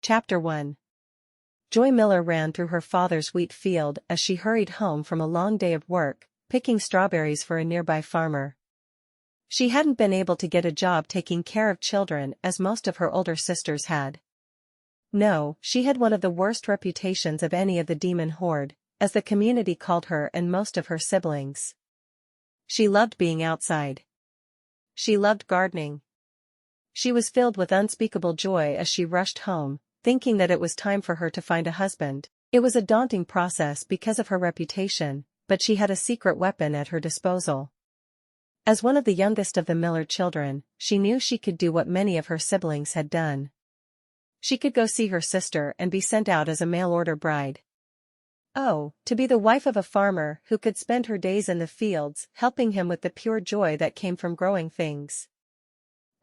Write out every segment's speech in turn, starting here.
Chapter 1. Joy Miller ran through her father's wheat field as she hurried home from a long day of work, picking strawberries for a nearby farmer. She hadn't been able to get a job taking care of children as most of her older sisters had. No, she had one of the worst reputations of any of the demon horde, as the community called her and most of her siblings. She loved being outside. She loved gardening. She was filled with unspeakable joy as she rushed home, thinking that it was time for her to find a husband. It was a daunting process because of her reputation, but she had a secret weapon at her disposal. As one of the youngest of the Miller children, she knew she could do what many of her siblings had done. She could go see her sister and be sent out as a mail-order bride. Oh, to be the wife of a farmer who could spend her days in the fields helping him with the pure joy that came from growing things.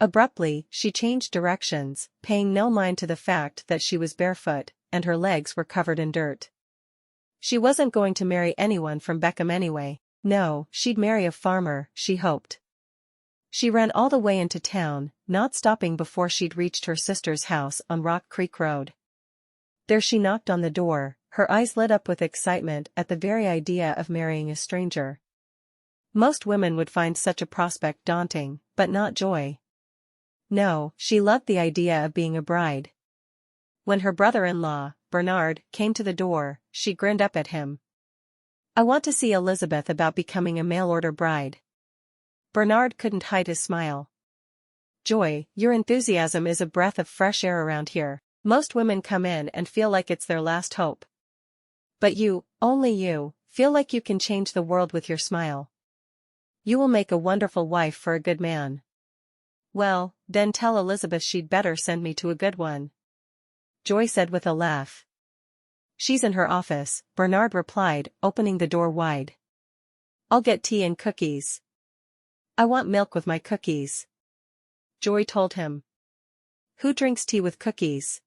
Abruptly, she changed directions, paying no mind to the fact that she was barefoot, and her legs were covered in dirt. She wasn't going to marry anyone from Beckham anyway. No, she'd marry a farmer, she hoped. She ran all the way into town, not stopping before she'd reached her sister's house on Rock Creek Road. There she knocked on the door, her eyes lit up with excitement at the very idea of marrying a stranger. Most women would find such a prospect daunting, but not Joy. No, she loved the idea of being a bride. When her brother-in-law, Bernard, came to the door, she grinned up at him. "I want to see Elizabeth about becoming a mail-order bride." Bernard couldn't hide his smile. "Joy, your enthusiasm is a breath of fresh air around here. Most women come in and feel like it's their last hope. But you, only you, feel like you can change the world with your smile. You will make a wonderful wife for a good man." "Well, then tell Elizabeth she'd better send me to a good one," Joy said with a laugh. "She's in her office," Bernard replied, opening the door wide. "I'll get tea and cookies." "I want milk with my cookies," Joy told him. "Who drinks tea with cookies?"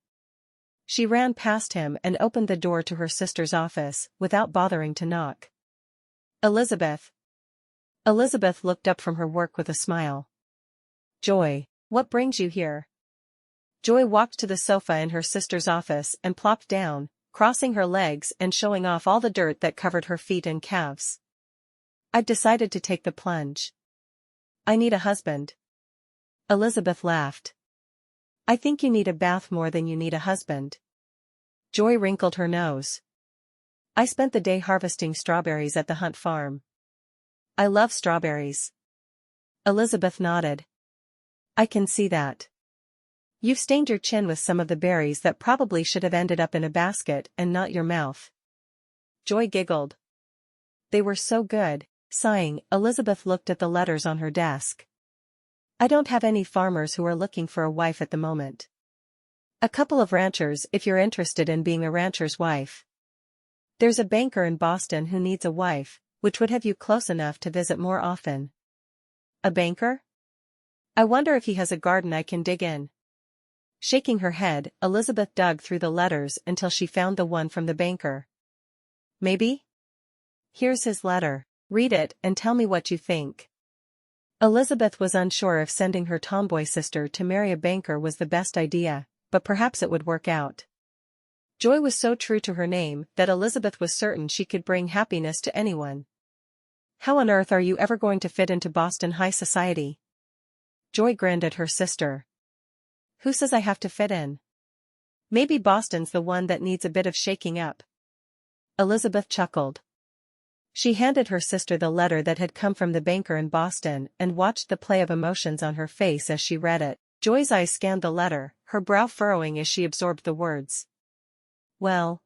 She ran past him and opened the door to her sister's office, without bothering to knock. "Elizabeth." Elizabeth looked up from her work with a smile. "Joy, what brings you here?" Joy walked to the sofa in her sister's office and plopped down, crossing her legs and showing off all the dirt that covered her feet and calves. "I've decided to take the plunge. I need a husband." Elizabeth laughed. "I think you need a bath more than you need a husband." Joy wrinkled her nose. "I spent the day harvesting strawberries at the Hunt farm." "I love strawberries." Elizabeth nodded. "I can see that. You've stained your chin with some of the berries that probably should have ended up in a basket and not your mouth." Joy giggled. "They were so good." Sighing, Elizabeth looked at the letters on her desk. "I don't have any farmers who are looking for a wife at the moment. A couple of ranchers if you're interested in being a rancher's wife. There's a banker in Boston who needs a wife, which would have you close enough to visit more often." "A banker? I wonder if he has a garden I can dig in." Shaking her head, Elizabeth dug through the letters until she found the one from the banker. "Maybe? Here's his letter. Read it and tell me what you think." Elizabeth was unsure if sending her tomboy sister to marry a banker was the best idea, but perhaps it would work out. Joy was so true to her name that Elizabeth was certain she could bring happiness to anyone. "How on earth are you ever going to fit into Boston high society?" Joy grinned at her sister. "Who says I have to fit in? Maybe Boston's the one that needs a bit of shaking up." Elizabeth chuckled. She handed her sister the letter that had come from the banker in Boston and watched the play of emotions on her face as she read it. Joy's eyes scanned the letter, her brow furrowing as she absorbed the words. Well,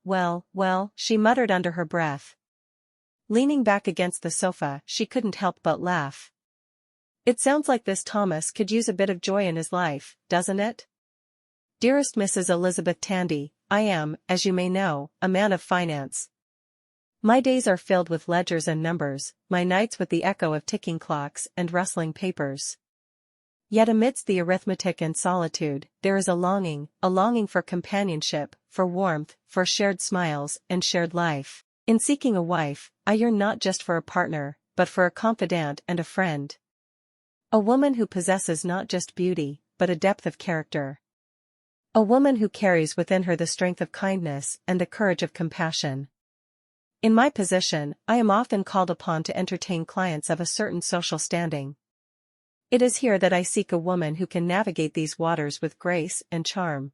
she muttered under her breath. Leaning back against the sofa, she couldn't help but laugh. "It sounds like this Thomas could use a bit of joy in his life, doesn't it? Dearest Mrs. Elizabeth Tandy, I am, as you may know, a man of finance. My days are filled with ledgers and numbers, my nights with the echo of ticking clocks and rustling papers. Yet amidst the arithmetic and solitude, there is a longing for companionship, for warmth, for shared smiles and shared life. In seeking a wife, I yearn not just for a partner, but for a confidant and a friend. A woman who possesses not just beauty, but a depth of character. A woman who carries within her the strength of kindness and the courage of compassion. In my position, I am often called upon to entertain clients of a certain social standing. It is here that I seek a woman who can navigate these waters with grace and charm.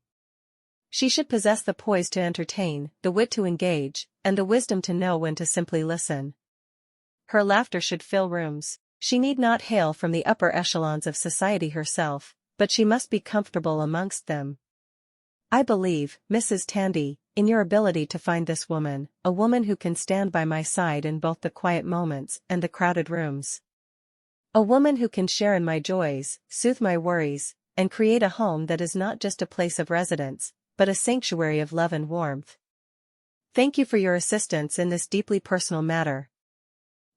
She should possess the poise to entertain, the wit to engage, and the wisdom to know when to simply listen. Her laughter should fill rooms. She need not hail from the upper echelons of society herself, but she must be comfortable amongst them. I believe, Mrs. Tandy, in your ability to find this woman, a woman who can stand by my side in both the quiet moments and the crowded rooms. A woman who can share in my joys, soothe my worries, and create a home that is not just a place of residence, but a sanctuary of love and warmth. Thank you for your assistance in this deeply personal matter.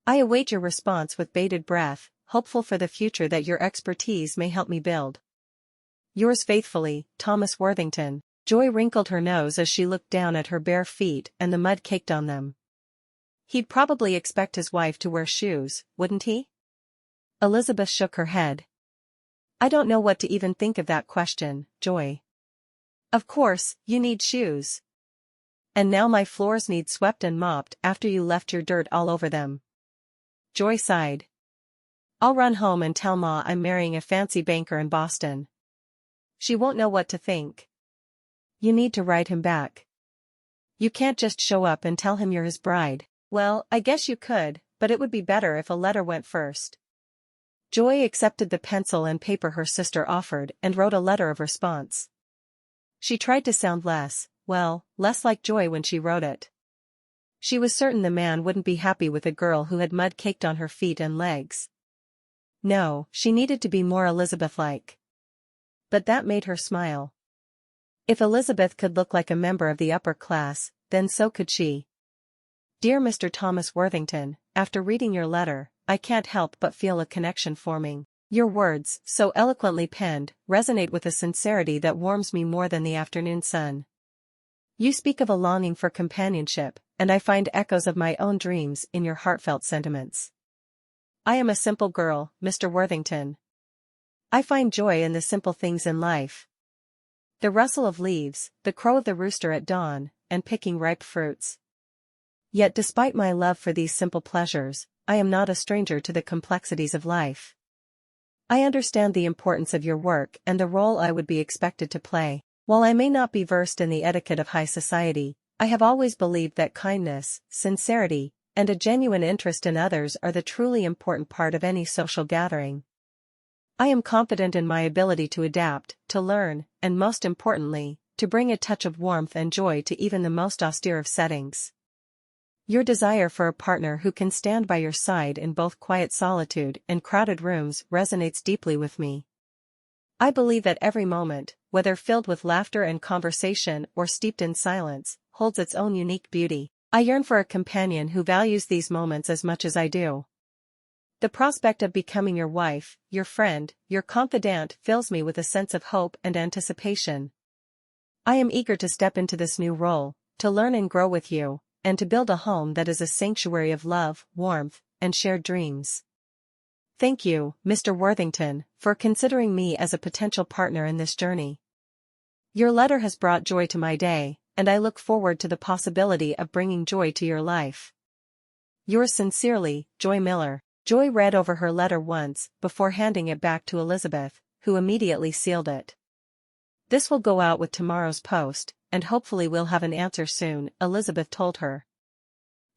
I await your response with bated breath, hopeful for the future that your expertise may help me build. Yours faithfully, Thomas Worthington. Joy wrinkled her nose as she looked down at her bare feet and the mud caked on them. He'd probably expect his wife to wear shoes, wouldn't he? Elizabeth shook her head. I don't know what to even think of that question, Joy. Of course, you need shoes. And now my floors need swept and mopped after you left your dirt all over them. Joy sighed. I'll run home and tell Ma I'm marrying a fancy banker in Boston. She won't know what to think. You need to write him back. You can't just show up and tell him you're his bride. Well, I guess you could, but it would be better if a letter went first. Joy accepted the pencil and paper her sister offered and wrote a letter of response. She tried to sound less like Joy when she wrote it. She was certain the man wouldn't be happy with a girl who had mud caked on her feet and legs. No, she needed to be more Elizabeth-like. But that made her smile. If Elizabeth could look like a member of the upper class, then so could she. Dear Mr. Thomas Worthington, after reading your letter, I can't help but feel a connection forming. Your words, so eloquently penned, resonate with a sincerity that warms me more than the afternoon sun. You speak of a longing for companionship, and I find echoes of my own dreams in your heartfelt sentiments. I am a simple girl, Mr. Worthington. I find joy in the simple things in life. The rustle of leaves, the crow of the rooster at dawn, and picking ripe fruits. Yet despite my love for these simple pleasures, I am not a stranger to the complexities of life. I understand the importance of your work and the role I would be expected to play. While I may not be versed in the etiquette of high society, I have always believed that kindness, sincerity, and a genuine interest in others are the truly important part of any social gathering. I am confident in my ability to adapt, to learn, and most importantly, to bring a touch of warmth and joy to even the most austere of settings. Your desire for a partner who can stand by your side in both quiet solitude and crowded rooms resonates deeply with me. I believe that every moment, whether filled with laughter and conversation or steeped in silence, holds its own unique beauty. I yearn for a companion who values these moments as much as I do. The prospect of becoming your wife, your friend, your confidant fills me with a sense of hope and anticipation. I am eager to step into this new role, to learn and grow with you, and to build a home that is a sanctuary of love, warmth, and shared dreams. Thank you, Mr. Worthington, for considering me as a potential partner in this journey. Your letter has brought joy to my day, and I look forward to the possibility of bringing joy to your life. Yours sincerely, Joy Miller. Joy read over her letter once before handing it back to Elizabeth, who immediately sealed it. This will go out with tomorrow's post, and hopefully we'll have an answer soon, Elizabeth told her.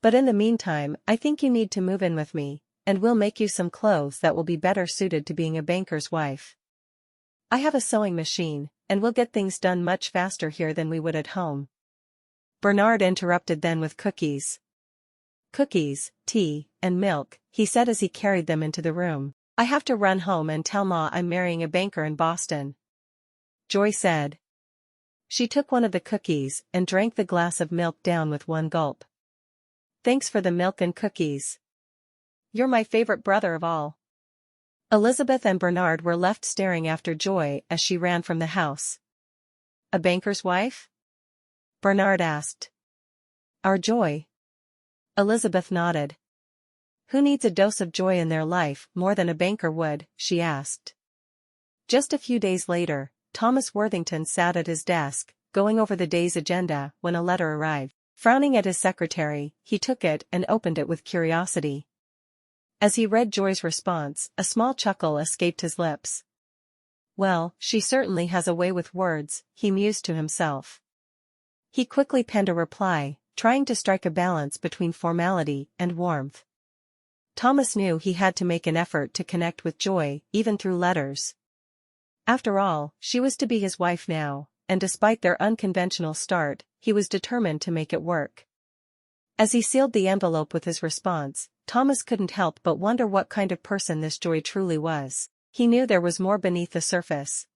But in the meantime, I think you need to move in with me, and we'll make you some clothes that will be better suited to being a banker's wife. I have a sewing machine, and we'll get things done much faster here than we would at home. Bernard interrupted then with cookies. Cookies, tea, and milk, he said as he carried them into the room. I have to run home and tell Ma I'm marrying a banker in Boston. Joy said. She took one of the cookies and drank the glass of milk down with one gulp. Thanks for the milk and cookies. You're my favorite brother of all. Elizabeth and Bernard were left staring after Joy as she ran from the house. A banker's wife? Bernard asked. Our Joy. Elizabeth nodded. Who needs a dose of joy in their life more than a banker would, she asked. Just a few days later, Thomas Worthington sat at his desk, going over the day's agenda, when a letter arrived. Frowning at his secretary, he took it and opened it with curiosity. As he read Joy's response, a small chuckle escaped his lips. Well, she certainly has a way with words, he mused to himself. He quickly penned a reply, trying to strike a balance between formality and warmth. Thomas knew he had to make an effort to connect with Joy, even through letters. After all, she was to be his wife now, and despite their unconventional start, he was determined to make it work. As he sealed the envelope with his response, Thomas couldn't help but wonder what kind of person this Joy truly was. He knew there was more beneath the surface.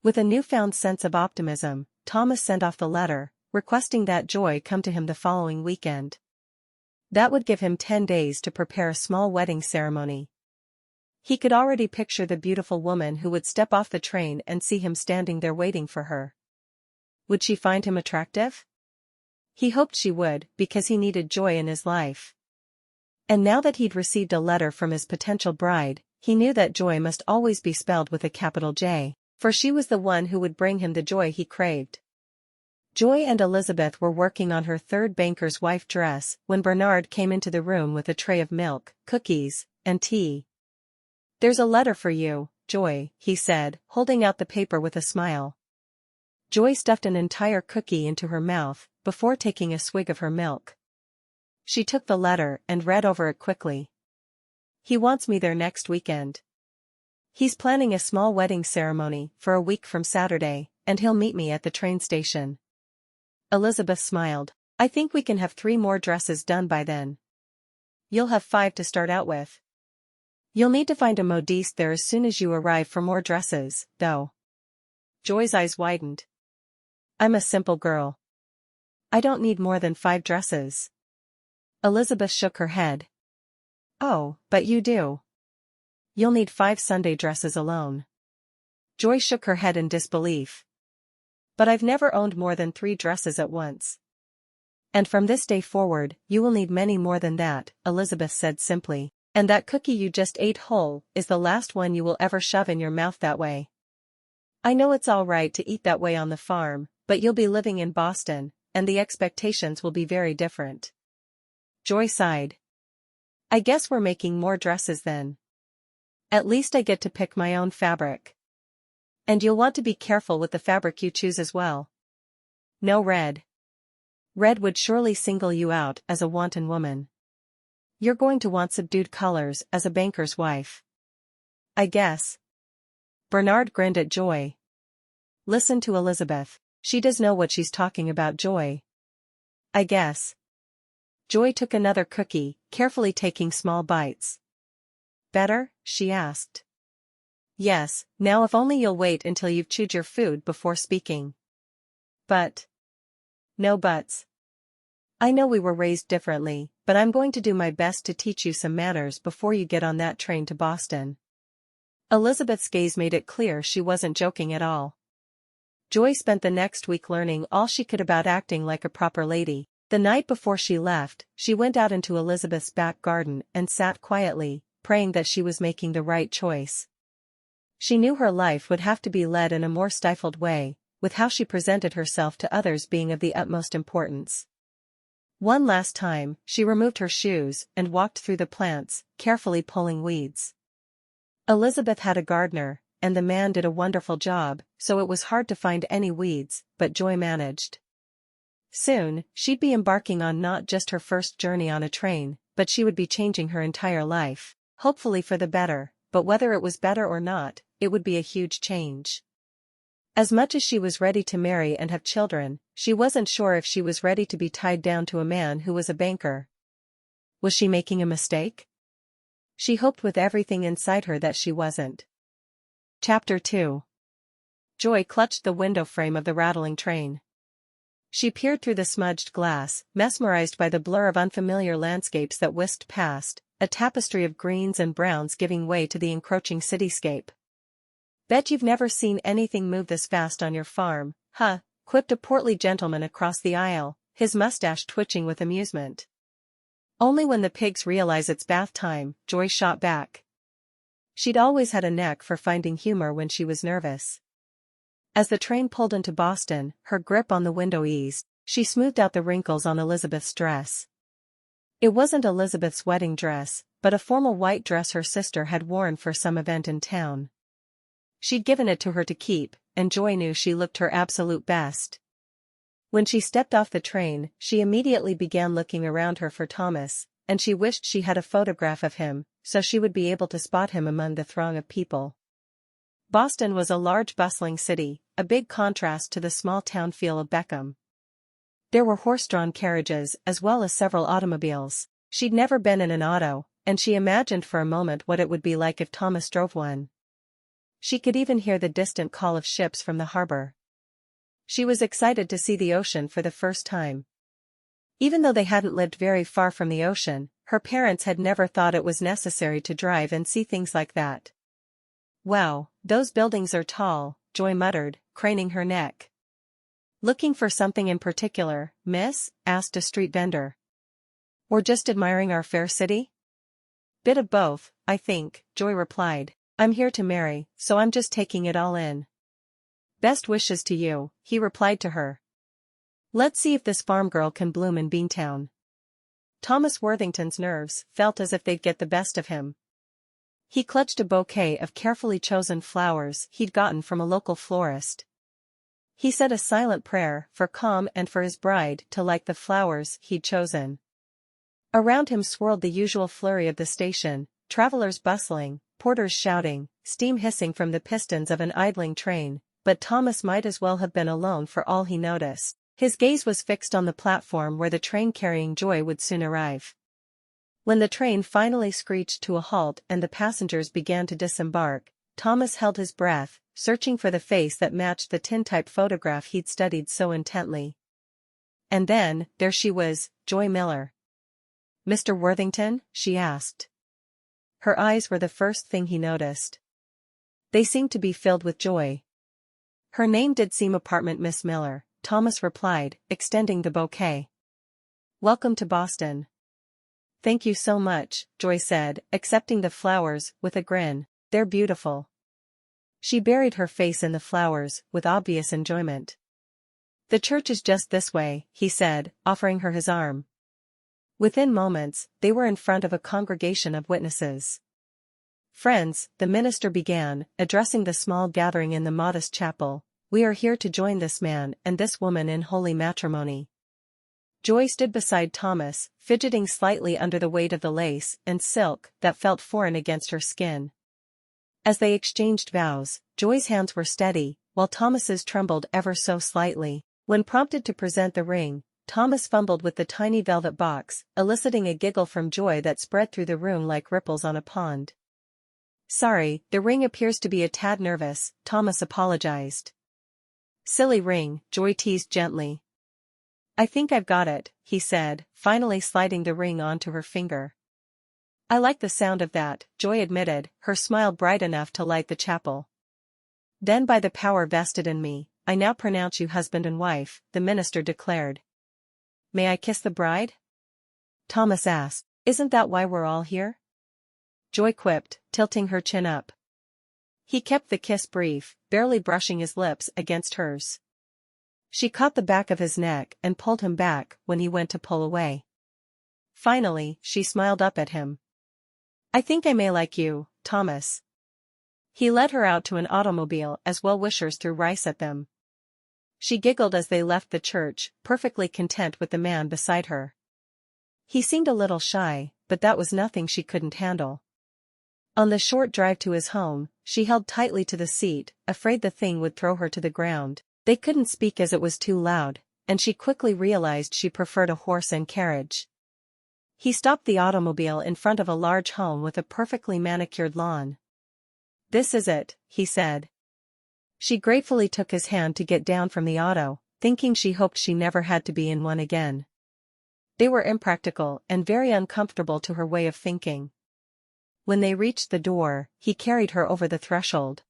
With a newfound sense of optimism, Thomas sent off the letter, requesting that Joy come to him the following weekend. That would give him 10 days to prepare a small wedding ceremony. He could already picture the beautiful woman who would step off the train and see him standing there waiting for her. Would she find him attractive? He hoped she would, because he needed Joy in his life. And now that he'd received a letter from his potential bride, he knew that Joy must always be spelled with a capital J, for she was the one who would bring him the joy he craved. Joy and Elizabeth were working on her third banker's wife dress when Bernard came into the room with a tray of milk, cookies, and tea. "There's a letter for you, Joy," he said, holding out the paper with a smile. Joy stuffed an entire cookie into her mouth, before taking a swig of her milk. She took the letter and read over it quickly. "He wants me there next weekend. He's planning a small wedding ceremony for a week from Saturday, and he'll meet me at the train station." Elizabeth smiled. "I think we can have 3 more dresses done by then. You'll have 5 to start out with. You'll need to find a modiste there as soon as you arrive for more dresses, though." Joy's eyes widened. "I'm a simple girl. I don't need more than 5 dresses." Elizabeth shook her head. "Oh, but you do. You'll need 5 Sunday dresses alone." Joy shook her head in disbelief. "But I've never owned more than 3 dresses at once." "And from this day forward, you will need many more than that," Elizabeth said simply. "And that cookie you just ate whole is the last one you will ever shove in your mouth that way. I know it's all right to eat that way on the farm, but you'll be living in Boston, and the expectations will be very different." Joy sighed. "I guess we're making more dresses then. At least I get to pick my own fabric. And you'll want to be careful with the fabric you choose as well. No red. Red would surely single you out as a wanton woman. You're going to want subdued colors as a banker's wife. I guess." Bernard grinned at Joy. "Listen to Elizabeth. She does know what she's talking about, Joy." "I guess." Joy took another cookie, carefully taking small bites. "Better?" she asked. "Yes, now if only you'll wait until you've chewed your food before speaking." "But." "No buts. I know we were raised differently, but I'm going to do my best to teach you some manners before you get on that train to Boston." Elizabeth's gaze made it clear she wasn't joking at all. Joy spent the next week learning all she could about acting like a proper lady. The night before she left, she went out into Elizabeth's back garden and sat quietly, praying that she was making the right choice. She knew her life would have to be led in a more stifled way, with how she presented herself to others being of the utmost importance. One last time, she removed her shoes and walked through the plants, carefully pulling weeds. Elizabeth had a gardener, and the man did a wonderful job, so it was hard to find any weeds, but Joy managed. Soon, she'd be embarking on not just her first journey on a train, but she would be changing her entire life, hopefully for the better, but whether it was better or not, it would be a huge change. As much as she was ready to marry and have children, she wasn't sure if she was ready to be tied down to a man who was a banker. Was she making a mistake? She hoped with everything inside her that she wasn't. Chapter 2. Joy clutched the window frame of the rattling train. She peered through the smudged glass, mesmerized by the blur of unfamiliar landscapes that whisked past, a tapestry of greens and browns giving way to the encroaching cityscape. "Bet you've never seen anything move this fast on your farm, huh?" quipped a portly gentleman across the aisle, his mustache twitching with amusement. "Only when the pigs realize it's bath time," Joy shot back. She'd always had a knack for finding humor when she was nervous. As the train pulled into Boston, her grip on the window eased. She smoothed out the wrinkles on Elizabeth's dress. It wasn't Elizabeth's wedding dress, but a formal white dress her sister had worn for some event in town. She'd given it to her to keep, and Joy knew she looked her absolute best. When she stepped off the train, she immediately began looking around her for Thomas, and she wished she had a photograph of him, so she would be able to spot him among the throng of people. Boston was a large bustling city, a big contrast to the small-town feel of Beckham. There were horse-drawn carriages as well as several automobiles. She'd never been in an auto, and she imagined for a moment what it would be like if Thomas drove one. She could even hear the distant call of ships from the harbor. She was excited to see the ocean for the first time. Even though they hadn't lived very far from the ocean, her parents had never thought it was necessary to drive and see things like that. "Wow, those buildings are tall," Joy muttered, craning her neck. "Looking for something in particular, miss?" asked a street vendor. "Or just admiring our fair city?" "Bit of both, I think," Joy replied. "I'm here to marry, so I'm just taking it all in." "Best wishes to you," he replied to her. "Let's see if this farm girl can bloom in Beantown." Thomas Worthington's nerves felt as if they'd get the best of him. He clutched a bouquet of carefully chosen flowers he'd gotten from a local florist. He said a silent prayer for calm and for his bride to like the flowers he'd chosen. Around him swirled the usual flurry of the station, travelers bustling, porters shouting, steam hissing from the pistons of an idling train, but Thomas might as well have been alone for all he noticed. His gaze was fixed on the platform where the train carrying Joy would soon arrive. When the train finally screeched to a halt and the passengers began to disembark, Thomas held his breath, searching for the face that matched the tintype photograph he'd studied so intently. And then, there she was, Joy Miller. "Mr. Worthington?" she asked. Her eyes were the first thing he noticed. They seemed to be filled with joy. "Her name did seem apartment Miss Miller," Thomas replied, extending the bouquet. "Welcome to Boston." "Thank you so much," Joy said, accepting the flowers with a grin. "They're beautiful." She buried her face in the flowers, with obvious enjoyment. "The church is just this way," he said, offering her his arm. Within moments, they were in front of a congregation of witnesses. "Friends," the minister began, addressing the small gathering in the modest chapel, "we are here to join this man and this woman in holy matrimony." Joy stood beside Thomas, fidgeting slightly under the weight of the lace and silk that felt foreign against her skin. As they exchanged vows, Joy's hands were steady, while Thomas's trembled ever so slightly. When prompted to present the ring, Thomas fumbled with the tiny velvet box, eliciting a giggle from Joy that spread through the room like ripples on a pond. "Sorry, the ring appears to be a tad nervous," Thomas apologized. "Silly ring," Joy teased gently. "I think I've got it," he said, finally sliding the ring onto her finger. "I like the sound of that," Joy admitted, her smile bright enough to light the chapel. "Then by the power vested in me, I now pronounce you husband and wife," the minister declared. "May I kiss the bride?" Thomas asked. "Isn't that why we're all here?" Joy quipped, tilting her chin up. He kept the kiss brief, barely brushing his lips against hers. She caught the back of his neck and pulled him back when he went to pull away. Finally, she smiled up at him. "I think I may like you, Thomas." He led her out to an automobile as well-wishers threw rice at them. She giggled as they left the church, perfectly content with the man beside her. He seemed a little shy, but that was nothing she couldn't handle. On the short drive to his home, she held tightly to the seat, afraid the thing would throw her to the ground. They couldn't speak as it was too loud, and she quickly realized she preferred a horse and carriage. He stopped the automobile in front of a large home with a perfectly manicured lawn. "This is it," he said. She gratefully took his hand to get down from the auto, thinking she hoped she never had to be in one again. They were impractical and very uncomfortable to her way of thinking. When they reached the door, he carried her over the threshold.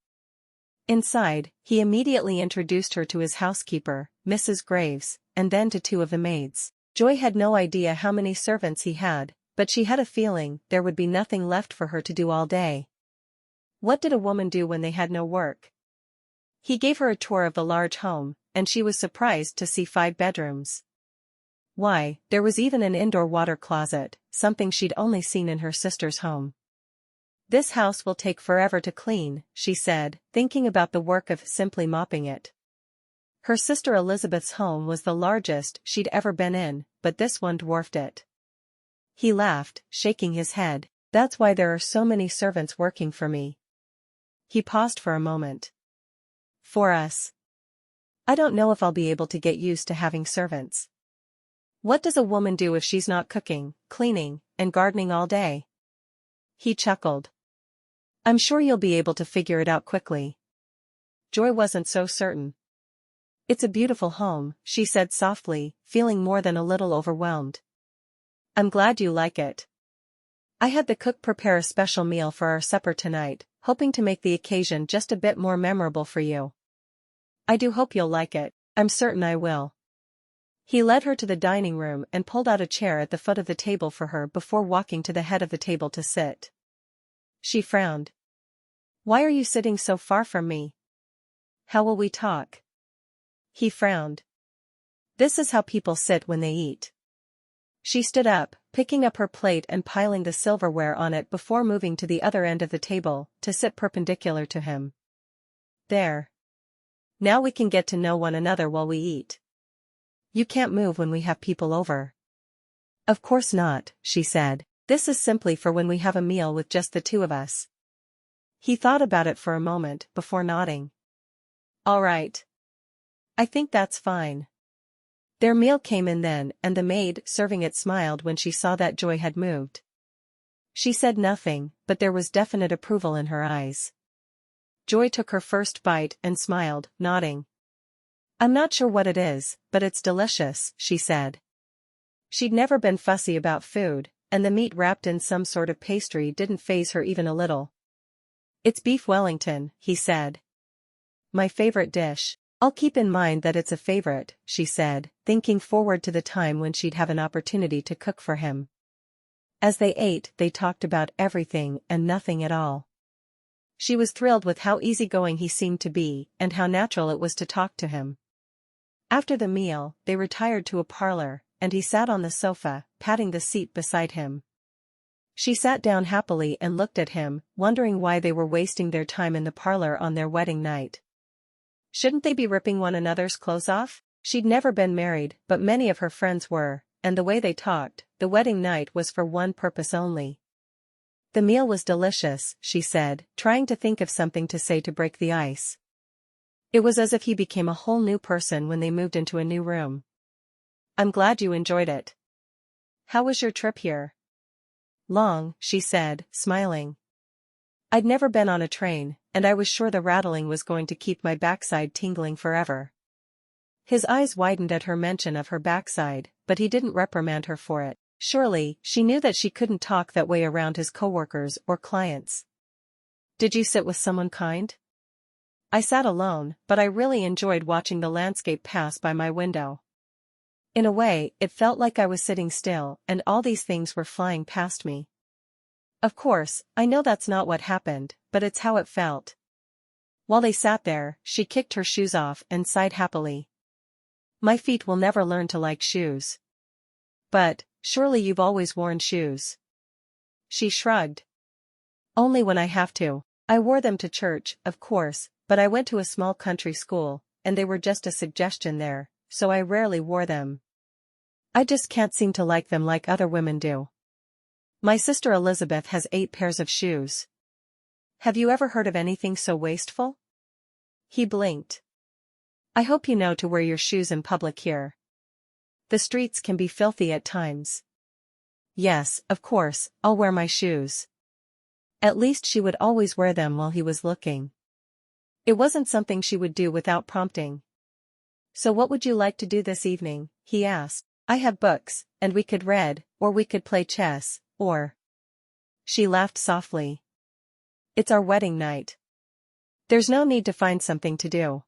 Inside, he immediately introduced her to his housekeeper, Mrs. Graves, and then to two of the maids. Joy had no idea how many servants he had, but she had a feeling there would be nothing left for her to do all day. What did a woman do when they had no work? He gave her a tour of the large home, and she was surprised to see 5 bedrooms. Why, there was even an indoor water closet, something she'd only seen in her sister's home. "This house will take forever to clean," she said, thinking about the work of simply mopping it. Her sister Elizabeth's home was the largest she'd ever been in, but this one dwarfed it. He laughed, shaking his head. "That's why there are so many servants working for me." He paused for a moment. "For us? I don't know if I'll be able to get used to having servants. What does a woman do if she's not cooking, cleaning, and gardening all day?" He chuckled. "I'm sure you'll be able to figure it out quickly." Joy wasn't so certain. "It's a beautiful home," she said softly, feeling more than a little overwhelmed. "I'm glad you like it. I had the cook prepare a special meal for our supper tonight, hoping to make the occasion just a bit more memorable for you. I do hope you'll like it. I'm certain I will." He led her to the dining room and pulled out a chair at the foot of the table for her before walking to the head of the table to sit. She frowned. "Why are you sitting so far from me? How will we talk?" He frowned. "This is how people sit when they eat." She stood up, picking up her plate and piling the silverware on it before moving to the other end of the table, to sit perpendicular to him. "There. Now we can get to know one another while we eat. You can't move when we have people over." "Of course not," she said. "This is simply for when we have a meal with just the 2 of us." He thought about it for a moment before nodding. "All right. I think that's fine." Their meal came in then, and the maid serving it smiled when she saw that Joy had moved. She said nothing, but there was definite approval in her eyes. Joy took her first bite and smiled, nodding. "I'm not sure what it is, but it's delicious," she said. She'd never been fussy about food, and the meat wrapped in some sort of pastry didn't faze her even a little. "It's beef Wellington," he said. "My favorite dish." "I'll keep in mind that it's a favorite," she said, thinking forward to the time when she'd have an opportunity to cook for him. As they ate, they talked about everything and nothing at all. She was thrilled with how easygoing he seemed to be, and how natural it was to talk to him. After the meal, they retired to a parlor, and he sat on the sofa, patting the seat beside him. She sat down happily and looked at him, wondering why they were wasting their time in the parlor on their wedding night. Shouldn't they be ripping one another's clothes off? She'd never been married, but many of her friends were, and the way they talked, the wedding night was for one purpose only. "The meal was delicious," she said, trying to think of something to say to break the ice. It was as if he became a whole new person when they moved into a new room. "I'm glad you enjoyed it. How was your trip here?" "Long," she said, smiling. "I'd never been on a train, and I was sure the rattling was going to keep my backside tingling forever." His eyes widened at her mention of her backside, but he didn't reprimand her for it. Surely, she knew that she couldn't talk that way around his coworkers or clients. "Did you sit with someone kind?" "I sat alone, but I really enjoyed watching the landscape pass by my window. In a way, it felt like I was sitting still, and all these things were flying past me. Of course, I know that's not what happened, but it's how it felt." While they sat there, she kicked her shoes off and sighed happily. "My feet will never learn to like shoes." "But, surely you've always worn shoes." She shrugged. "Only when I have to. I wore them to church, of course, but I went to a small country school, and they were just a suggestion there, so I rarely wore them. I just can't seem to like them like other women do. My sister Elizabeth has 8 pairs of shoes. Have you ever heard of anything so wasteful?" He blinked. "I hope you know to wear your shoes in public here. The streets can be filthy at times." "Yes, of course, I'll wear my shoes." At least she would always wear them while he was looking. It wasn't something she would do without prompting. "So what would you like to do this evening?" he asked. "I have books, and we could read, or we could play chess, or—" She laughed softly. "It's our wedding night. There's no need to find something to do.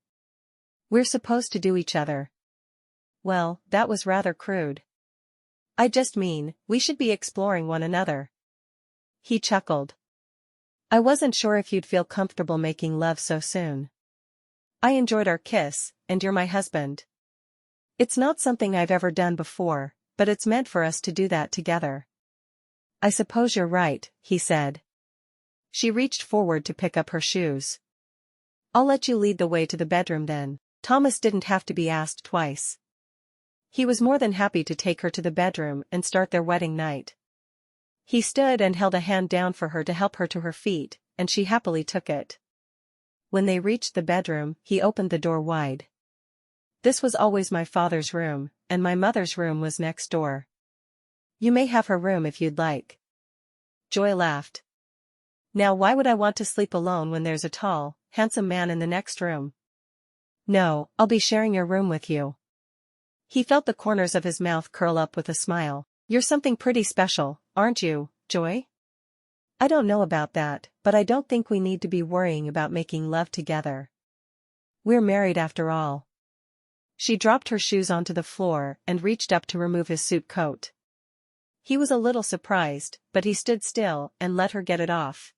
We're supposed to do each other." Well, that was rather crude. "I just mean, we should be exploring one another." He chuckled. "I wasn't sure if you'd feel comfortable making love so soon." I enjoyed our kiss, and you're my husband. It's not something I've ever done before, but it's meant for us to do that together. I suppose you're right, he said. She reached forward to pick up her shoes. I'll let you lead the way to the bedroom then. Thomas didn't have to be asked twice. He was more than happy to take her to the bedroom and start their wedding night. He stood and held a hand down for her to help her to her feet, and she happily took it. When they reached the bedroom, he opened the door wide. This was always my father's room, and my mother's room was next door. You may have her room if you'd like. Joy laughed. Now why would I want to sleep alone when there's a tall, handsome man in the next room? No, I'll be sharing your room with you. He felt the corners of his mouth curl up with a smile. You're something pretty special, aren't you, Joy? I don't know about that, but I don't think we need to be worrying about making love together. We're married after all. She dropped her shoes onto the floor and reached up to remove his suit coat. He was a little surprised, but he stood still and let her get it off.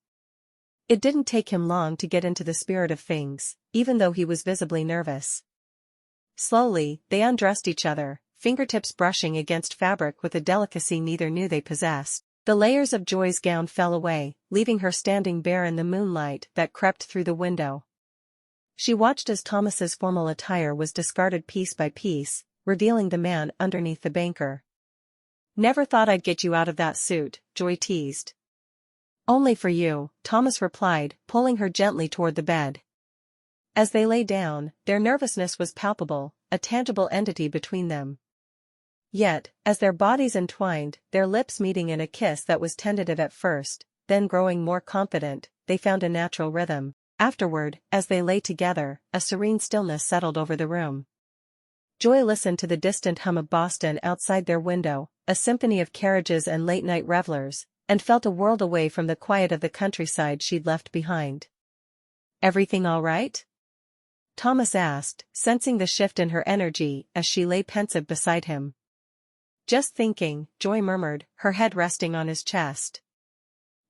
It didn't take him long to get into the spirit of things, even though he was visibly nervous. Slowly, they undressed each other, fingertips brushing against fabric with a delicacy neither knew they possessed. The layers of Joy's gown fell away, leaving her standing bare in the moonlight that crept through the window. She watched as Thomas's formal attire was discarded piece by piece, revealing the man underneath the banker. Never thought I'd get you out of that suit, Joy teased. Only for you, Thomas replied, pulling her gently toward the bed. As they lay down, their nervousness was palpable, a tangible entity between them. Yet, as their bodies entwined, their lips meeting in a kiss that was tentative at first, then growing more confident, they found a natural rhythm. Afterward, as they lay together, a serene stillness settled over the room. Joy listened to the distant hum of Boston outside their window, a symphony of carriages and late-night revelers, and felt a world away from the quiet of the countryside she'd left behind. Everything all right? Thomas asked, sensing the shift in her energy as she lay pensive beside him. Just thinking, Joy murmured, her head resting on his chest.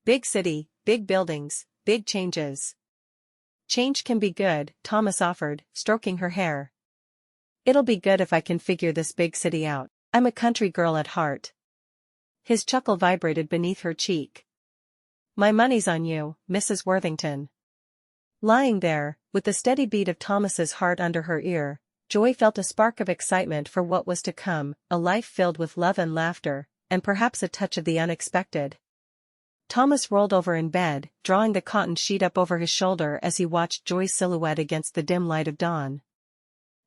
Big city, big buildings, big changes. Change can be good, Thomas offered, stroking her hair. It'll be good if I can figure this big city out. I'm a country girl at heart. His chuckle vibrated beneath her cheek. My money's on you, Mrs. Worthington. Lying there, with the steady beat of Thomas's heart under her ear, Joy felt a spark of excitement for what was to come, a life filled with love and laughter, and perhaps a touch of the unexpected. Thomas rolled over in bed, drawing the cotton sheet up over his shoulder as he watched Joy's silhouette against the dim light of dawn.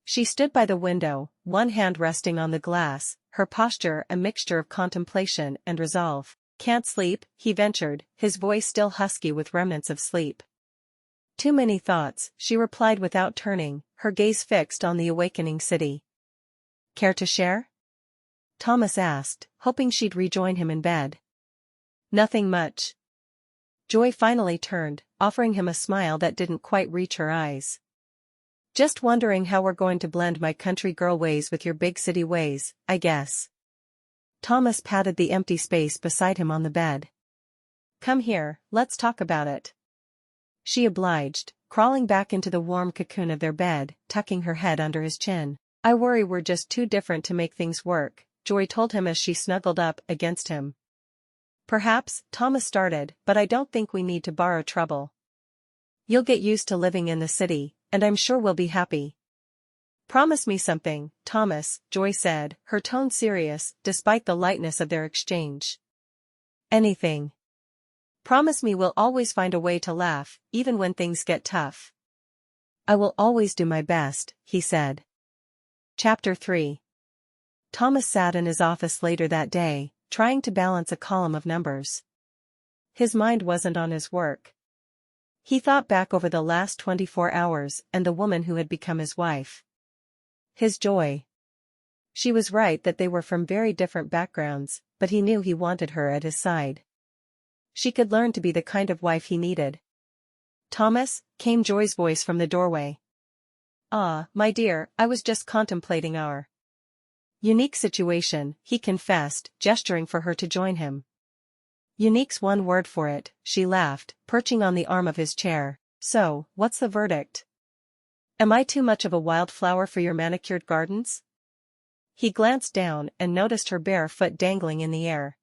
She stood by the window, one hand resting on the glass, her posture a mixture of contemplation and resolve. Can't sleep, he ventured, his voice still husky with remnants of sleep. Too many thoughts, she replied without turning, her gaze fixed on the awakening city. Care to share? Thomas asked, hoping she'd rejoin him in bed. Nothing much. Joy finally turned, offering him a smile that didn't quite reach her eyes. Just wondering how we're going to blend my country girl ways with your big city ways, I guess. Thomas patted the empty space beside him on the bed. Come here, let's talk about it. She obliged, crawling back into the warm cocoon of their bed, tucking her head under his chin. I worry we're just too different to make things work, Joy told him as she snuggled up against him. Perhaps, Thomas started, but I don't think we need to borrow trouble. You'll get used to living in the city, and I'm sure we'll be happy. Promise me something, Thomas, Joy said, her tone serious, despite the lightness of their exchange. Anything. Promise me we'll always find a way to laugh, even when things get tough. I will always do my best, he said. Chapter 3. Thomas sat in his office later that day, trying to balance a column of numbers. His mind wasn't on his work. He thought back over the last 24 hours and the woman who had become his wife. His Joy. She was right that they were from very different backgrounds, but he knew he wanted her at his side. She could learn to be the kind of wife he needed. Thomas, came Joy's voice from the doorway. Ah, my dear, I was just contemplating our unique situation, he confessed, gesturing for her to join him. Unique's one word for it, she laughed, perching on the arm of his chair. So, what's the verdict? Am I too much of a wildflower for your manicured gardens? He glanced down and noticed her bare foot dangling in the air.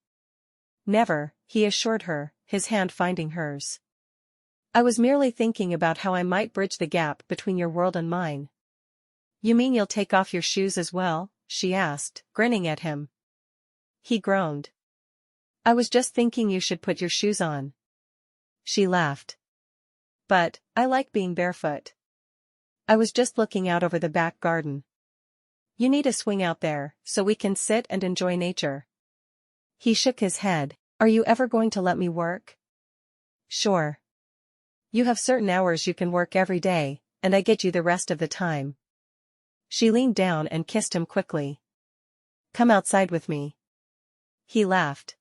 Never, he assured her, his hand finding hers. I was merely thinking about how I might bridge the gap between your world and mine. You mean you'll take off your shoes as well? She asked, grinning at him. He groaned. I was just thinking you should put your shoes on. She laughed. But, I like being barefoot. I was just looking out over the back garden. You need a swing out there, so we can sit and enjoy nature. He shook his head. Are you ever going to let me work? Sure. You have certain hours you can work every day, and I get you the rest of the time. She leaned down and kissed him quickly. Come outside with me. He laughed.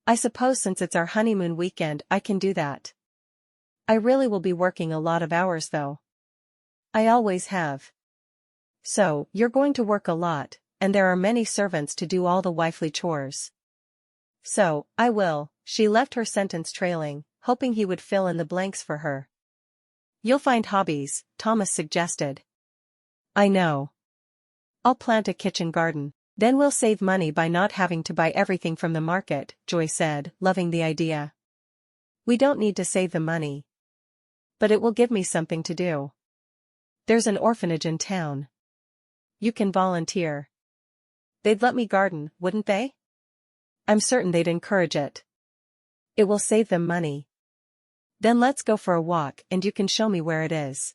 I suppose since it's our honeymoon weekend I can do that. I really will be working a lot of hours though. I always have. So, you're going to work a lot, and there are many servants to do all the wifely chores. So, I will. She left her sentence trailing, hoping he would fill in the blanks for her. You'll find hobbies, Thomas suggested. I know. I'll plant a kitchen garden. Then we'll save money by not having to buy everything from the market, Joy said, loving the idea. We don't need to save the money. But it will give me something to do. There's an orphanage in town. You can volunteer. They'd let me garden, wouldn't they? I'm certain they'd encourage it. It will save them money. Then let's go for a walk and you can show me where it is.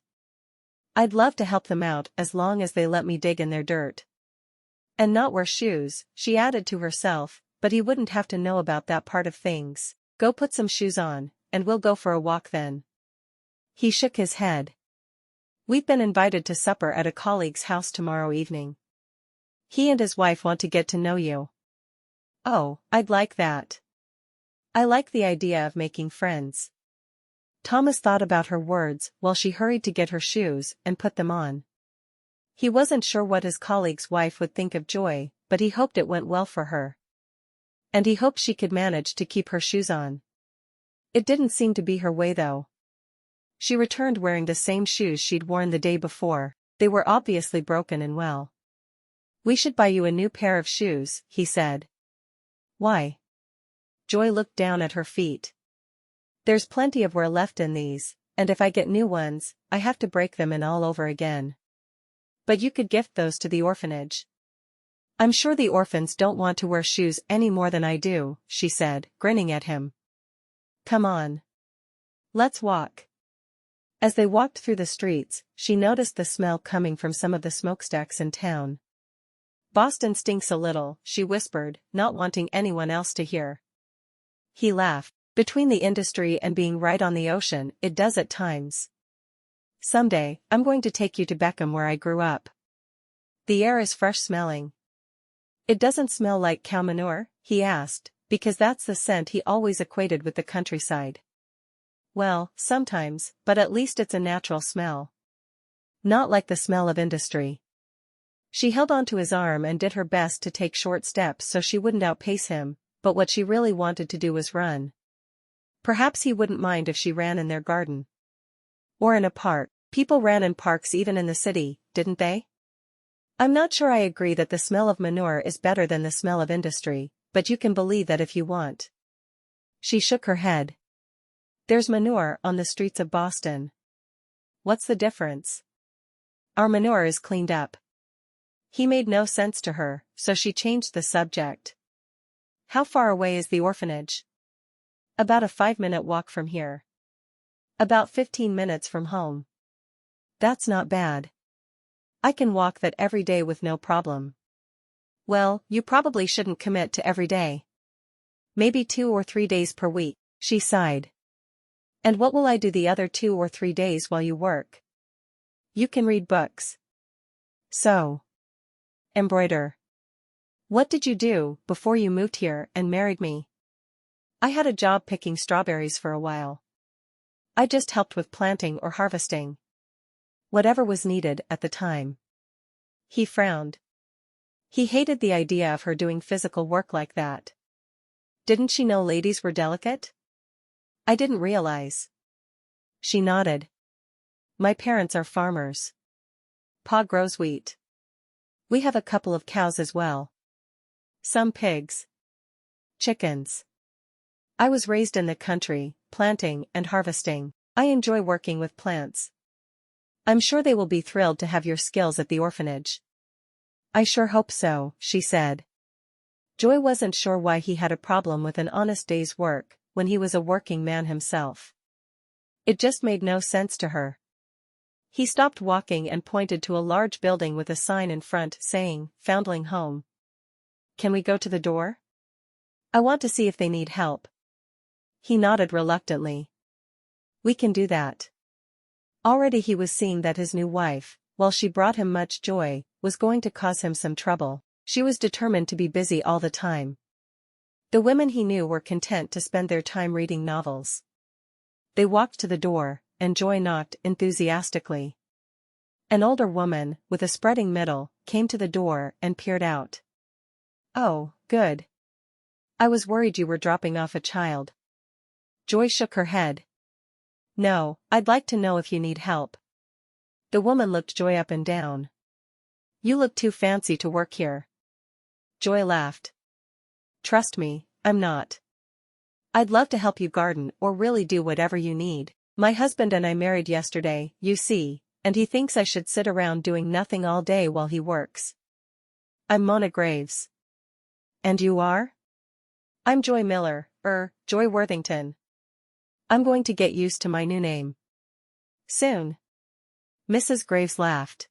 I'd love to help them out as long as they let me dig in their dirt. And not wear shoes, she added to herself, but he wouldn't have to know about that part of things. Go put some shoes on, and we'll go for a walk then. He shook his head. We've been invited to supper at a colleague's house tomorrow evening. He and his wife want to get to know you. Oh, I'd like that. I like the idea of making friends. Thomas thought about her words while she hurried to get her shoes and put them on. He wasn't sure what his colleague's wife would think of Joy, but he hoped it went well for her. And he hoped she could manage to keep her shoes on. It didn't seem to be her way though. She returned wearing the same shoes she'd worn the day before. They were obviously broken and well. We should buy you a new pair of shoes, he said. Why? Joy looked down at her feet. There's plenty of wear left in these, and if I get new ones, I have to break them in all over again. But you could gift those to the orphanage. I'm sure the orphans don't want to wear shoes any more than I do, she said, grinning at him. Come on. Let's walk. As they walked through the streets, she noticed the smell coming from some of the smokestacks in town. Boston stinks a little, she whispered, not wanting anyone else to hear. He laughed. Between the industry and being right on the ocean, it does at times. Someday, I'm going to take you to Beckham where I grew up. The air is fresh smelling. It doesn't smell like cow manure, he asked, because that's the scent he always equated with the countryside. Well, sometimes, but at least it's a natural smell. Not like the smell of industry. She held onto his arm and did her best to take short steps so she wouldn't outpace him, but what she really wanted to do was run. Perhaps he wouldn't mind if she ran in their garden. Or in a park. People ran in parks even in the city, didn't they? I'm not sure I agree that the smell of manure is better than the smell of industry, but you can believe that if you want. She shook her head. There's manure on the streets of Boston. What's the difference? Our manure is cleaned up. He made no sense to her, so she changed the subject. How far away is the orphanage? About a 5-minute walk from here. About 15 minutes from home. That's not bad. I can walk that every day with no problem. Well, you probably shouldn't commit to every day. Maybe 2 or 3 days per week, she sighed. And what will I do the other 2 or 3 days while you work? You can read books. Sew. Embroider. What did you do before you moved here and married me? I had a job picking strawberries for a while. I just helped with planting or harvesting. Whatever was needed at the time. He frowned. He hated the idea of her doing physical work like that. Didn't she know ladies were delicate? I didn't realize. She nodded. My parents are farmers. Pa grows wheat. We have a couple of cows as well. Some pigs. Chickens. I was raised in the country, planting and harvesting. I enjoy working with plants. I'm sure they will be thrilled to have your skills at the orphanage. I sure hope so, she said. Joy wasn't sure why he had a problem with an honest day's work, when he was a working man himself. It just made no sense to her. He stopped walking and pointed to a large building with a sign in front saying, Foundling Home. Can we go to the door? I want to see if they need help. He nodded reluctantly. We can do that. Already he was seeing that his new wife, while she brought him much joy, was going to cause him some trouble. She was determined to be busy all the time. The women he knew were content to spend their time reading novels. They walked to the door, and Joy knocked enthusiastically. An older woman, with a spreading middle, came to the door and peered out. Oh, good. I was worried you were dropping off a child. Joy shook her head. No, I'd like to know if you need help. The woman looked Joy up and down. You look too fancy to work here. Joy laughed. Trust me, I'm not. I'd love to help you garden or really do whatever you need. My husband and I married yesterday, you see, and he thinks I should sit around doing nothing all day while he works. I'm Mona Graves. And you are? I'm Joy Miller, Joy Worthington. I'm going to get used to my new name. Soon. Mrs. Graves laughed.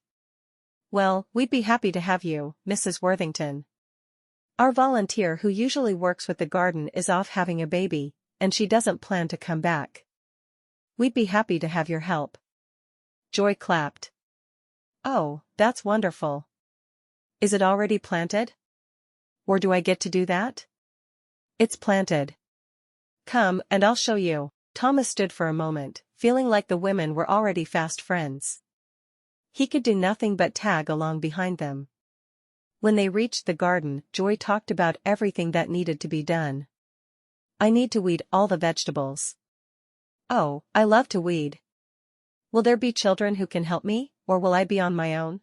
Well, we'd be happy to have you, Mrs. Worthington. Our volunteer who usually works with the garden is off having a baby, and she doesn't plan to come back. We'd be happy to have your help. Joy clapped. Oh, that's wonderful. Is it already planted? Or do I get to do that? It's planted. Come, and I'll show you. Thomas stood for a moment, feeling like the women were already fast friends. He could do nothing but tag along behind them. When they reached the garden, Joy talked about everything that needed to be done. I need to weed all the vegetables. Oh, I love to weed. Will there be children who can help me, or will I be on my own?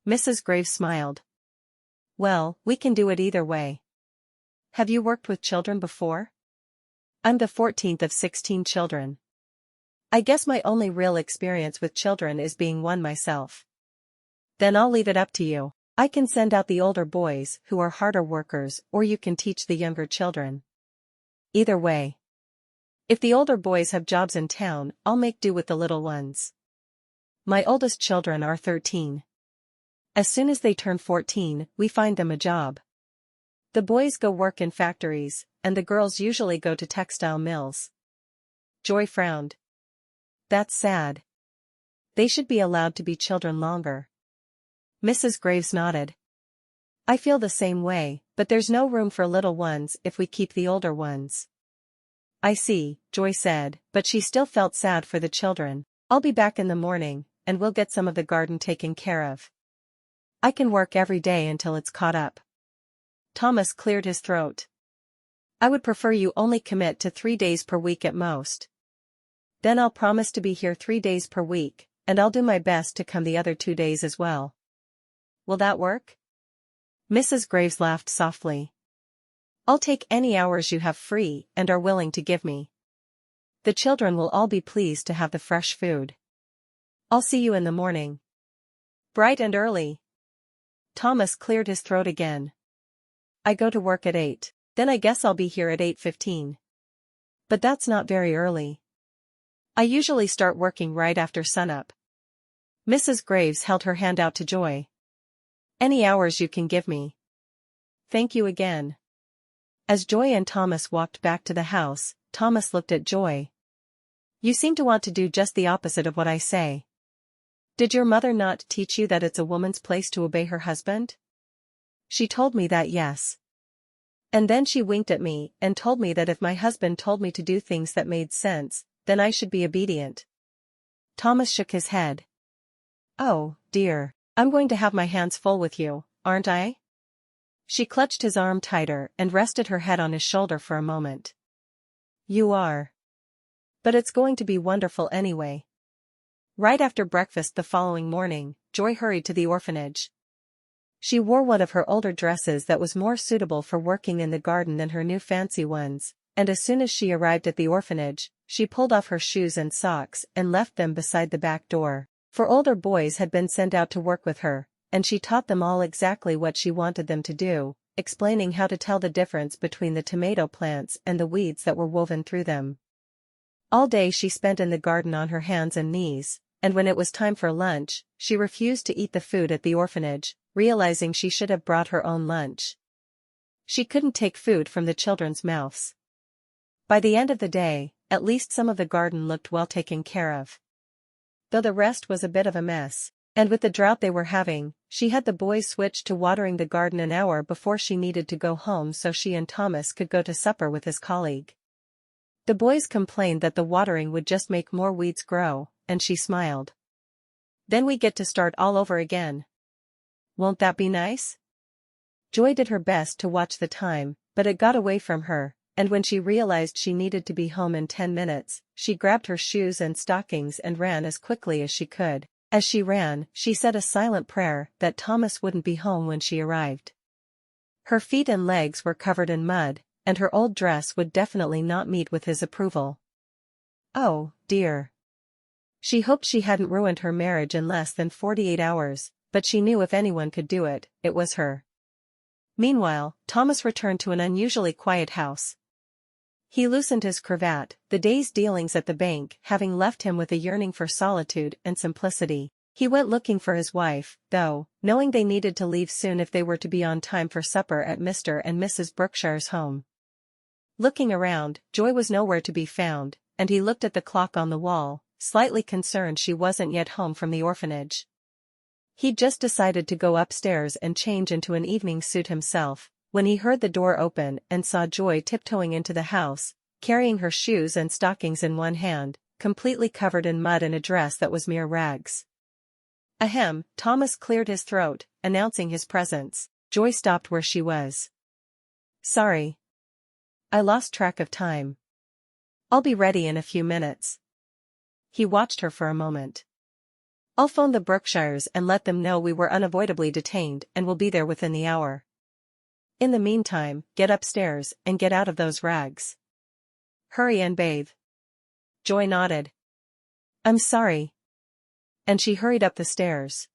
Mrs. Graves smiled. Well, we can do it either way. Have you worked with children before? I'm the 14th of 16 children. I guess my only real experience with children is being one myself. Then I'll leave it up to you. I can send out the older boys who are harder workers, or you can teach the younger children. Either way. If the older boys have jobs in town, I'll make do with the little ones. My oldest children are 13. As soon as they turn 14, we find them a job. The boys go work in factories, and the girls usually go to textile mills. Joy frowned. That's sad. They should be allowed to be children longer. Mrs. Graves nodded. I feel the same way, but there's no room for little ones if we keep the older ones. I see, Joy said, but she still felt sad for the children. I'll be back in the morning, and we'll get some of the garden taken care of. I can work every day until it's caught up. Thomas cleared his throat. I would prefer you only commit to 3 days per week at most. Then I'll promise to be here 3 days per week, and I'll do my best to come the other 2 days as well. Will that work? Mrs. Graves laughed softly. I'll take any hours you have free and are willing to give me. The children will all be pleased to have the fresh food. I'll see you in the morning. Bright and early. Thomas cleared his throat again. I go to work at 8, then I guess I'll be here at 8:15. But that's not very early. I usually start working right after sunup. Mrs. Graves held her hand out to Joy. Any hours you can give me. Thank you again. As Joy and Thomas walked back to the house, Thomas looked at Joy. You seem to want to do just the opposite of what I say. Did your mother not teach you that it's a woman's place to obey her husband? She told me that, yes. And then she winked at me and told me that if my husband told me to do things that made sense, then I should be obedient. Thomas shook his head. Oh, dear. I'm going to have my hands full with you, aren't I? She clutched his arm tighter and rested her head on his shoulder for a moment. You are. But it's going to be wonderful anyway. Right after breakfast the following morning, Joy hurried to the orphanage. She wore one of her older dresses that was more suitable for working in the garden than her new fancy ones, and as soon as she arrived at the orphanage, she pulled off her shoes and socks and left them beside the back door. For older boys had been sent out to work with her, and she taught them all exactly what she wanted them to do, explaining how to tell the difference between the tomato plants and the weeds that were woven through them. All day she spent in the garden on her hands and knees, and when it was time for lunch, she refused to eat the food at the orphanage, realizing she should have brought her own lunch. She couldn't take food from the children's mouths. By the end of the day, at least some of the garden looked well taken care of, though the rest was a bit of a mess, and with the drought they were having, she had the boys switch to watering the garden an hour before she needed to go home so she and Thomas could go to supper with his colleague. The boys complained that the watering would just make more weeds grow, and she smiled. Then we get to start all over again. Won't that be nice? Joy did her best to watch the time, but it got away from her, and when she realized she needed to be home in 10 minutes, she grabbed her shoes and stockings and ran as quickly as she could. As she ran, she said a silent prayer that Thomas wouldn't be home when she arrived. Her feet and legs were covered in mud, and her old dress would definitely not meet with his approval. Oh, dear. She hoped she hadn't ruined her marriage in less than 48 hours, but she knew if anyone could do it, it was her. Meanwhile, Thomas returned to an unusually quiet house. He loosened his cravat, the day's dealings at the bank having left him with a yearning for solitude and simplicity. He went looking for his wife, though, knowing they needed to leave soon if they were to be on time for supper at Mr. and Mrs. Brookshire's home. Looking around, Joy was nowhere to be found, and he looked at the clock on the wall, slightly concerned she wasn't yet home from the orphanage. He'd just decided to go upstairs and change into an evening suit himself, when he heard the door open and saw Joy tiptoeing into the house, carrying her shoes and stockings in one hand, completely covered in mud and a dress that was mere rags. Ahem, Thomas cleared his throat, announcing his presence. Joy stopped where she was. Sorry. I lost track of time. I'll be ready in a few minutes. He watched her for a moment. I'll phone the Brookshires and let them know we were unavoidably detained and will be there within the hour. In the meantime, get upstairs and get out of those rags. Hurry and bathe. Joy nodded. I'm sorry. And she hurried up the stairs.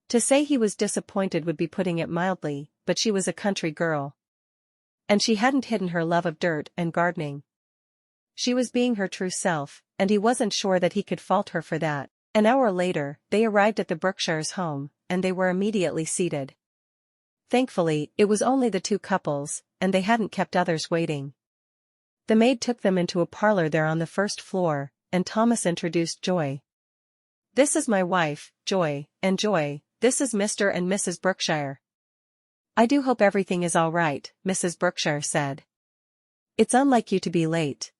To say he was disappointed would be putting it mildly, but she was a country girl. And she hadn't hidden her love of dirt and gardening. She was being her true self, and he wasn't sure that he could fault her for that. An hour later, they arrived at the Brookshires' home, and they were immediately seated. Thankfully, it was only the two couples, and they hadn't kept others waiting. The maid took them into a parlor there on the first floor, and Thomas introduced Joy. This is my wife, Joy, and Joy, this is Mr. and Mrs. Brookshire. I do hope everything is all right, Mrs. Brookshire said. It's unlike you to be late.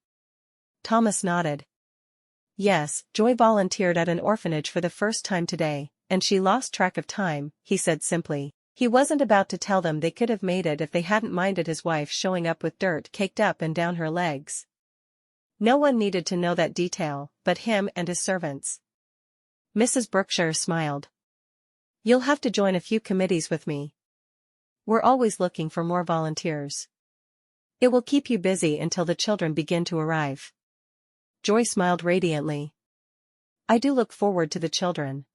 Thomas nodded. Yes, Joy volunteered at an orphanage for the first time today, and she lost track of time, he said simply. He wasn't about to tell them they could have made it if they hadn't minded his wife showing up with dirt caked up and down her legs. No one needed to know that detail, but him and his servants. Mrs. Brookshire smiled. You'll have to join a few committees with me. We're always looking for more volunteers. It will keep you busy until the children begin to arrive. Joy smiled radiantly. I do look forward to the children.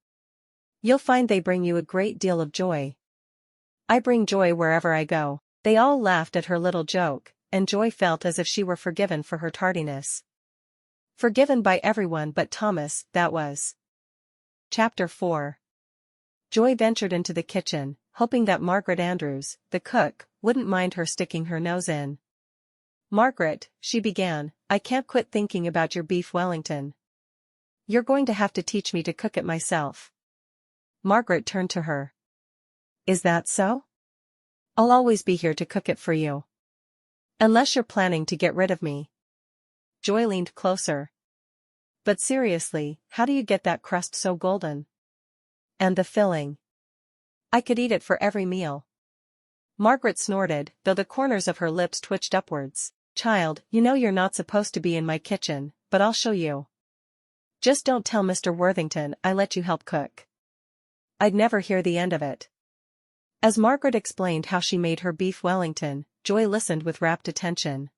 You'll find they bring you a great deal of joy. I bring joy wherever I go. They all laughed at her little joke, and Joy felt as if she were forgiven for her tardiness. Forgiven by everyone but Thomas, that was. Chapter 4. Joy ventured into the kitchen, hoping that Margaret Andrews, the cook, wouldn't mind her sticking her nose in. Margaret, she began, I can't quit thinking about your beef Wellington. You're going to have to teach me to cook it myself. Margaret turned to her. Is that so? I'll always be here to cook it for you. Unless you're planning to get rid of me. Joy leaned closer. But seriously, how do you get that crust so golden? And the filling. I could eat it for every meal. Margaret snorted, though the corners of her lips twitched upwards. Child, you know you're not supposed to be in my kitchen, but I'll show you. Just don't tell Mr. Worthington I let you help cook. I'd never hear the end of it. As Margaret explained how she made her beef Wellington, Joy listened with rapt attention.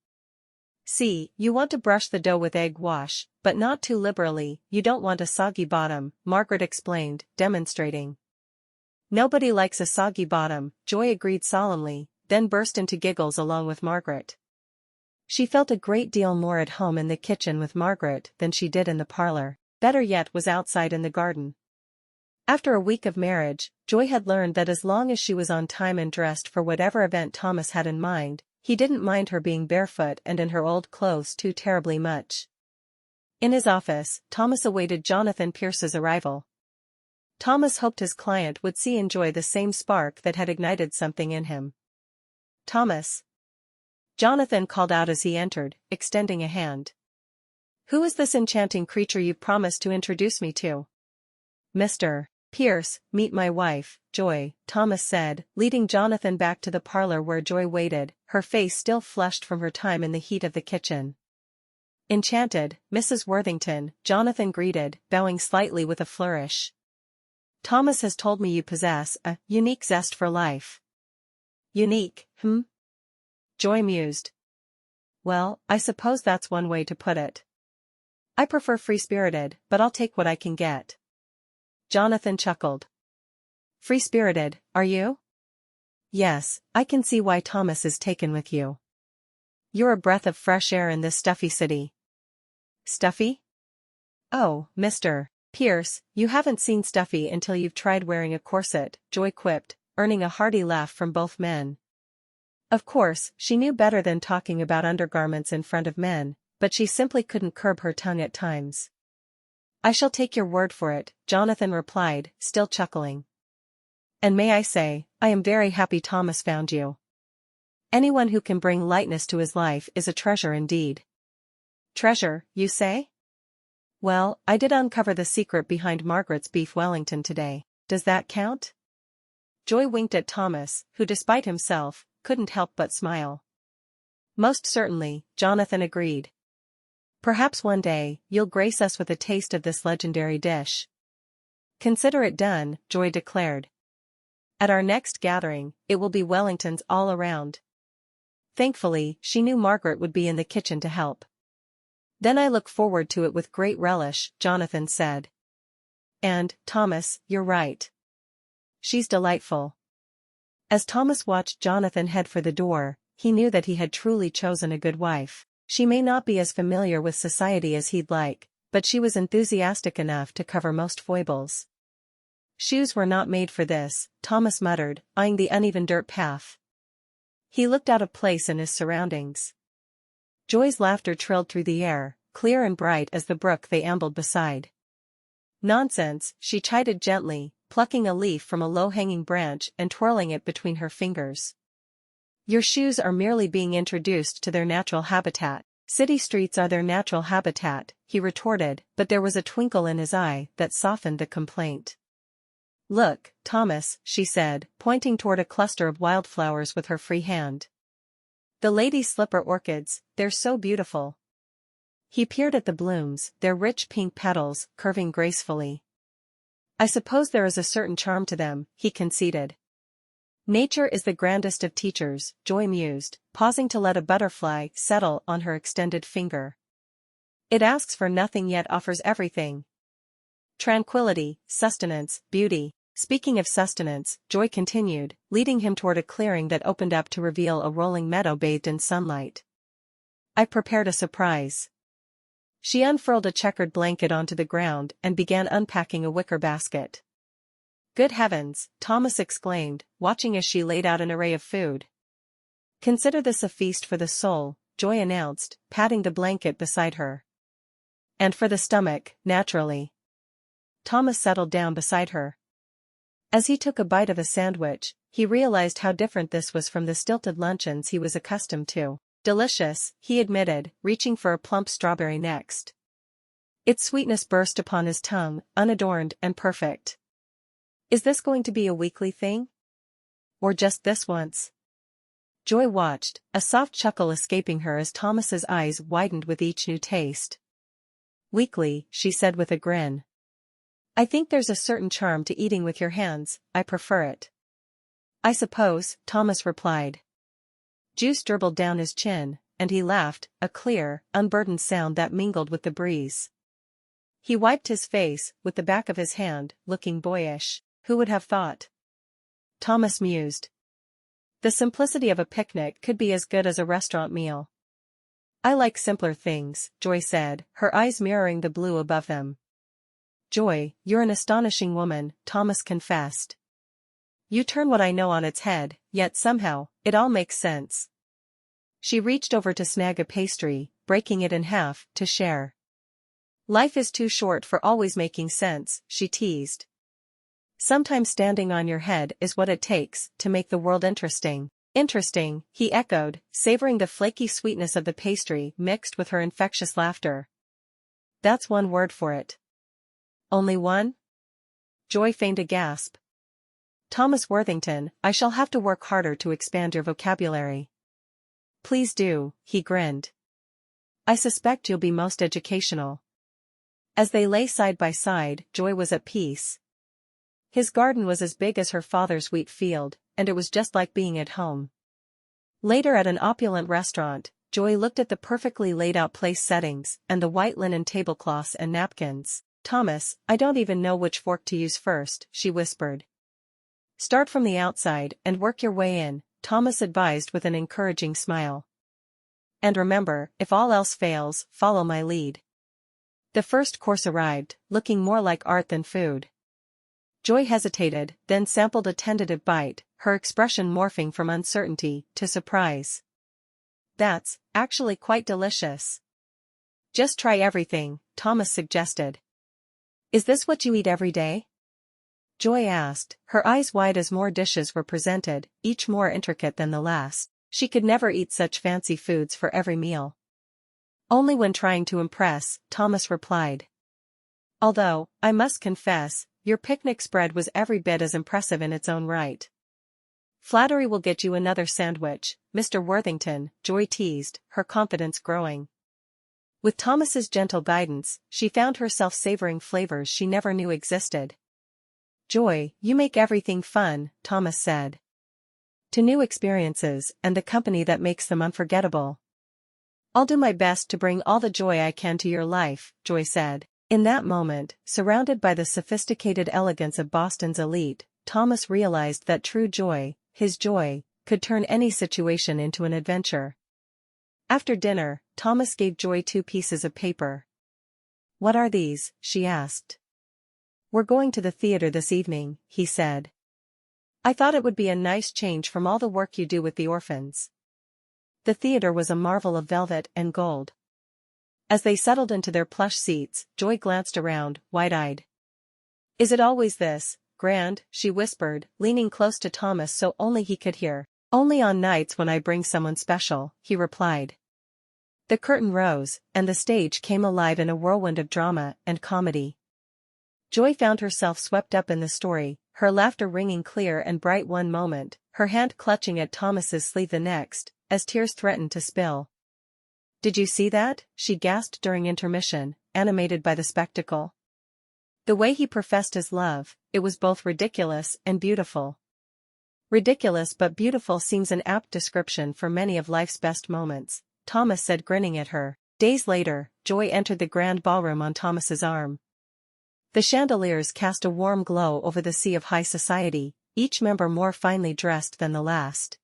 See, you want to brush the dough with egg wash, but not too liberally, you don't want a soggy bottom, Margaret explained, demonstrating. Nobody likes a soggy bottom, Joy agreed solemnly, then burst into giggles along with Margaret. She felt a great deal more at home in the kitchen with Margaret than she did in the parlor. Better yet was outside in the garden. After a week of marriage, Joy had learned that as long as she was on time and dressed for whatever event Thomas had in mind, he didn't mind her being barefoot and in her old clothes too terribly much. In his office, Thomas awaited Jonathan Pierce's arrival. Thomas hoped his client would see in Joy the same spark that had ignited something in him. Thomas. Jonathan called out as he entered, extending a hand. Who is this enchanting creature you've promised to introduce me to? Mr. Pierce, meet my wife, Joy, Thomas said, leading Jonathan back to the parlor where Joy waited, her face still flushed from her time in the heat of the kitchen. Enchanted, Mrs. Worthington, Jonathan greeted, bowing slightly with a flourish. Thomas has told me you possess a unique zest for life. Unique, Joy mused. Well, I suppose that's one way to put it. I prefer free-spirited, but I'll take what I can get. Jonathan chuckled. Free-spirited, are you? Yes, I can see why Thomas is taken with you. You're a breath of fresh air in this stuffy city. Stuffy? Oh, Mr. Pierce, you haven't seen stuffy until you've tried wearing a corset, Joy quipped, earning a hearty laugh from both men. Of course, she knew better than talking about undergarments in front of men, but she simply couldn't curb her tongue at times. I shall take your word for it, Jonathan replied, still chuckling. And may I say, I am very happy Thomas found you. Anyone who can bring lightness to his life is a treasure indeed. Treasure, you say? Well, I did uncover the secret behind Margaret's beef Wellington today. Does that count? Joy winked at Thomas, who despite himself, couldn't help but smile. Most certainly, Jonathan agreed. Perhaps one day, you'll grace us with a taste of this legendary dish. Consider it done, Joy declared. At our next gathering, it will be Wellingtons all around. Thankfully, she knew Margaret would be in the kitchen to help. Then I look forward to it with great relish, Jonathan said. And, Thomas, you're right. She's delightful. As Thomas watched Jonathan head for the door, he knew that he had truly chosen a good wife. She may not be as familiar with society as he'd like, but she was enthusiastic enough to cover most foibles. Shoes were not made for this, Thomas muttered, eyeing the uneven dirt path. He looked out of place in his surroundings. Joy's laughter trilled through the air, clear and bright as the brook they ambled beside. Nonsense, she chided gently, plucking a leaf from a low-hanging branch and twirling it between her fingers. Your shoes are merely being introduced to their natural habitat. City streets are their natural habitat, he retorted, but there was a twinkle in his eye that softened the complaint. Look, Thomas, she said, pointing toward a cluster of wildflowers with her free hand. The lady slipper orchids, they're so beautiful. He peered at the blooms, their rich pink petals, curving gracefully. I suppose there is a certain charm to them, he conceded. Nature is the grandest of teachers, Joy mused, pausing to let a butterfly settle on her extended finger. It asks for nothing yet offers everything. Tranquility, sustenance, beauty. Speaking of sustenance, Joy continued, leading him toward a clearing that opened up to reveal a rolling meadow bathed in sunlight. I've prepared a surprise. She unfurled a checkered blanket onto the ground and began unpacking a wicker basket. Good heavens, Thomas exclaimed, watching as she laid out an array of food. Consider this a feast for the soul, Joy announced, patting the blanket beside her. And for the stomach, naturally. Thomas settled down beside her. As he took a bite of a sandwich, he realized how different this was from the stilted luncheons he was accustomed to. Delicious, he admitted, reaching for a plump strawberry next. Its sweetness burst upon his tongue, unadorned and perfect. Is this going to be a weekly thing? Or just this once? Joy watched, a soft chuckle escaping her as Thomas's eyes widened with each new taste. Weakly, she said with a grin. I think there's a certain charm to eating with your hands, I prefer it. I suppose, Thomas replied. Juice dribbled down his chin, and he laughed, a clear, unburdened sound that mingled with the breeze. He wiped his face with the back of his hand, looking boyish. Who would have thought? Thomas mused. The simplicity of a picnic could be as good as a restaurant meal. I like simpler things, Joy said, her eyes mirroring the blue above them. Joy, you're an astonishing woman, Thomas confessed. You turn what I know on its head, yet somehow, it all makes sense. She reached over to snag a pastry, breaking it in half, to share. Life is too short for always making sense, she teased. Sometimes standing on your head is what it takes to make the world interesting. Interesting, he echoed, savoring the flaky sweetness of the pastry mixed with her infectious laughter. That's one word for it. Only one? Joy feigned a gasp. Thomas Worthington, I shall have to work harder to expand your vocabulary. Please do, he grinned. I suspect you'll be most educational. As they lay side by side, Joy was at peace. His garden was as big as her father's wheat field, and it was just like being at home. Later at an opulent restaurant, Joy looked at the perfectly laid-out place settings and the white linen tablecloths and napkins. Thomas, I don't even know which fork to use first, she whispered. Start from the outside and work your way in, Thomas advised with an encouraging smile. And remember, if all else fails, follow my lead. The first course arrived, looking more like art than food. Joy hesitated, then sampled a tentative bite, her expression morphing from uncertainty to surprise. That's actually quite delicious. Just try everything, Thomas suggested. Is this what you eat every day? Joy asked, her eyes wide as more dishes were presented, each more intricate than the last. She could never eat such fancy foods for every meal. Only when trying to impress, Thomas replied. Although, I must confess, your picnic spread was every bit as impressive in its own right. Flattery will get you another sandwich, Mr. Worthington, Joy teased, her confidence growing. With Thomas's gentle guidance, she found herself savoring flavors she never knew existed. Joy, you make everything fun, Thomas said. To new experiences and the company that makes them unforgettable. I'll do my best to bring all the joy I can to your life, Joy said. In that moment, surrounded by the sophisticated elegance of Boston's elite, Thomas realized that true joy, his joy, could turn any situation into an adventure. After dinner, Thomas gave Joy 2 pieces of paper. What are these? She asked. We're going to the theater this evening, he said. I thought it would be a nice change from all the work you do with the orphans. The theater was a marvel of velvet and gold. As they settled into their plush seats, Joy glanced around, wide-eyed. Is it always this grand? She whispered, leaning close to Thomas so only he could hear. Only on nights when I bring someone special, he replied. The curtain rose, and the stage came alive in a whirlwind of drama and comedy. Joy found herself swept up in the story, her laughter ringing clear and bright one moment, her hand clutching at Thomas's sleeve the next, as tears threatened to spill. Did you see that? She gasped during intermission, animated by the spectacle. The way he professed his love, it was both ridiculous and beautiful. Ridiculous but beautiful seems an apt description for many of life's best moments, Thomas said, grinning at her. Days later, Joy entered the grand ballroom on Thomas's arm. The chandeliers cast a warm glow over the sea of high society, each member more finely dressed than the last.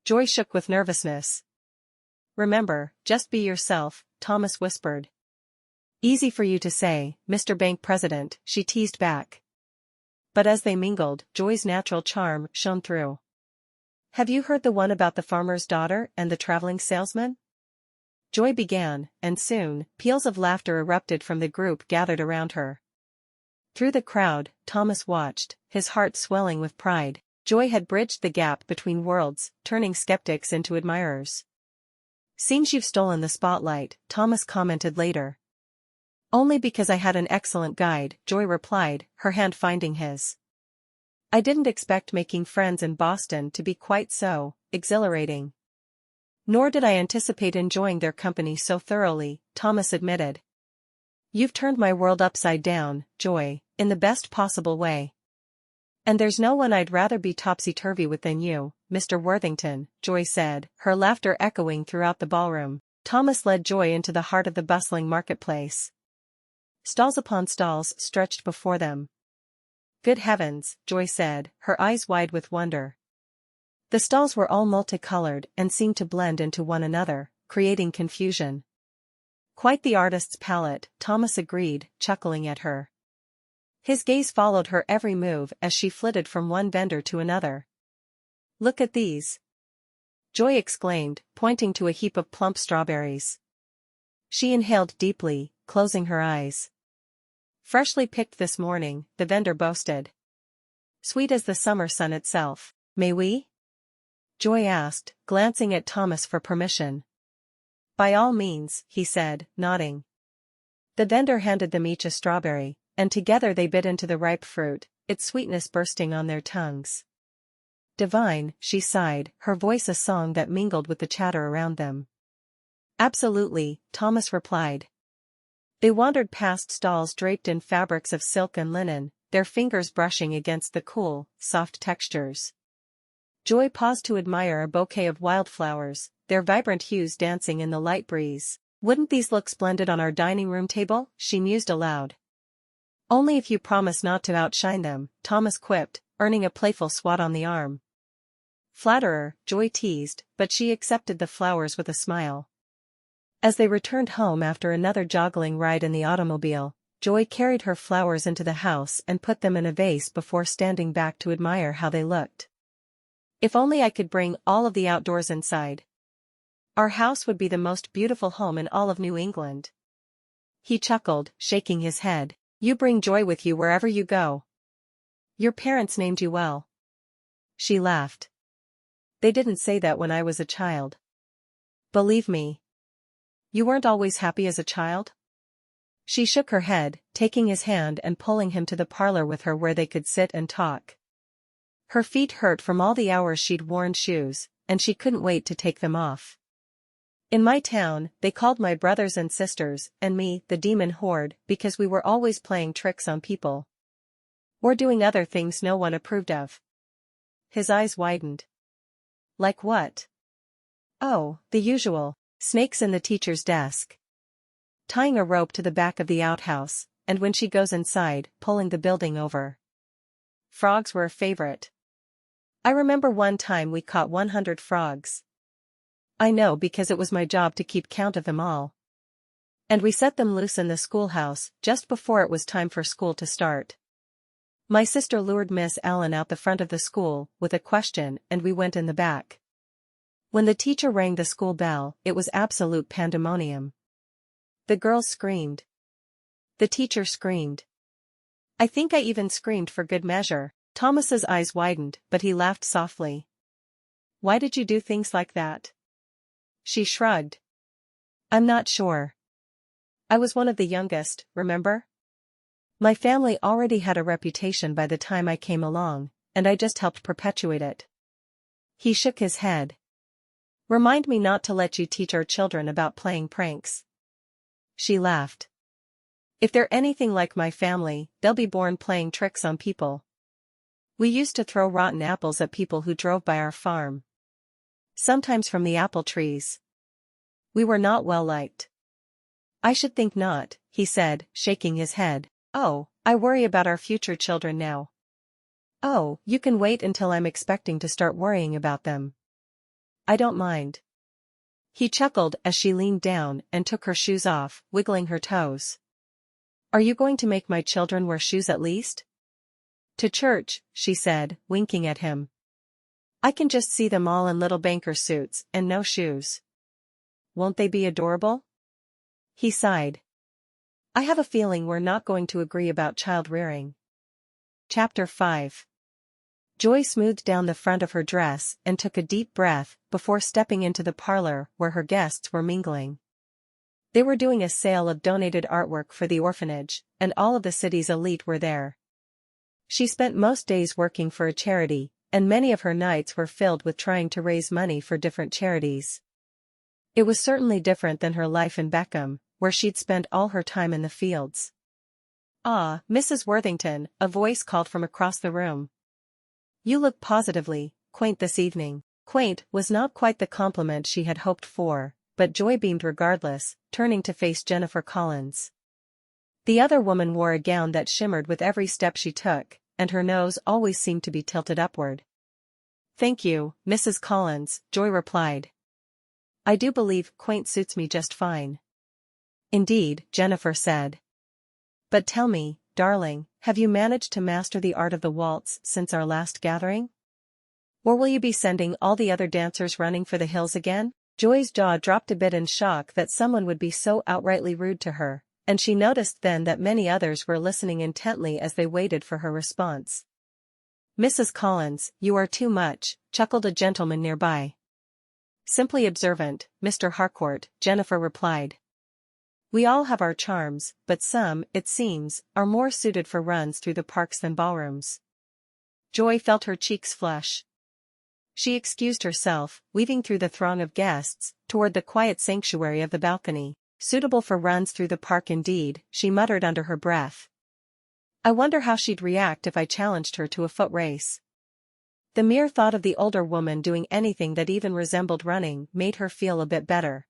Joy shook with nervousness. Remember, just be yourself, Thomas whispered. Easy for you to say, Mr. Bank President, she teased back. But as they mingled, Joy's natural charm shone through. Have you heard the one about the farmer's daughter and the traveling salesman? Joy began, and soon, peals of laughter erupted from the group gathered around her. Through the crowd, Thomas watched, his heart swelling with pride. Joy had bridged the gap between worlds, turning skeptics into admirers. Seems you've stolen the spotlight, Thomas commented later. Only because I had an excellent guide, Joy replied, her hand finding his. I didn't expect making friends in Boston to be quite so exhilarating. Nor did I anticipate enjoying their company so thoroughly, Thomas admitted. You've turned my world upside down, Joy, in the best possible way. And there's no one I'd rather be topsy-turvy with than you, Mr. Worthington, Joy said, her laughter echoing throughout the ballroom. Thomas led Joy into the heart of the bustling marketplace. Stalls upon stalls stretched before them. Good heavens, Joy said, her eyes wide with wonder. The stalls were all multicolored and seemed to blend into one another, creating confusion. Quite the artist's palette, Thomas agreed, chuckling at her. His gaze followed her every move as she flitted from one vendor to another. Look at these, Joy exclaimed, pointing to a heap of plump strawberries. She inhaled deeply, closing her eyes. Freshly picked this morning, the vendor boasted. Sweet as the summer sun itself. May we? Joy asked, glancing at Thomas for permission. By all means, he said, nodding. The vendor handed them each a strawberry, and together they bit into the ripe fruit, its sweetness bursting on their tongues. Divine, she sighed, her voice a song that mingled with the chatter around them. Absolutely, Thomas replied. They wandered past stalls draped in fabrics of silk and linen, their fingers brushing against the cool, soft textures. Joy paused to admire a bouquet of wildflowers, their vibrant hues dancing in the light breeze. Wouldn't these look splendid on our dining room table? She mused aloud. Only if you promise not to outshine them, Thomas quipped, earning a playful swat on the arm. Flatterer, Joy teased, but she accepted the flowers with a smile. As they returned home after another joggling ride in the automobile, Joy carried her flowers into the house and put them in a vase before standing back to admire how they looked. If only I could bring all of the outdoors inside. Our house would be the most beautiful home in all of New England. He chuckled, shaking his head. You bring joy with you wherever you go. Your parents named you well. She laughed. They didn't say that when I was a child. Believe me. You weren't always happy as a child? She shook her head, taking his hand and pulling him to the parlor with her where they could sit and talk. Her feet hurt from all the hours she'd worn shoes, and she couldn't wait to take them off. In my town, they called my brothers and sisters, and me, the demon horde, because we were always playing tricks on people. Or doing other things no one approved of. His eyes widened. Like what? Oh, the usual, snakes in the teacher's desk. Tying a rope to the back of the outhouse, and when she goes inside, pulling the building over. Frogs were a favorite. I remember one time we caught 100 frogs. I know because it was my job to keep count of them all. And we set them loose in the schoolhouse, just before it was time for school to start. My sister lured Miss Allen out the front of the school, with a question, and we went in the back. When the teacher rang the school bell, it was absolute pandemonium. The girls screamed. The teacher screamed. I think I even screamed for good measure. Thomas's eyes widened, but he laughed softly. Why did you do things like that? She shrugged. I'm not sure. I was one of the youngest, remember? My family already had a reputation by the time I came along, and I just helped perpetuate it. He shook his head. Remind me not to let you teach our children about playing pranks. She laughed. If they're anything like my family, they'll be born playing tricks on people. We used to throw rotten apples at people who drove by our farm. Sometimes from the apple trees. We were not well liked. I should think not, he said, shaking his head. Oh, I worry about our future children now. Oh, you can wait until I'm expecting to start worrying about them. I don't mind. He chuckled as she leaned down and took her shoes off, wiggling her toes. Are you going to make my children wear shoes at least? To church, she said, winking at him. I can just see them all in little banker suits and no shoes. Won't they be adorable? He sighed. I have a feeling we're not going to agree about child rearing. Chapter 5. Joy smoothed down the front of her dress and took a deep breath before stepping into the parlor where her guests were mingling. They were doing a sale of donated artwork for the orphanage, and all of the city's elite were there. She spent most days working for a charity, and many of her nights were filled with trying to raise money for different charities. It was certainly different than her life in Beckham, where she'd spent all her time in the fields. "Ah, Mrs. Worthington," a voice called from across the room. "You look positively quaint this evening." Quaint was not quite the compliment she had hoped for, but Joy beamed regardless, turning to face Jennifer Collins. The other woman wore a gown that shimmered with every step she took, and her nose always seemed to be tilted upward. "Thank you, Mrs. Collins," Joy replied. "I do believe quaint suits me just fine." "Indeed," Jennifer said. "But tell me, darling, have you managed to master the art of the waltz since our last gathering? Or will you be sending all the other dancers running for the hills again?" Joy's jaw dropped a bit in shock that someone would be so outrightly rude to her, and she noticed then that many others were listening intently as they waited for her response. "Mrs. Collins, you are too much," chuckled a gentleman nearby. "Simply observant, Mr. Harcourt," Jennifer replied. "We all have our charms, but some, it seems, are more suited for runs through the parks than ballrooms." Joy felt her cheeks flush. She excused herself, weaving through the throng of guests, toward the quiet sanctuary of the balcony. "Suitable for runs through the park indeed," she muttered under her breath. "I wonder how she'd react if I challenged her to a foot race." The mere thought of the older woman doing anything that even resembled running made her feel a bit better.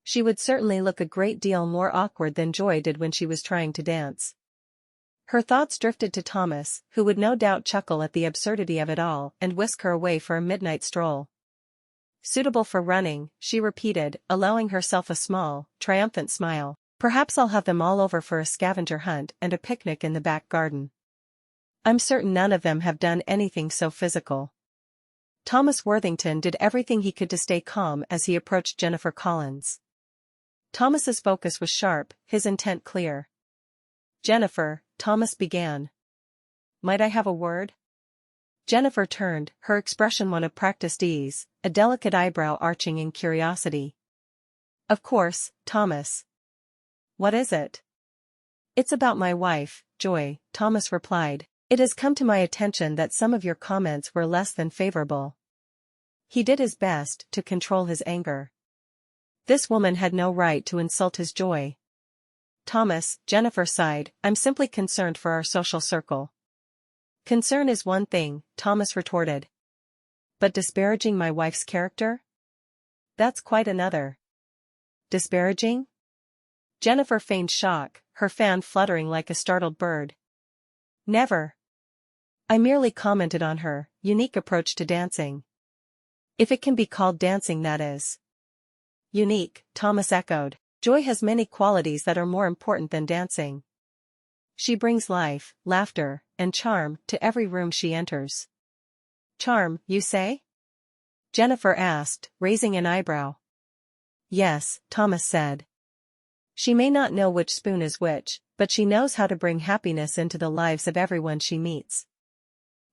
She would certainly look a great deal more awkward than Joy did when she was trying to dance. Her thoughts drifted to Thomas, who would no doubt chuckle at the absurdity of it all and whisk her away for a midnight stroll. "Suitable for running," she repeated, allowing herself a small, triumphant smile. "Perhaps I'll have them all over for a scavenger hunt and a picnic in the back garden. I'm certain none of them have done anything so physical." Thomas Worthington did everything he could to stay calm as he approached Jennifer Collins. Thomas's focus was sharp, his intent clear. "Jennifer," Thomas began. "Might I have a word?" Jennifer turned, her expression one of practiced ease, a delicate eyebrow arching in curiosity. "Of course, Thomas." "What is it?" "It's about my wife, Joy," Thomas replied. "It has come to my attention that some of your comments were less than favorable." He did his best to control his anger. This woman had no right to insult his joy. "Thomas," Jennifer sighed, "I'm simply concerned for our social circle." "Concern is one thing," Thomas retorted. "But disparaging my wife's character? That's quite another." "Disparaging?" Jennifer feigned shock, her fan fluttering like a startled bird. "Never. I merely commented on her unique approach to dancing. If it can be called dancing, that is." "Unique," Thomas echoed. "Joy has many qualities that are more important than dancing. She brings life, laughter, and charm to every room she enters." "Charm, you say?" Jennifer asked, raising an eyebrow. "Yes," Thomas said. "She may not know which spoon is which, but she knows how to bring happiness into the lives of everyone she meets.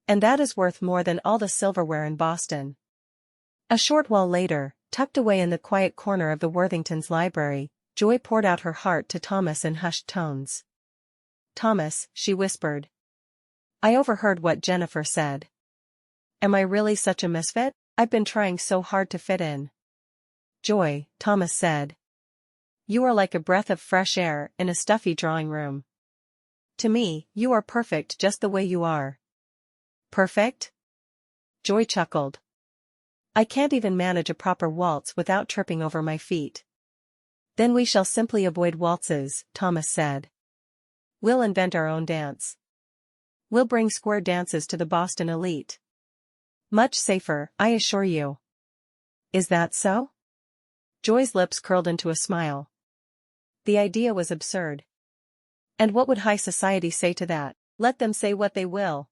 And that is worth more than all the silverware in Boston." A short while later, tucked away in the quiet corner of the Worthingtons' library, Joy poured out her heart to Thomas in hushed tones. "Thomas," she whispered. "I overheard what Jennifer said. Am I really such a misfit? I've been trying so hard to fit in." "Joy," Thomas said. "You are like a breath of fresh air in a stuffy drawing room. To me, you are perfect just the way you are." "Perfect?" Joy chuckled. "I can't even manage a proper waltz without tripping over my feet." "Then we shall simply avoid waltzes," Thomas said. "We'll invent our own dance. We'll bring square dances to the Boston elite. Much safer, I assure you." "Is that so?" Joy's lips curled into a smile. The idea was absurd. And what would high society say to that? "Let them say what they will,"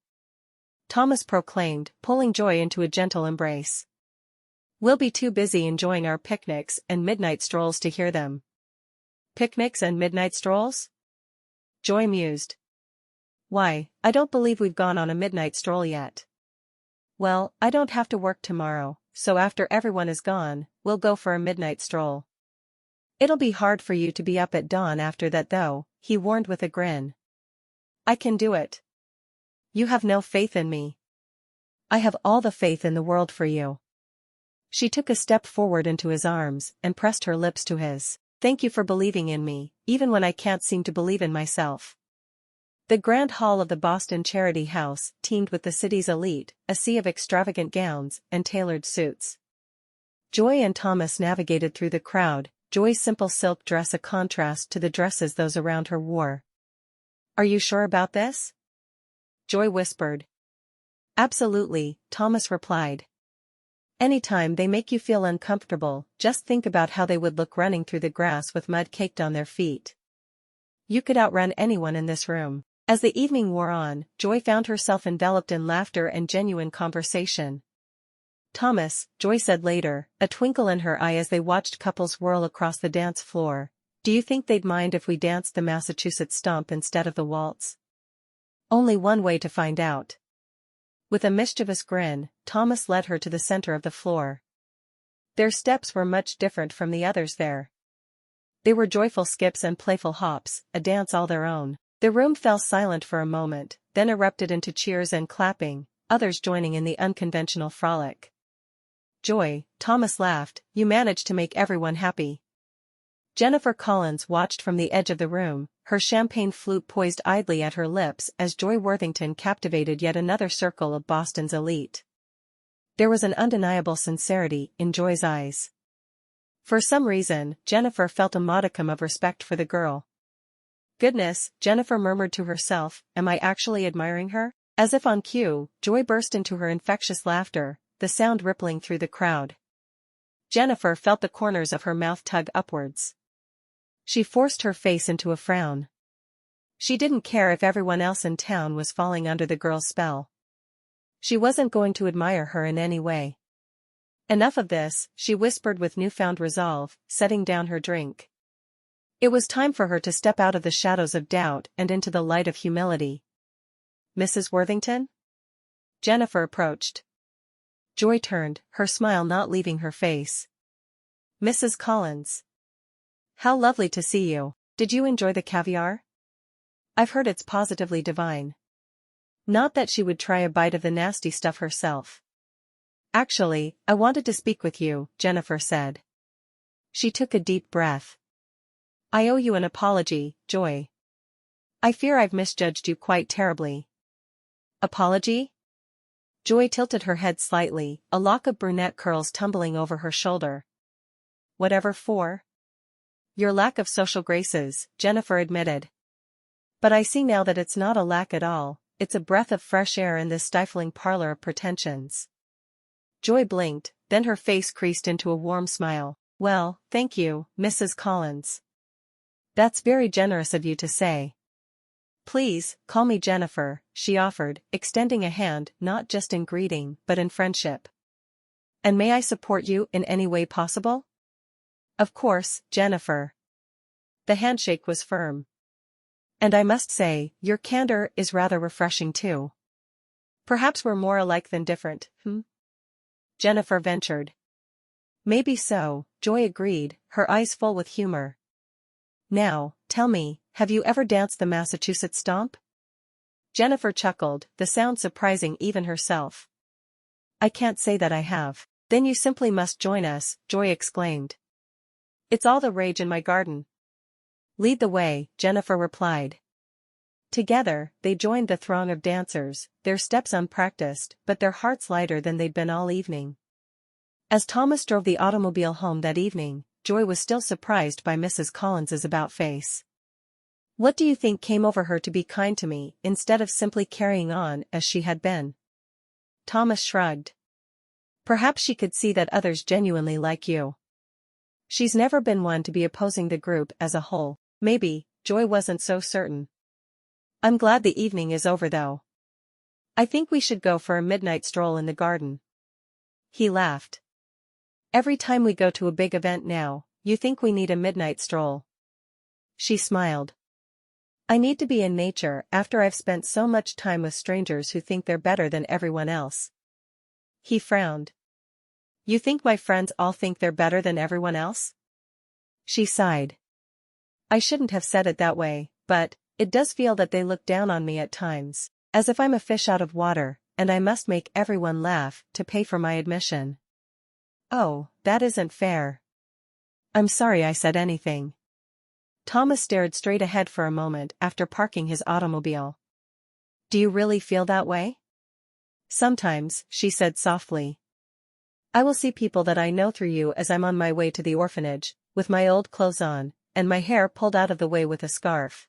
Thomas proclaimed, pulling Joy into a gentle embrace. "We'll be too busy enjoying our picnics and midnight strolls to hear them." "Picnics and midnight strolls?" Joy mused. "Why, I don't believe we've gone on a midnight stroll yet." "Well, I don't have to work tomorrow, so after everyone is gone, we'll go for a midnight stroll." "It'll be hard for you to be up at dawn after that though," he warned with a grin. "I can do it." "You have no faith in me." "I have all the faith in the world for you." She took a step forward into his arms and pressed her lips to his. Thank you for believing in me, even when I can't seem to believe in myself. The grand hall of the Boston Charity House teemed with the city's elite, a sea of extravagant gowns and tailored suits. Joy and Thomas navigated through the crowd, Joy's simple silk dress a contrast to the dresses those around her wore. Are you sure about this? Joy whispered. Absolutely, Thomas replied. Anytime they make you feel uncomfortable, just think about how they would look running through the grass with mud caked on their feet. You could outrun anyone in this room. As the evening wore on, Joy found herself enveloped in laughter and genuine conversation. Thomas, Joy said later, a twinkle in her eye as they watched couples whirl across the dance floor, do you think they'd mind if we danced the Massachusetts stomp instead of the waltz? Only one way to find out. With a mischievous grin, Thomas led her to the center of the floor. Their steps were much different from the others there. They were joyful skips and playful hops, a dance all their own. The room fell silent for a moment, then erupted into cheers and clapping, others joining in the unconventional frolic. Joy, Thomas laughed, you managed to make everyone happy. Jennifer Collins watched from the edge of the room, her champagne flute poised idly at her lips as Joy Worthington captivated yet another circle of Boston's elite. There was an undeniable sincerity in Joy's eyes. For some reason, Jennifer felt a modicum of respect for the girl. Goodness, Jennifer murmured to herself, am I actually admiring her? As if on cue, Joy burst into her infectious laughter, the sound rippling through the crowd. Jennifer felt the corners of her mouth tug upwards. She forced her face into a frown. She didn't care if everyone else in town was falling under the girl's spell. She wasn't going to admire her in any way. Enough of this, she whispered with newfound resolve, setting down her drink. It was time for her to step out of the shadows of doubt and into the light of humility. Mrs. Worthington? Jennifer approached. Joy turned, her smile not leaving her face. Mrs. Collins. How lovely to see you. Did you enjoy the caviar? I've heard it's positively divine. Not that she would try a bite of the nasty stuff herself. Actually, I wanted to speak with you, Jennifer said. She took a deep breath. I owe you an apology, Joy. I fear I've misjudged you quite terribly. Apology? Joy tilted her head slightly, a lock of brunette curls tumbling over her shoulder. Whatever for? Your lack of social graces, Jennifer admitted. But I see now that it's not a lack at all, it's a breath of fresh air in this stifling parlor of pretensions. Joy blinked, then her face creased into a warm smile. Well, thank you, Mrs. Collins. That's very generous of you to say. Please, call me Jennifer, she offered, extending a hand not just in greeting but in friendship. And may I support you in any way possible? Of course, Jennifer. The handshake was firm. And I must say, your candor is rather refreshing too. Perhaps we're more alike than different, Jennifer ventured. Maybe so, Joy agreed, her eyes full with humor. Now, tell me, have you ever danced the Massachusetts stomp? Jennifer chuckled, the sound surprising even herself. I can't say that I have. Then you simply must join us, Joy exclaimed. It's all the rage in my garden. Lead the way, Jennifer replied. Together, they joined the throng of dancers, their steps unpracticed but their hearts lighter than they'd been all evening. As Thomas drove the automobile home that evening, Joy was still surprised by Mrs. Collins's about-face. What do you think came over her to be kind to me instead of simply carrying on as she had been? Thomas shrugged. Perhaps she could see that others genuinely like you. She's never been one to be opposing the group as a whole. Maybe, Joy wasn't so certain. I'm glad the evening is over though. I think we should go for a midnight stroll in the garden. He laughed. Every time we go to a big event now, you think we need a midnight stroll. She smiled. I need to be in nature after I've spent so much time with strangers who think they're better than everyone else. He frowned. You think my friends all think they're better than everyone else? She sighed. I shouldn't have said it that way, but it does feel that they look down on me at times, as if I'm a fish out of water, and I must make everyone laugh to pay for my admission. Oh, that isn't fair. I'm sorry I said anything. Thomas stared straight ahead for a moment after parking his automobile. Do you really feel that way? Sometimes, she said softly. I will see people that I know through you as I'm on my way to the orphanage, with my old clothes on, and my hair pulled out of the way with a scarf.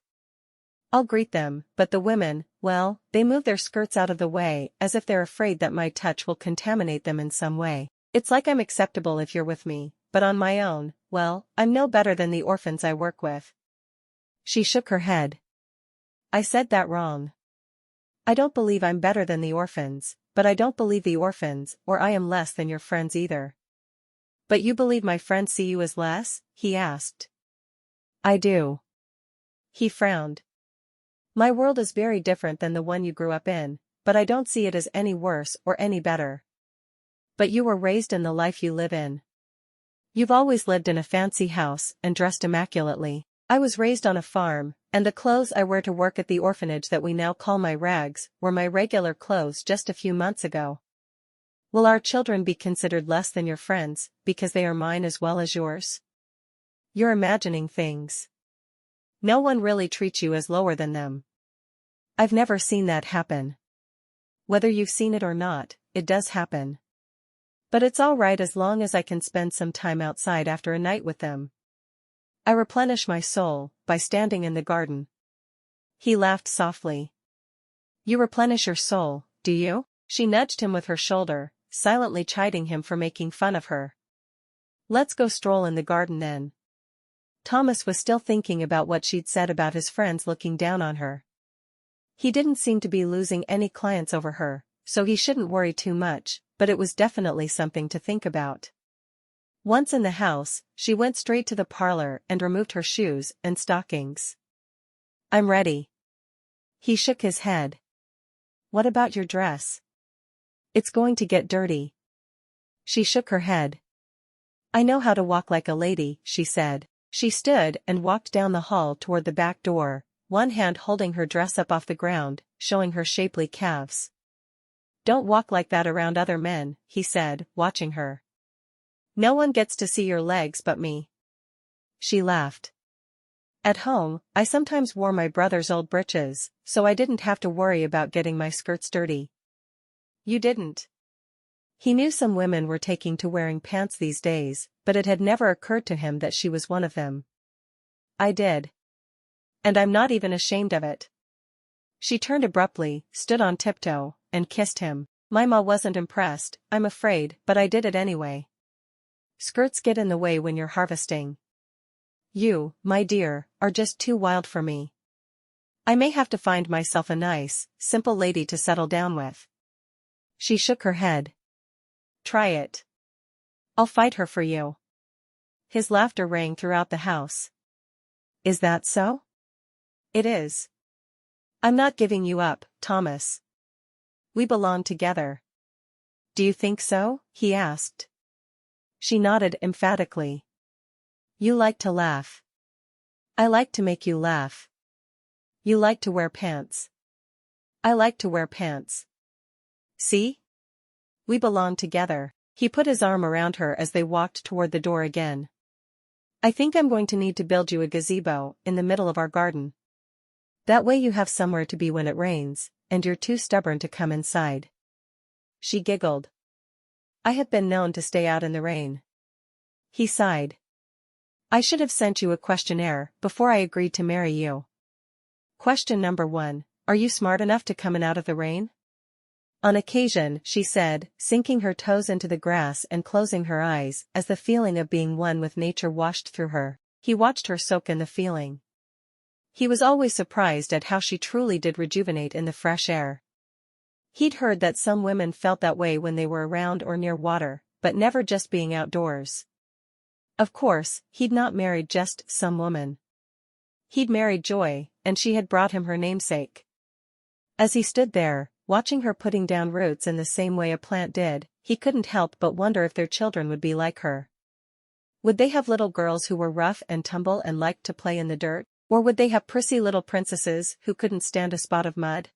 I'll greet them, but the women, well, they move their skirts out of the way as if they're afraid that my touch will contaminate them in some way. It's like I'm acceptable if you're with me, but on my own, well, I'm no better than the orphans I work with. She shook her head. I said that wrong. I don't believe I'm better than the orphans, but I don't believe the orphans or I am less than your friends either. But you believe my friends see you as less? He asked. I do. He frowned. My world is very different than the one you grew up in, but I don't see it as any worse or any better. But you were raised in the life you live in. You've always lived in a fancy house and dressed immaculately. I was raised on a farm, and the clothes I wear to work at the orphanage that we now call my rags were my regular clothes just a few months ago. Will our children be considered less than your friends, because they are mine as well as yours? You're imagining things. No one really treats you as lower than them. I've never seen that happen. Whether you've seen it or not, it does happen. But it's all right as long as I can spend some time outside after a night with them. I replenish my soul by standing in the garden. He laughed softly. You replenish your soul, do you? She nudged him with her shoulder, silently chiding him for making fun of her. Let's go stroll in the garden then. Thomas was still thinking about what she'd said about his friends looking down on her. He didn't seem to be losing any clients over her, so he shouldn't worry too much, but it was definitely something to think about. Once in the house, she went straight to the parlor and removed her shoes and stockings. I'm ready. He shook his head. What about your dress? It's going to get dirty. She shook her head. I know how to walk like a lady, she said. She stood and walked down the hall toward the back door, one hand holding her dress up off the ground, showing her shapely calves. Don't walk like that around other men, he said, watching her. No one gets to see your legs but me. She laughed. At home, I sometimes wore my brother's old breeches, so I didn't have to worry about getting my skirts dirty. You didn't. He knew some women were taking to wearing pants these days, but it had never occurred to him that she was one of them. I did. And I'm not even ashamed of it. She turned abruptly, stood on tiptoe, and kissed him. My ma wasn't impressed, I'm afraid, but I did it anyway. Skirts get in the way when you're harvesting. You, my dear, are just too wild for me. I may have to find myself a nice, simple lady to settle down with. She shook her head. Try it. I'll fight her for you. His laughter rang throughout the house. Is that so? It is. I'm not giving you up, Thomas. We belong together. Do you think so? He asked. She nodded emphatically. You like to laugh. I like to make you laugh. You like to wear pants. I like to wear pants. See? We belong together. He put his arm around her as they walked toward the door again. I think I'm going to need to build you a gazebo in the middle of our garden. That way you have somewhere to be when it rains, and you're too stubborn to come inside. She giggled. I have been known to stay out in the rain. He sighed. I should have sent you a questionnaire before I agreed to marry you. Question number 1, are you smart enough to come in out of the rain? On occasion, she said, sinking her toes into the grass and closing her eyes as the feeling of being one with nature washed through her. He watched her soak in the feeling. He was always surprised at how she truly did rejuvenate in the fresh air. He'd heard that some women felt that way when they were around or near water, but never just being outdoors. Of course, he'd not married just some woman. He'd married Joy, and she had brought him her namesake. As he stood there, watching her putting down roots in the same way a plant did, he couldn't help but wonder if their children would be like her. Would they have little girls who were rough and tumble and liked to play in the dirt, or would they have prissy little princesses who couldn't stand a spot of mud?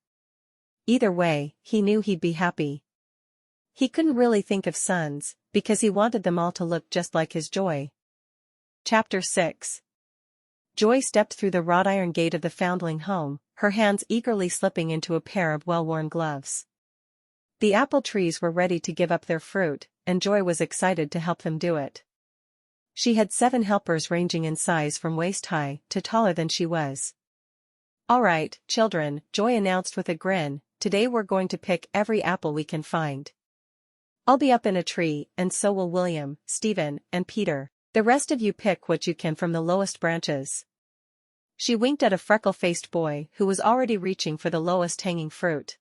Either way, he knew he'd be happy. He couldn't really think of sons, because he wanted them all to look just like his Joy. Chapter 6. Joy stepped through the wrought iron gate of the foundling home, her hands eagerly slipping into a pair of well-worn gloves. The apple trees were ready to give up their fruit, and Joy was excited to help them do it. She had 7 helpers ranging in size from waist-high to taller than she was. "All right, children," Joy announced with a grin, "today we're going to pick every apple we can find. I'll be up in a tree, and so will William, Stephen, and Peter. The rest of you pick what you can from the lowest branches." She winked at a freckle-faced boy who was already reaching for the lowest hanging fruit.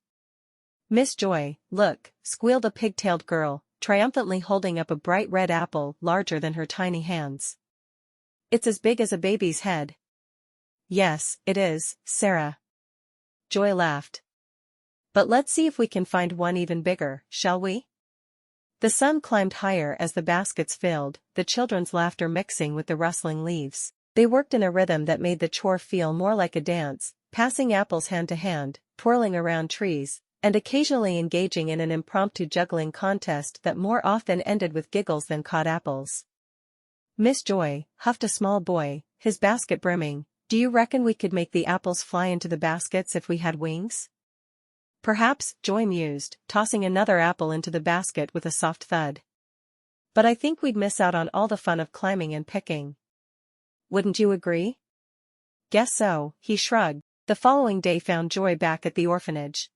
"Miss Joy, look," squealed a pig-tailed girl, triumphantly holding up a bright red apple larger than her tiny hands. "It's as big as a baby's head." "Yes, it is, Sarah." Joy laughed. "But let's see if we can find one even bigger, shall we?" The sun climbed higher as the baskets filled, the children's laughter mixing with the rustling leaves. They worked in a rhythm that made the chore feel more like a dance, passing apples hand to hand, twirling around trees, and occasionally engaging in an impromptu juggling contest that more often ended with giggles than caught apples. "Miss Joy," huffed a small boy, his basket brimming, "do you reckon we could make the apples fly into the baskets if we had wings?" "Perhaps," Joy mused, tossing another apple into the basket with a soft thud. "But I think we'd miss out on all the fun of climbing and picking. Wouldn't you agree?" "Guess so," he shrugged. The following day found Joy back at the orphanage.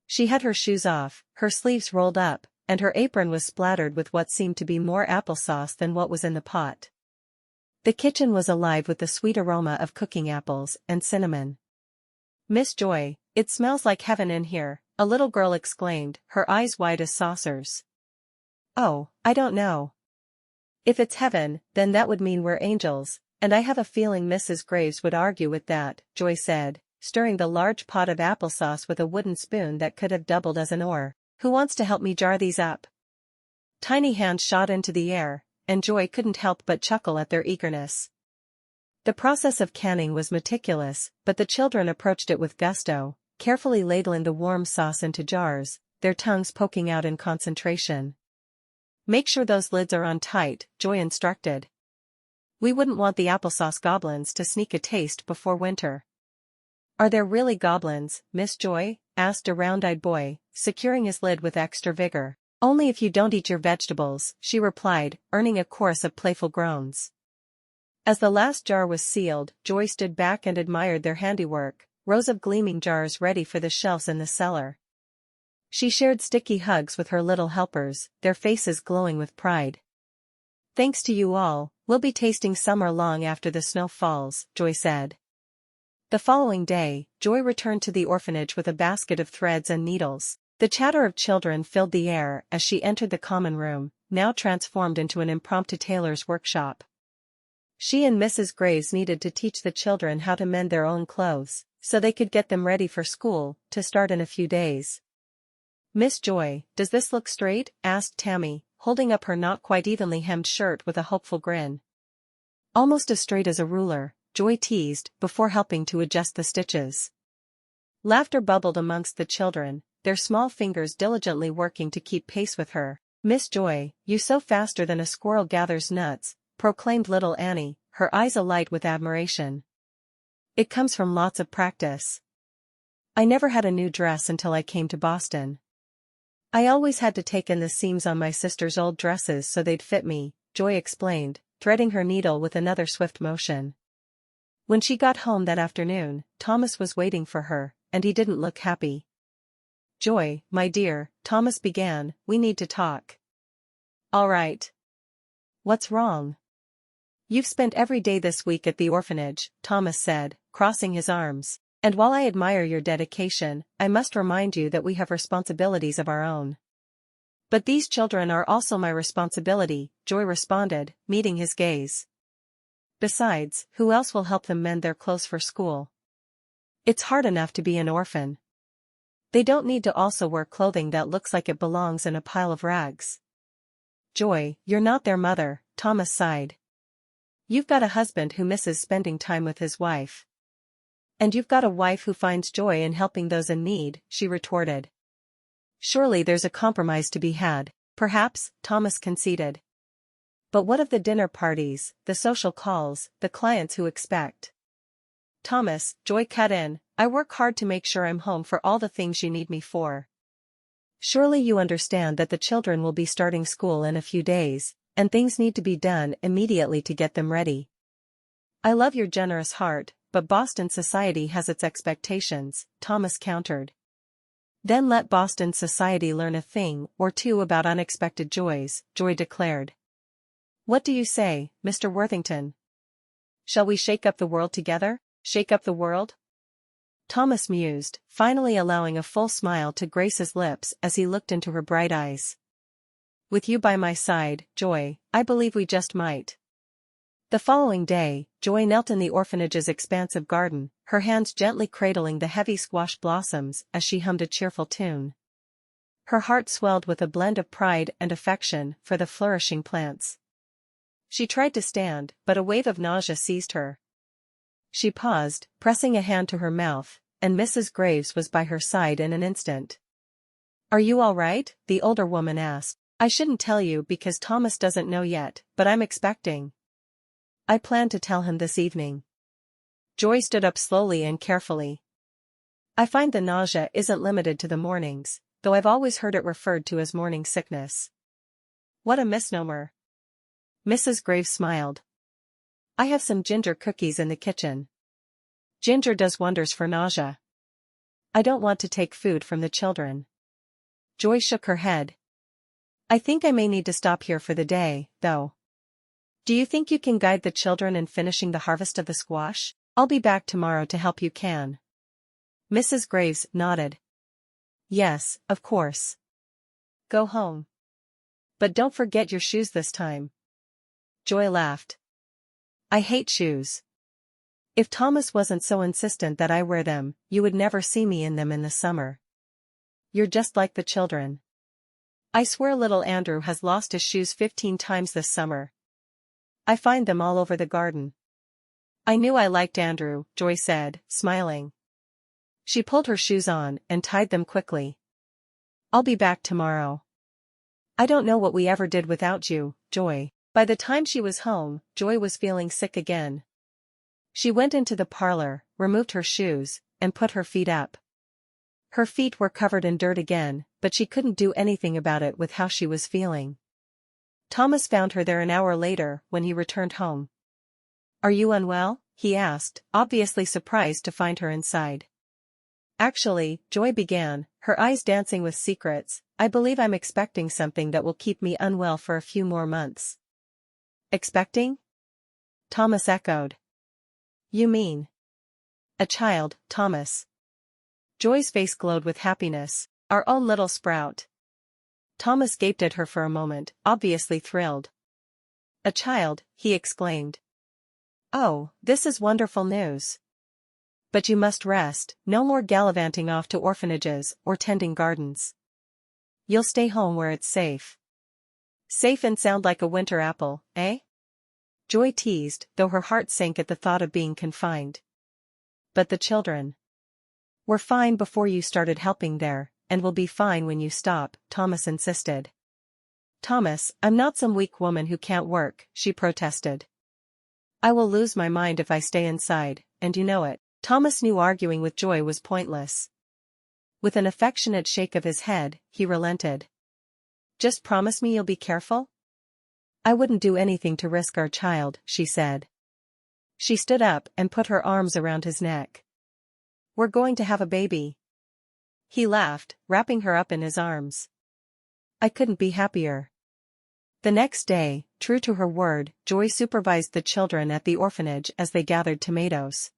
She had her shoes off, her sleeves rolled up, and her apron was splattered with what seemed to be more applesauce than what was in the pot. The kitchen was alive with the sweet aroma of cooking apples and cinnamon. "Miss Joy, it smells like heaven in here," a little girl exclaimed, her eyes wide as saucers. "Oh, I don't know. If it's heaven, then that would mean we're angels, and I have a feeling Mrs. Graves would argue with that," Joy said, stirring the large pot of applesauce with a wooden spoon that could have doubled as an oar. "Who wants to help me jar these up?" Tiny hands shot into the air, and Joy couldn't help but chuckle at their eagerness. The process of canning was meticulous, but the children approached it with gusto, carefully ladling the warm sauce into jars, their tongues poking out in concentration. "Make sure those lids are on tight," Joy instructed. "We wouldn't want the applesauce goblins to sneak a taste before winter." "Are there really goblins, Miss Joy?" asked a round-eyed boy, securing his lid with extra vigor. "Only if you don't eat your vegetables," she replied, earning a chorus of playful groans. As the last jar was sealed, Joy stood back and admired their handiwork, rows of gleaming jars ready for the shelves in the cellar. She shared sticky hugs with her little helpers, their faces glowing with pride. "Thanks to you all, we'll be tasting summer long after the snow falls," Joy said. The following day, Joy returned to the orphanage with a basket of threads and needles. The chatter of children filled the air as she entered the common room, now transformed into an impromptu tailor's workshop. She and Mrs. Graves needed to teach the children how to mend their own clothes, so they could get them ready for school, to start in a few days. "Miss Joy, does this look straight?" asked Tammy, holding up her not quite evenly hemmed shirt with a hopeful grin. "Almost as straight as a ruler," Joy teased, before helping to adjust the stitches. Laughter bubbled amongst the children, their small fingers diligently working to keep pace with her. "Miss Joy, you sew faster than a squirrel gathers nuts," proclaimed little Annie, her eyes alight with admiration. "It comes from lots of practice. I never had a new dress until I came to Boston. I always had to take in the seams on my sister's old dresses so they'd fit me," Joy explained, threading her needle with another swift motion. When she got home that afternoon, Thomas was waiting for her, and he didn't look happy. "Joy, my dear," Thomas began, "we need to talk." "All right. What's wrong?" "You've spent every day this week at the orphanage," Thomas said, crossing his arms, "and while I admire your dedication, I must remind you that we have responsibilities of our own." "But these children are also my responsibility," Joy responded, meeting his gaze. "Besides, who else will help them mend their clothes for school? It's hard enough to be an orphan. They don't need to also wear clothing that looks like it belongs in a pile of rags." "Joy, you're not their mother," Thomas sighed. "You've got a husband who misses spending time with his wife. And you've got a wife who finds joy in helping those in need," she retorted. "Surely there's a compromise to be had." "Perhaps," Thomas conceded. But what of the dinner parties, the social calls, the clients who expect? Thomas, Joy cut in, I work hard to make sure I'm home for all the things you need me for. Surely you understand that the children will be starting school in a few days, and things need to be done immediately to get them ready. I love your generous heart, but Boston society has its expectations, Thomas countered. Then let Boston society learn a thing or two about unexpected joys, Joy declared. What do you say, Mr. Worthington? Shall we shake up the world together? Shake up the world? Thomas mused, finally allowing a full smile to grace his lips as he looked into her bright eyes. With you by my side, Joy, I believe we just might. The following day, Joy knelt in the orphanage's expansive garden, her hands gently cradling the heavy squash blossoms as she hummed a cheerful tune. Her heart swelled with a blend of pride and affection for the flourishing plants. She tried to stand, but a wave of nausea seized her. She paused, pressing a hand to her mouth, and Mrs. Graves was by her side in an instant. Are you all right? The older woman asked. I shouldn't tell you because Thomas doesn't know yet, but I'm expecting. I plan to tell him this evening. Joy stood up slowly and carefully. I find the nausea isn't limited to the mornings, though I've always heard it referred to as morning sickness. What a misnomer. Mrs. Graves smiled. I have some ginger cookies in the kitchen. Ginger does wonders for nausea. I don't want to take food from the children. Joy shook her head. I think I may need to stop here for the day, though. Do you think you can guide the children in finishing the harvest of the squash? I'll be back tomorrow to help you can. Mrs. Graves nodded. Yes, of course. Go home. But don't forget your shoes this time. Joy laughed. I hate shoes. If Thomas wasn't so insistent that I wear them, you would never see me in them in the summer. You're just like the children. I swear little Andrew has lost his shoes 15 times this summer. I find them all over the garden. I knew I liked Andrew, Joy said, smiling. She pulled her shoes on and tied them quickly. I'll be back tomorrow. I don't know what we ever did without you, Joy. By the time she was home, Joy was feeling sick again. She went into the parlor, removed her shoes, and put her feet up. Her feet were covered in dirt again, but she couldn't do anything about it with how she was feeling. Thomas found her there an hour later when he returned home. Are you unwell? He asked, obviously surprised to find her inside. Actually, Joy began, her eyes dancing with secrets, I believe I'm expecting something that will keep me unwell for a few more months. Expecting? Thomas echoed. You mean? A child, Thomas. Joy's face glowed with happiness, our own little sprout. Thomas gaped at her for a moment, obviously thrilled. A child, he exclaimed. Oh, this is wonderful news. But you must rest, no more gallivanting off to orphanages or tending gardens. You'll stay home where it's safe. Safe and sound like a winter apple, eh? Joy teased, though her heart sank at the thought of being confined. But the children were fine before you started helping there, and will be fine when you stop, Thomas insisted. Thomas, I'm not some weak woman who can't work, she protested. I will lose my mind if I stay inside, and you know it. Thomas knew arguing with Joy was pointless. With an affectionate shake of his head, he relented. Just promise me you'll be careful? I wouldn't do anything to risk our child, she said. She stood up and put her arms around his neck. We're going to have a baby. He laughed, wrapping her up in his arms. I couldn't be happier. The next day, true to her word, Joy supervised the children at the orphanage as they gathered tomatoes.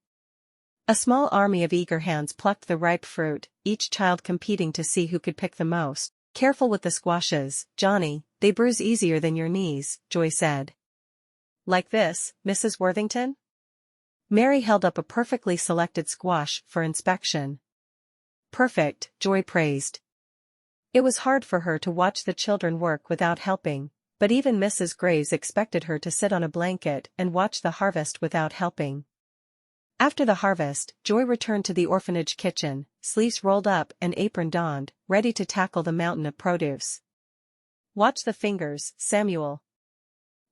A small army of eager hands plucked the ripe fruit, each child competing to see who could pick the most. Careful with the squashes, Johnny, they bruise easier than your knees, Joy said. Like this, Mrs. Worthington? Mary held up a perfectly selected squash for inspection. Perfect, Joy praised. It was hard for her to watch the children work without helping, but even Mrs. Graves expected her to sit on a blanket and watch the harvest without helping. After the harvest, Joy returned to the orphanage kitchen, sleeves rolled up and apron donned, ready to tackle the mountain of produce. Watch the fingers, Samuel.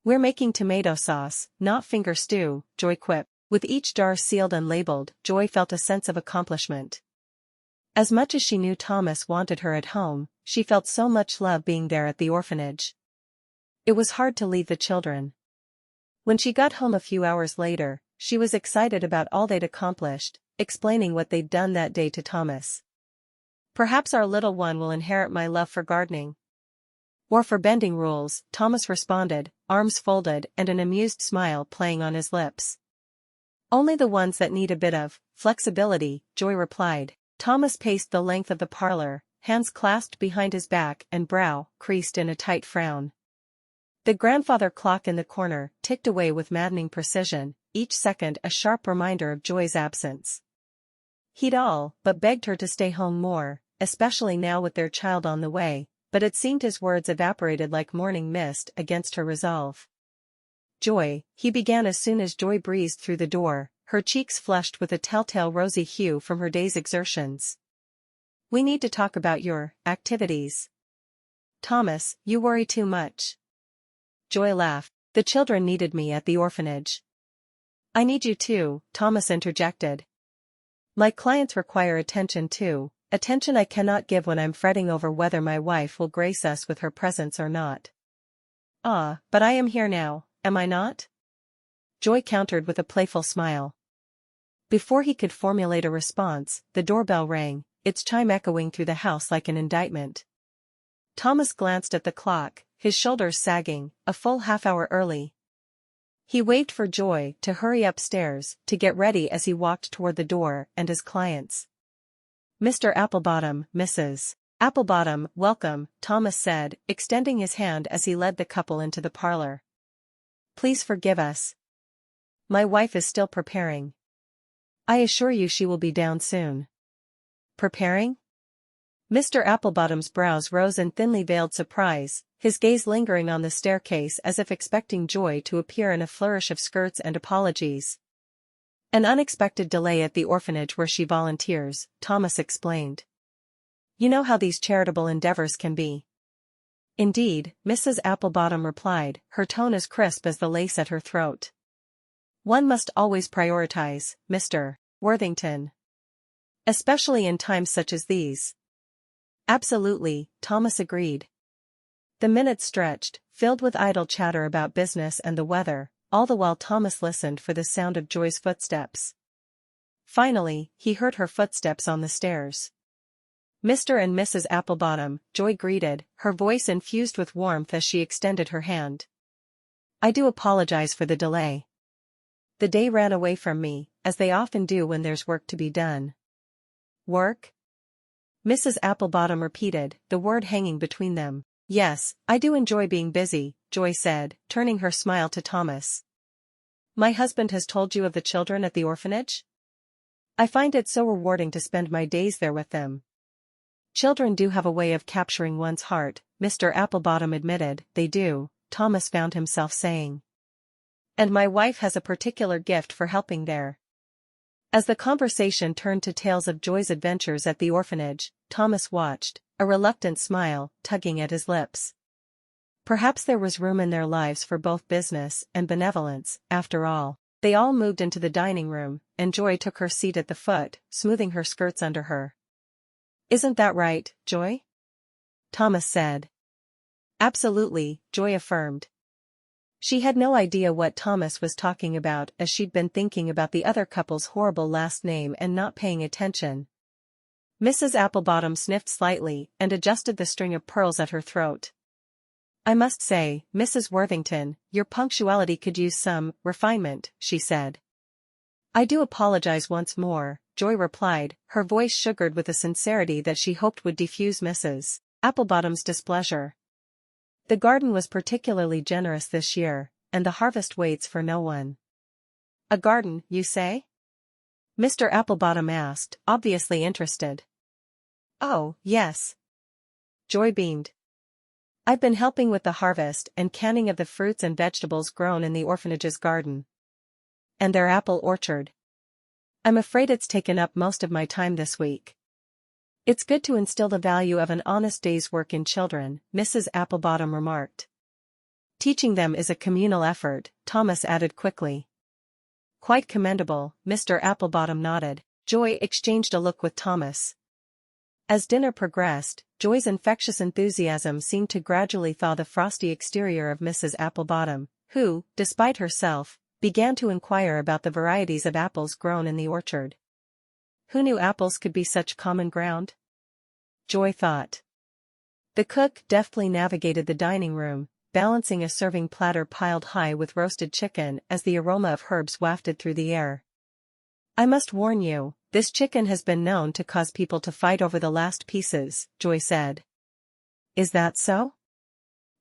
We're making tomato sauce, not finger stew, Joy quipped. With each jar sealed and labeled, Joy felt a sense of accomplishment. As much as she knew Thomas wanted her at home, she felt so much love being there at the orphanage. It was hard to leave the children. When she got home a few hours later, she was excited about all they'd accomplished, explaining what they'd done that day to Thomas. Perhaps our little one will inherit my love for gardening. Or for bending rules, Thomas responded, arms folded and an amused smile playing on his lips. Only the ones that need a bit of flexibility, Joy replied. Thomas paced the length of the parlor, hands clasped behind his back and brow creased in a tight frown. The grandfather clock in the corner ticked away with maddening precision, each second a sharp reminder of Joy's absence. He'd all but begged her to stay home more, especially now with their child on the way, but it seemed his words evaporated like morning mist against her resolve. Joy, he began as soon as Joy breezed through the door, her cheeks flushed with a telltale rosy hue from her day's exertions. We need to talk about your activities. Thomas, you worry too much. Joy laughed. The children needed me at the orphanage. I need you too, Thomas interjected. My clients require attention too, attention I cannot give when I'm fretting over whether my wife will grace us with her presence or not. Ah, but I am here now, am I not? Joy countered with a playful smile. Before he could formulate a response, the doorbell rang, its chime echoing through the house like an indictment. Thomas glanced at the clock, his shoulders sagging, a full half-hour early. He waved for Joy to hurry upstairs, to get ready as he walked toward the door and his clients. Mr. Applebottom, Mrs. Applebottom, welcome, Thomas said, extending his hand as he led the couple into the parlor. Please forgive us. My wife is still preparing. I assure you she will be down soon. Preparing? Mr. Applebottom's brows rose in thinly veiled surprise, his gaze lingering on the staircase as if expecting Joy to appear in a flourish of skirts and apologies. An unexpected delay at the orphanage where she volunteers, Thomas explained. You know how these charitable endeavors can be. Indeed, Mrs. Applebottom replied, her tone as crisp as the lace at her throat. One must always prioritize, Mr. Worthington. Especially in times such as these. Absolutely, Thomas agreed. The minutes stretched, filled with idle chatter about business and the weather, all the while Thomas listened for the sound of Joy's footsteps. Finally, he heard her footsteps on the stairs. Mr. and Mrs. Applebottom, Joy greeted, her voice infused with warmth as she extended her hand. I do apologize for the delay. The day ran away from me, as they often do when there's work to be done. Work? Mrs. Applebottom repeated, the word hanging between them. Yes, I do enjoy being busy, Joy said, turning her smile to Thomas. My husband has told you of the children at the orphanage? I find it so rewarding to spend my days there with them. Children do have a way of capturing one's heart, Mr. Applebottom admitted. They do, Thomas found himself saying. And my wife has a particular gift for helping there. As the conversation turned to tales of Joy's adventures at the orphanage, Thomas watched, a reluctant smile tugging at his lips. Perhaps there was room in their lives for both business and benevolence, after all. They all moved into the dining room, and Joy took her seat at the foot, smoothing her skirts under her. Isn't that right, Joy? Thomas said. Absolutely, Joy affirmed. She had no idea what Thomas was talking about as she'd been thinking about the other couple's horrible last name and not paying attention. Mrs. Applebottom sniffed slightly and adjusted the string of pearls at her throat. I must say, Mrs. Worthington, your punctuality could use some refinement, she said. I do apologize once more, Joy replied, her voice sugared with a sincerity that she hoped would diffuse Mrs. Applebottom's displeasure. The garden was particularly generous this year, and the harvest waits for no one. A garden, you say? Mr. Applebottom asked, obviously interested. Oh, yes. Joy beamed. I've been helping with the harvest and canning of the fruits and vegetables grown in the orphanage's garden. And their apple orchard. I'm afraid it's taken up most of my time this week. It's good to instill the value of an honest day's work in children, Mrs. Applebottom remarked. Teaching them is a communal effort, Thomas added quickly. Quite commendable, Mr. Applebottom nodded. Joy exchanged a look with Thomas. As dinner progressed, Joy's infectious enthusiasm seemed to gradually thaw the frosty exterior of Mrs. Applebottom, who, despite herself, began to inquire about the varieties of apples grown in the orchard. Who knew apples could be such common ground? Joy thought. The cook deftly navigated the dining room, balancing a serving platter piled high with roasted chicken as the aroma of herbs wafted through the air. I must warn you, this chicken has been known to cause people to fight over the last pieces, Joy said. Is that so?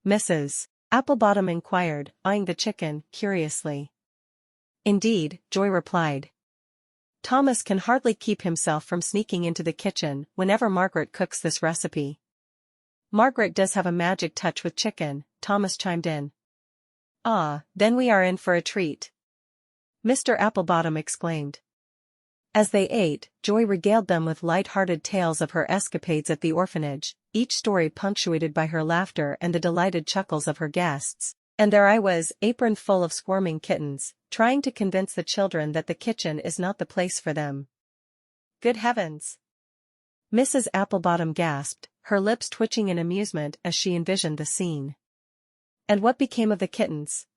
Mrs. Applebottom inquired, eyeing the chicken curiously. Indeed, Joy replied. Thomas can hardly keep himself from sneaking into the kitchen whenever Margaret cooks this recipe. Margaret does have a magic touch with chicken, Thomas chimed in. Ah, then we are in for a treat. Mr. Applebottom exclaimed. As they ate, Joy regaled them with light-hearted tales of her escapades at the orphanage, each story punctuated by her laughter and the delighted chuckles of her guests. And there I was, apron full of squirming kittens, trying to convince the children that the kitchen is not the place for them. Good heavens! Mrs. Applebottom gasped, her lips twitching in amusement as she envisioned the scene. And what became of the kittens?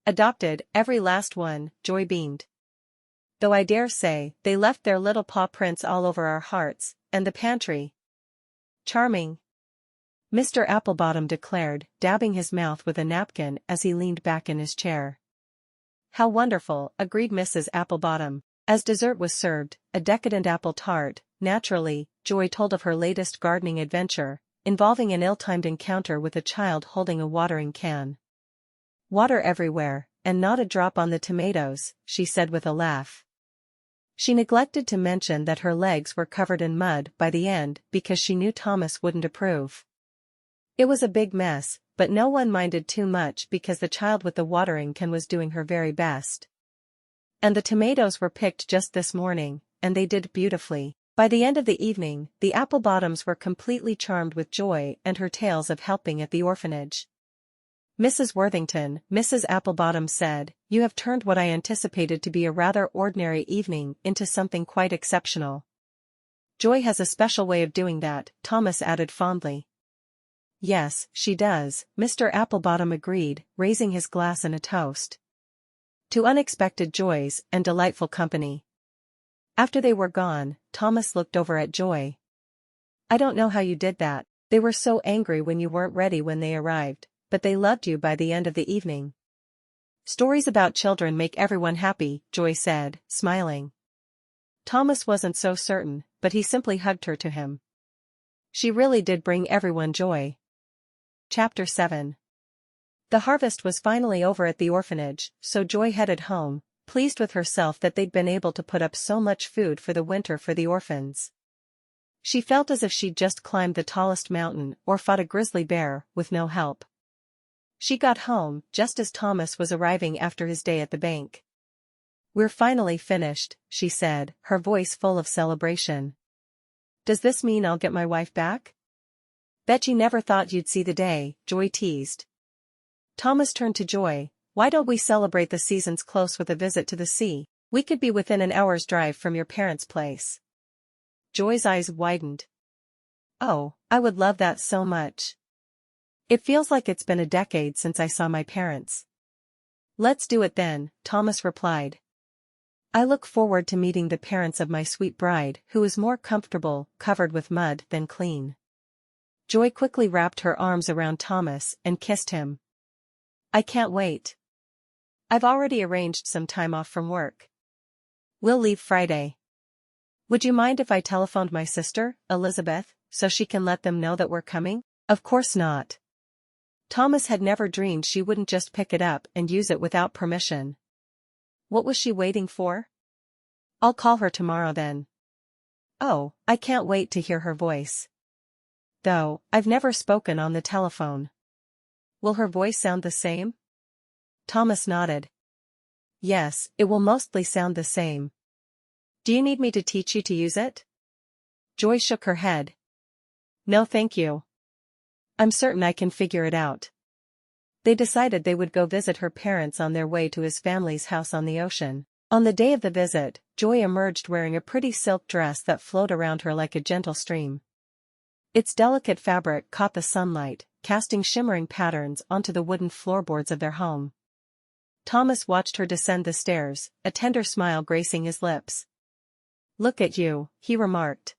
Adopted, every last one, Joy beamed. Though I dare say, they left their little paw prints all over our hearts, and the pantry. Charming! Mr. Applebottom declared, dabbing his mouth with a napkin as he leaned back in his chair. How wonderful, agreed Mrs. Applebottom. As dessert was served, a decadent apple tart, naturally, Joy told of her latest gardening adventure, involving an ill-timed encounter with a child holding a watering can. Water everywhere, and not a drop on the tomatoes, she said with a laugh. She neglected to mention that her legs were covered in mud by the end because she knew Thomas wouldn't approve. It was a big mess, but no one minded too much because the child with the watering can was doing her very best. And the tomatoes were picked just this morning, and they did beautifully. By the end of the evening, the Applebottoms were completely charmed with Joy and her tales of helping at the orphanage. Mrs. Worthington, Mrs. Applebottom said, you have turned what I anticipated to be a rather ordinary evening into something quite exceptional. Joy has a special way of doing that, Thomas added fondly. Yes, she does, Mr. Applebottom agreed, raising his glass in a toast. To unexpected joys and delightful company. After they were gone, Thomas looked over at Joy. I don't know how you did that. They were so angry when you weren't ready when they arrived, but they loved you by the end of the evening. Stories about children make everyone happy, Joy said, smiling. Thomas wasn't so certain, but he simply hugged her to him. She really did bring everyone joy. Chapter 7. The harvest was finally over at the orphanage, so Joy headed home, pleased with herself that they'd been able to put up so much food for the winter for the orphans. She felt as if she'd just climbed the tallest mountain or fought a grizzly bear, with no help. She got home just as Thomas was arriving after his day at the bank. We're finally finished, she said, her voice full of celebration. Does this mean I'll get my wife back? Bet you never thought you'd see the day, Joy teased. Thomas turned to Joy. Why don't we celebrate the season's close with a visit to the sea? We could be within an hour's drive from your parents' place. Joy's eyes widened. Oh, I would love that so much. It feels like it's been a decade since I saw my parents. Let's do it then, Thomas replied. I look forward to meeting the parents of my sweet bride who is more comfortable, covered with mud, than clean. Joy quickly wrapped her arms around Thomas and kissed him. I can't wait. I've already arranged some time off from work. We'll leave Friday. Would you mind if I telephoned my sister, Elizabeth, so she can let them know that we're coming? Of course not. Thomas had never dreamed she wouldn't just pick it up and use it without permission. What was she waiting for? I'll call her tomorrow then. Oh, I can't wait to hear her voice. Though, I've never spoken on the telephone. Will her voice sound the same? Thomas nodded. Yes, it will mostly sound the same. Do you need me to teach you to use it? Joy shook her head. No thank you. I'm certain I can figure it out. They decided they would go visit her parents on their way to his family's house on the ocean. On the day of the visit, Joy emerged wearing a pretty silk dress that flowed around her like a gentle stream. Its delicate fabric caught the sunlight, casting shimmering patterns onto the wooden floorboards of their home. Thomas watched her descend the stairs, a tender smile gracing his lips. "Look at you," he remarked.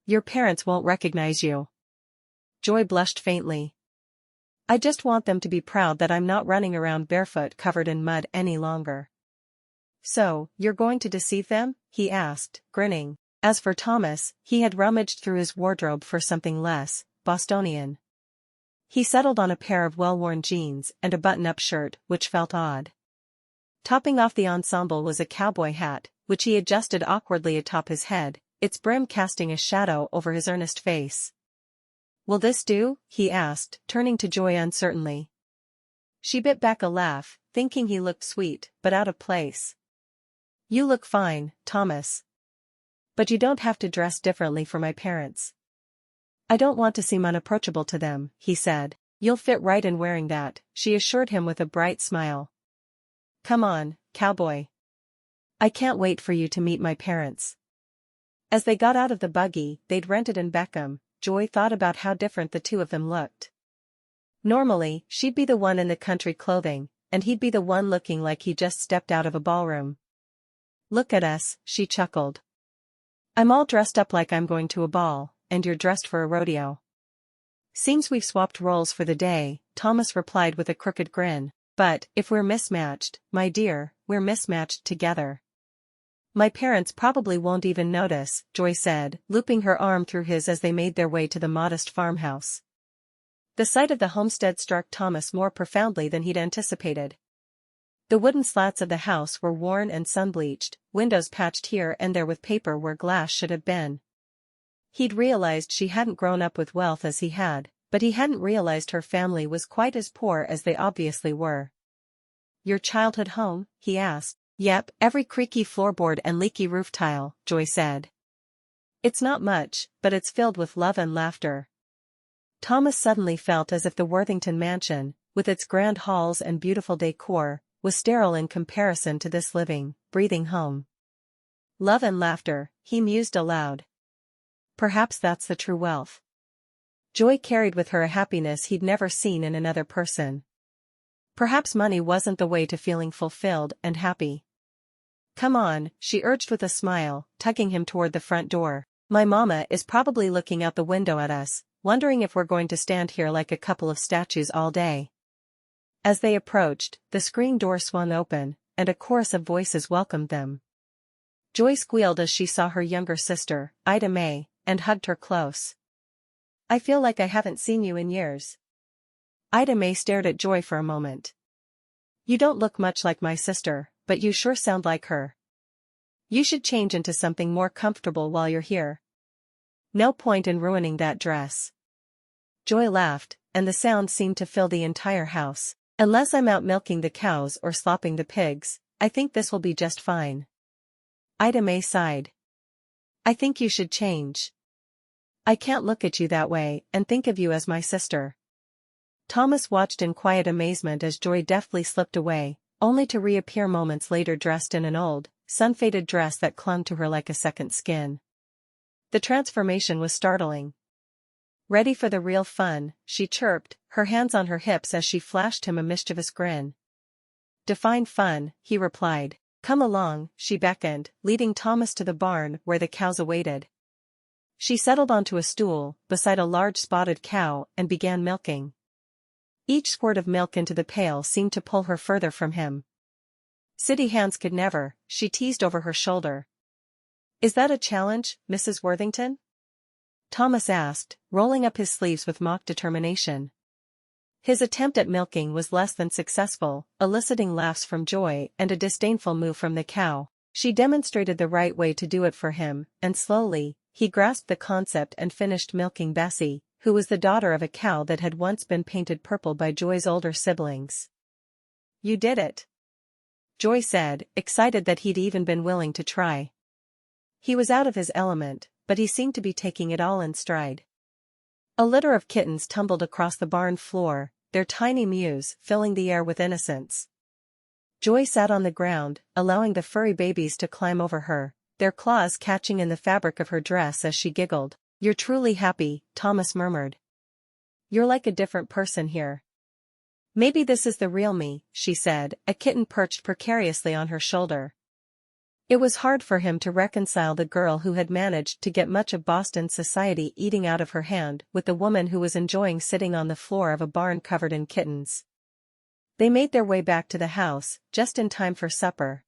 "Your parents won't recognize you." Joy blushed faintly. "I just want them to be proud that I'm not running around barefoot covered in mud any longer." "So, you're going to deceive them?" he asked, grinning. As for Thomas, he had rummaged through his wardrobe for something less Bostonian. He settled on a pair of well-worn jeans and a button-up shirt, which felt odd. Topping off the ensemble was a cowboy hat, which he adjusted awkwardly atop his head, its brim casting a shadow over his earnest face. "Will this do?" he asked, turning to Joy uncertainly. She bit back a laugh, thinking he looked sweet, but out of place. "You look fine, Thomas. But you don't have to dress differently for my parents." "I don't want to seem unapproachable to them," he said. "You'll fit right in wearing that," she assured him with a bright smile. "Come on, cowboy. I can't wait for you to meet my parents." As they got out of the buggy they'd rented in Beckham, Joy thought about how different the two of them looked. Normally, she'd be the one in the country clothing, and he'd be the one looking like he just stepped out of a ballroom. "Look at us," she chuckled. "I'm all dressed up like I'm going to a ball, and you're dressed for a rodeo." "Seems we've swapped roles for the day," Thomas replied with a crooked grin. "But, if we're mismatched, my dear, we're mismatched together." "My parents probably won't even notice," Joy said, looping her arm through his as they made their way to the modest farmhouse. The sight of the homestead struck Thomas more profoundly than he'd anticipated. The wooden slats of the house were worn and sun-bleached, windows patched here and there with paper where glass should have been. He'd realized she hadn't grown up with wealth as he had, but he hadn't realized her family was quite as poor as they obviously were. "Your childhood home?" he asked. "Yep, every creaky floorboard and leaky roof tile," Joy said. "It's not much, but it's filled with love and laughter." Thomas suddenly felt as if the Worthington mansion, with its grand halls and beautiful decor, was sterile in comparison to this living, breathing home. "Love and laughter," he mused aloud. "Perhaps that's the true wealth." Joy carried with her a happiness he'd never seen in another person. Perhaps money wasn't the way to feeling fulfilled and happy. "Come on," she urged with a smile, tugging him toward the front door. "My mama is probably looking out the window at us, wondering if we're going to stand here like a couple of statues all day." As they approached, the screen door swung open, and a chorus of voices welcomed them. Joy squealed as she saw her younger sister, Ida May, and hugged her close. "I feel like I haven't seen you in years." Ida May stared at Joy for a moment. "You don't look much like my sister, but you sure sound like her. You should change into something more comfortable while you're here. No point in ruining that dress." Joy laughed, and the sound seemed to fill the entire house. "Unless I'm out milking the cows or slopping the pigs, I think this will be just fine." Ida May sighed. "I think you should change. I can't look at you that way and think of you as my sister." Thomas watched in quiet amazement as Joy deftly slipped away, only to reappear moments later dressed in an old, sun-faded dress that clung to her like a second skin. The transformation was startling. "Ready for the real fun," she chirped, her hands on her hips as she flashed him a mischievous grin. "Define fun," he replied. "Come along," she beckoned, leading Thomas to the barn where the cows awaited. She settled onto a stool, beside a large spotted cow, and began milking. Each squirt of milk into the pail seemed to pull her further from him. "City hands could never," she teased over her shoulder. "Is that a challenge, Mrs. Worthington?" Thomas asked, rolling up his sleeves with mock determination. His attempt at milking was less than successful, eliciting laughs from Joy and a disdainful moo from the cow. She demonstrated the right way to do it for him, and slowly, he grasped the concept and finished milking Bessie, who was the daughter of a cow that had once been painted purple by Joy's older siblings. "You did it," Joy said, excited that he'd even been willing to try. He was out of his element, but he seemed to be taking it all in stride. A litter of kittens tumbled across the barn floor, their tiny mews filling the air with innocence. Joy sat on the ground, allowing the furry babies to climb over her, their claws catching in the fabric of her dress as she giggled. "You're truly happy," Thomas murmured. "You're like a different person here." "Maybe this is the real me," she said, a kitten perched precariously on her shoulder. It was hard for him to reconcile the girl who had managed to get much of Boston's society eating out of her hand with the woman who was enjoying sitting on the floor of a barn covered in kittens. They made their way back to the house, just in time for supper.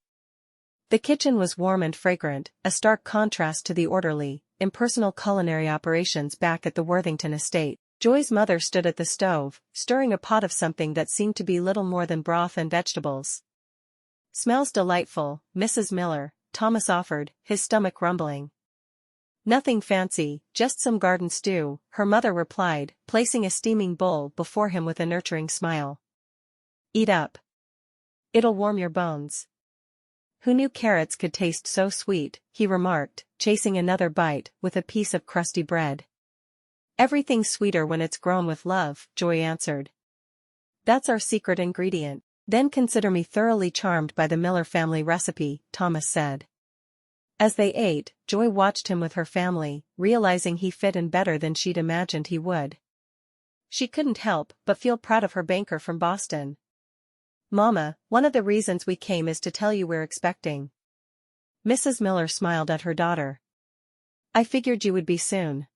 The kitchen was warm and fragrant, a stark contrast to the orderly, impersonal culinary operations back at the Worthington estate. Joy's mother stood at the stove, stirring a pot of something that seemed to be little more than broth and vegetables. "Smells delightful, Mrs. Miller," Thomas offered, his stomach rumbling. "Nothing fancy, just some garden stew," her mother replied, placing a steaming bowl before him with a nurturing smile. "Eat up. It'll warm your bones." "Who knew carrots could taste so sweet," he remarked, chasing another bite with a piece of crusty bread. "Everything's sweeter when it's grown with love," Joy answered. "That's our secret ingredient." "Then consider me thoroughly charmed by the Miller family recipe," Thomas said. As they ate, Joy watched him with her family, realizing he fit in better than she'd imagined he would. She couldn't help but feel proud of her banker from Boston. "Mama, one of the reasons we came is to tell you we're expecting." Mrs. Miller smiled at her daughter. "I figured you would be soon.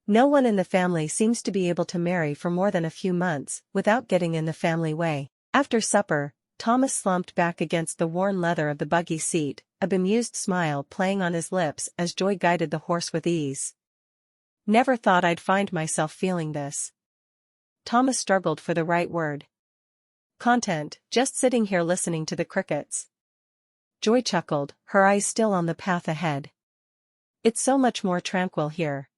No one in the family seems to be able to marry for more than a few months without getting in the family way." After supper, Thomas slumped back against the worn leather of the buggy seat, a bemused smile playing on his lips as Joy guided the horse with ease. "Never thought I'd find myself feeling this." Thomas struggled for the right word. "Content, just sitting here listening to the crickets." Joy chuckled, her eyes still on the path ahead. "It's so much more tranquil here."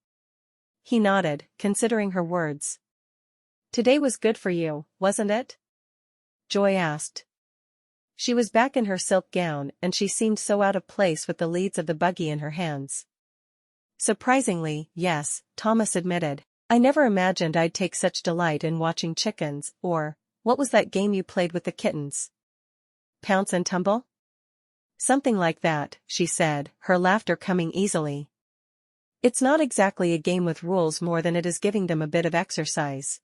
He nodded, considering her words. "Today was good for you, wasn't it?" Joy asked. She was back in her silk gown and she seemed so out of place with the leads of the buggy in her hands. "Surprisingly, yes," Thomas admitted. "I never imagined I'd take such delight in watching chickens, or, what was that game you played with the kittens? Pounce and tumble?" "Something like that," she said, her laughter coming easily. "It's not exactly a game with rules more than it is giving them a bit of exercise."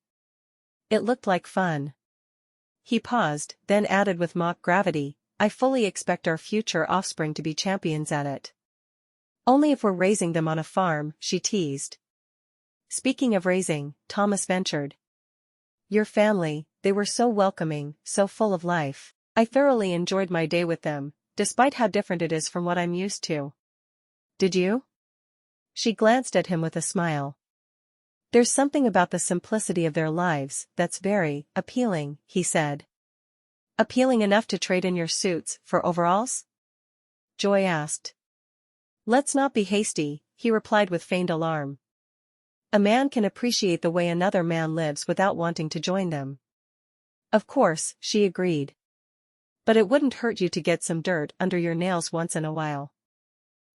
It looked like fun. He paused, then added with mock gravity, "I fully expect our future offspring to be champions at it." "Only if we're raising them on a farm," she teased. "Speaking of raising," Thomas ventured. "Your family, they were so welcoming, so full of life. I thoroughly enjoyed my day with them, despite how different it is from what I'm used to." "Did you?" She glanced at him with a smile. "There's something about the simplicity of their lives that's very appealing," he said. "Appealing enough to trade in your suits for overalls?" Joy asked. "Let's not be hasty," he replied with feigned alarm. "A man can appreciate the way another man lives without wanting to join them." "Of course," she agreed. "But it wouldn't hurt you to get some dirt under your nails once in a while."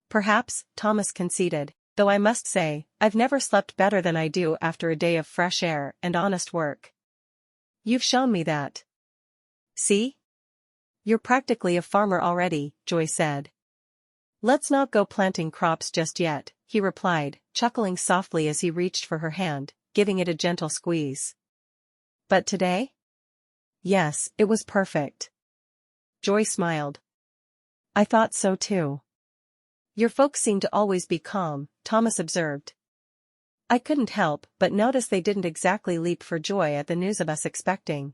"Perhaps," Thomas conceded. "Though I must say, I've never slept better than I do after a day of fresh air and honest work." "You've shown me that." "See? You're practically a farmer already," Joy said. "Let's not go planting crops just yet," he replied, chuckling softly as he reached for her hand, giving it a gentle squeeze. "But today?" "Yes, it was perfect." Joy smiled. "I thought so too." "Your folks seem to always be calm," Thomas observed. "I couldn't help but notice they didn't exactly leap for joy at the news of us expecting."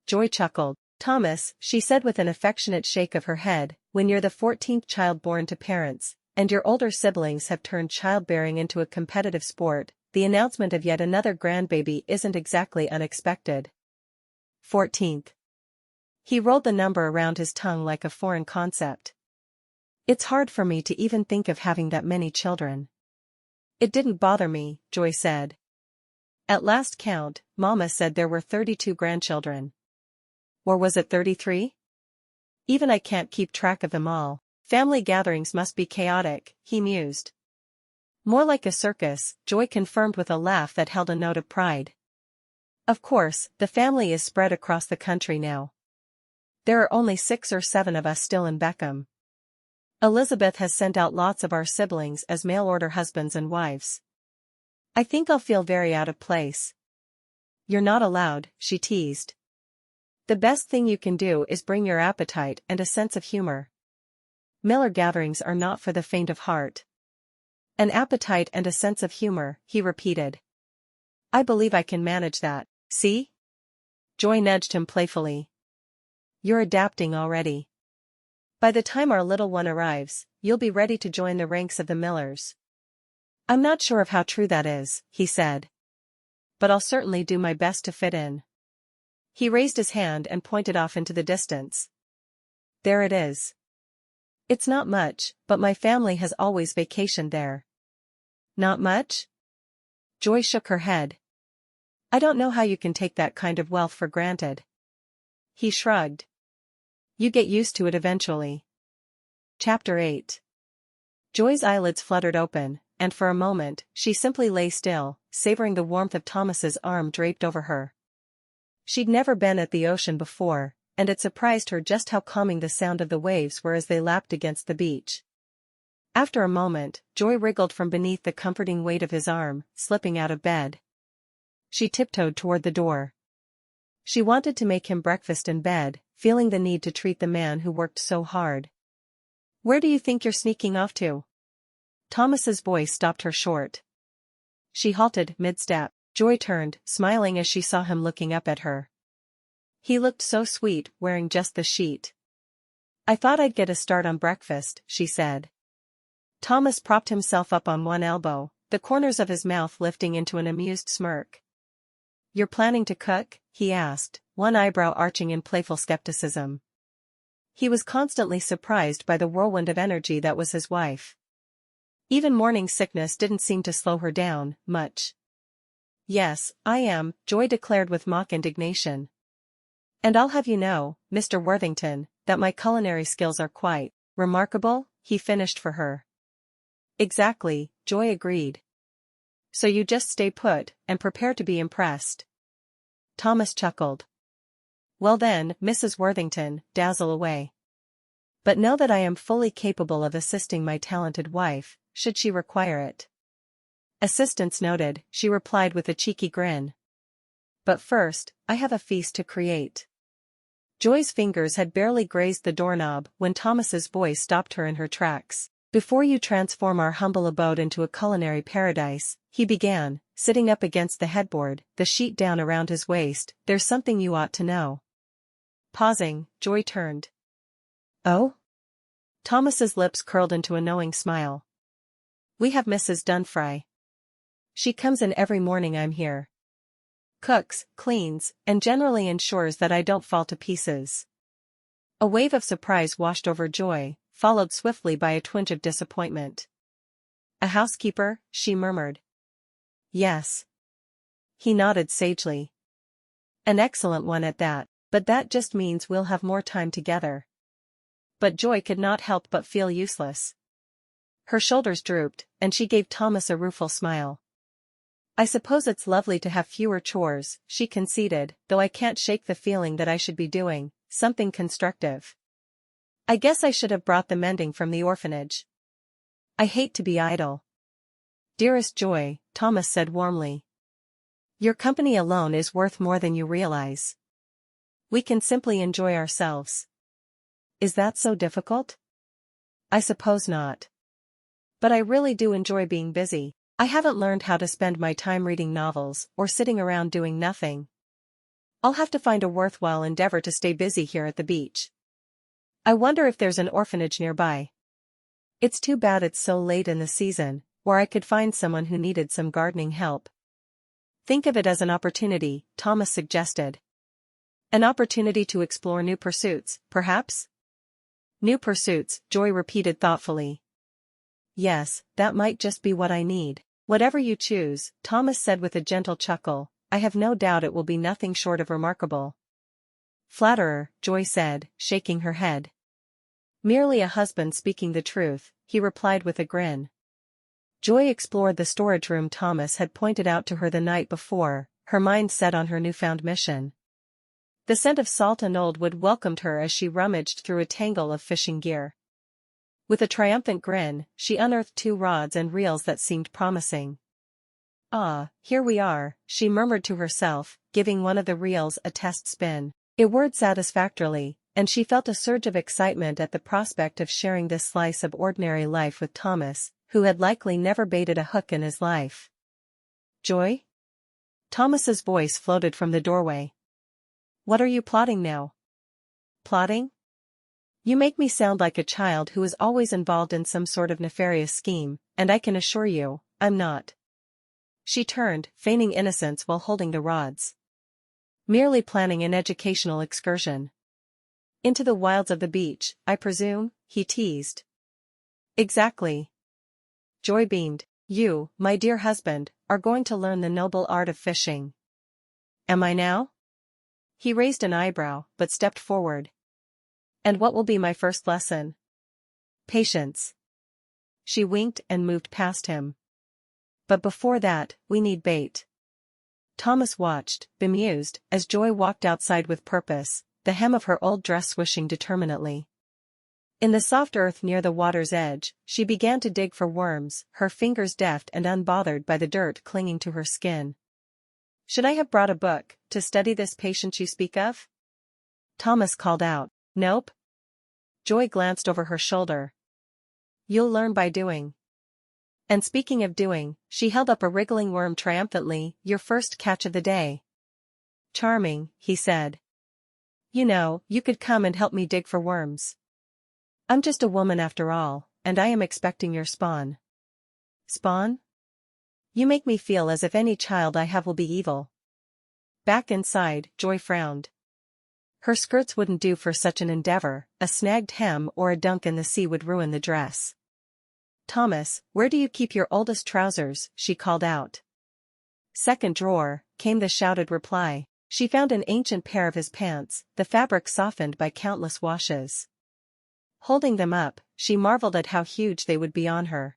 Joy chuckled. "Thomas," she said with an affectionate shake of her head, "when you're the 14th child born to parents, and your older siblings have turned childbearing into a competitive sport, the announcement of yet another grandbaby isn't exactly unexpected." 14th. He rolled the number around his tongue like a foreign concept. "It's hard for me to even think of having that many children." "It didn't bother me," Joy said. "At last count, Mama said there were 32 grandchildren. Or was it 33? Even I can't keep track of them all. Family gatherings must be chaotic," he mused. "More like a circus," Joy confirmed with a laugh that held a note of pride. Of course, the family is spread across the country now. There are only 6 or 7 of us still in Beckham. Elizabeth has sent out lots of our siblings as mail-order husbands and wives. I think I'll feel very out of place. You're not allowed, she teased. The best thing you can do is bring your appetite and a sense of humor. Miller gatherings are not for the faint of heart. An appetite and a sense of humor, he repeated. I believe I can manage that, see? Joy nudged him playfully. You're adapting already. By the time our little one arrives, you'll be ready to join the ranks of the Millers. I'm not sure of how true that is, he said. But I'll certainly do my best to fit in. He raised his hand and pointed off into the distance. There it is. It's not much, but my family has always vacationed there. Not much? Joy shook her head. I don't know how you can take that kind of wealth for granted. He shrugged. You get used to it eventually. Chapter 8. Joy's eyelids fluttered open, and for a moment, she simply lay still, savoring the warmth of Thomas's arm draped over her. She'd never been at the ocean before, and it surprised her just how calming the sound of the waves were as they lapped against the beach. After a moment, Joy wriggled from beneath the comforting weight of his arm, slipping out of bed. She tiptoed toward the door. She wanted to make him breakfast in bed, feeling the need to treat the man who worked so hard. Where do you think you're sneaking off to? Thomas's voice stopped her short. She halted mid-step. Joy turned, smiling as she saw him looking up at her. He looked so sweet, wearing just the sheet. I thought I'd get a start on breakfast, she said. Thomas propped himself up on one elbow, the corners of his mouth lifting into an amused smirk. You're planning to cook? He asked, one eyebrow arching in playful skepticism. He was constantly surprised by the whirlwind of energy that was his wife. Even morning sickness didn't seem to slow her down much. Yes, I am, Joy declared with mock indignation. And I'll have you know, Mr. Worthington, that my culinary skills are quite remarkable, he finished for her. Exactly, Joy agreed. So you just stay put, and prepare to be impressed. Thomas chuckled. Well then, Mrs. Worthington, dazzle away. But know that I am fully capable of assisting my talented wife, should she require it. Assistance noted, she replied with a cheeky grin. But first, I have a feast to create. Joy's fingers had barely grazed the doorknob when Thomas's voice stopped her in her tracks. Before you transform our humble abode into a culinary paradise, he began, sitting up against the headboard, the sheet down around his waist, there's something you ought to know. Pausing, Joy turned. Oh? Thomas's lips curled into a knowing smile. We have Mrs. Dunfry. She comes in every morning I'm here. Cooks, cleans, and generally ensures that I don't fall to pieces. A wave of surprise washed over Joy, followed swiftly by a twinge of disappointment. A housekeeper, she murmured. Yes. He nodded sagely. An excellent one at that, but that just means we'll have more time together. But Joy could not help but feel useless. Her shoulders drooped, and she gave Thomas a rueful smile. I suppose it's lovely to have fewer chores, she conceded, though I can't shake the feeling that I should be doing something constructive. I guess I should have brought the mending from the orphanage. I hate to be idle. Dearest Joy, Thomas said warmly. Your company alone is worth more than you realize. We can simply enjoy ourselves. Is that so difficult? I suppose not. But I really do enjoy being busy. I haven't learned how to spend my time reading novels or sitting around doing nothing. I'll have to find a worthwhile endeavor to stay busy here at the beach. I wonder if there's an orphanage nearby. It's too bad it's so late in the season, or I could find someone who needed some gardening help. Think of it as an opportunity, Thomas suggested. An opportunity to explore new pursuits, perhaps? New pursuits, Joy repeated thoughtfully. Yes, that might just be what I need. Whatever you choose, Thomas said with a gentle chuckle, I have no doubt it will be nothing short of remarkable. Flatterer, Joy said, shaking her head. Merely a husband speaking the truth, he replied with a grin. Joy explored the storage room Thomas had pointed out to her the night before, her mind set on her newfound mission. The scent of salt and old wood welcomed her as she rummaged through a tangle of fishing gear. With a triumphant grin, she unearthed 2 rods and reels that seemed promising. "Ah, here we are," she murmured to herself, giving one of the reels a test spin. It whirred satisfactorily, and she felt a surge of excitement at the prospect of sharing this slice of ordinary life with Thomas, who had likely never baited a hook in his life. "Joy?" Thomas's voice floated from the doorway. "What are you plotting now?" "Plotting? You make me sound like a child who is always involved in some sort of nefarious scheme, and I can assure you, I'm not." She turned, feigning innocence while holding the rods. "Merely planning an educational excursion." "Into the wilds of the beach, I presume?" he teased. "Exactly." Joy beamed. "You, my dear husband, are going to learn the noble art of fishing." "Am I now?" He raised an eyebrow, but stepped forward. "And what will be my first lesson?" "Patience." She winked and moved past him. "But before that, we need bait." Thomas watched, bemused, as Joy walked outside with purpose, the hem of her old dress swishing determinedly. In the soft earth near the water's edge, she began to dig for worms, her fingers deft and unbothered by the dirt clinging to her skin. "Should I have brought a book, to study this patience you speak of?" Thomas called out. "Nope." Joy glanced over her shoulder. "You'll learn by doing." And speaking of doing, she held up a wriggling worm triumphantly. "Your first catch of the day." "Charming," he said. "You know, you could come and help me dig for worms. I'm just a woman after all, and I am expecting your spawn." "Spawn? You make me feel as if any child I have will be evil." Back inside, Joy frowned. Her skirts wouldn't do for such an endeavor, a snagged hem or a dunk in the sea would ruin the dress. "Thomas, where do you keep your oldest trousers?" she called out. "Second drawer," came the shouted reply. She found an ancient pair of his pants, the fabric softened by countless washes. Holding them up, she marveled at how huge they would be on her.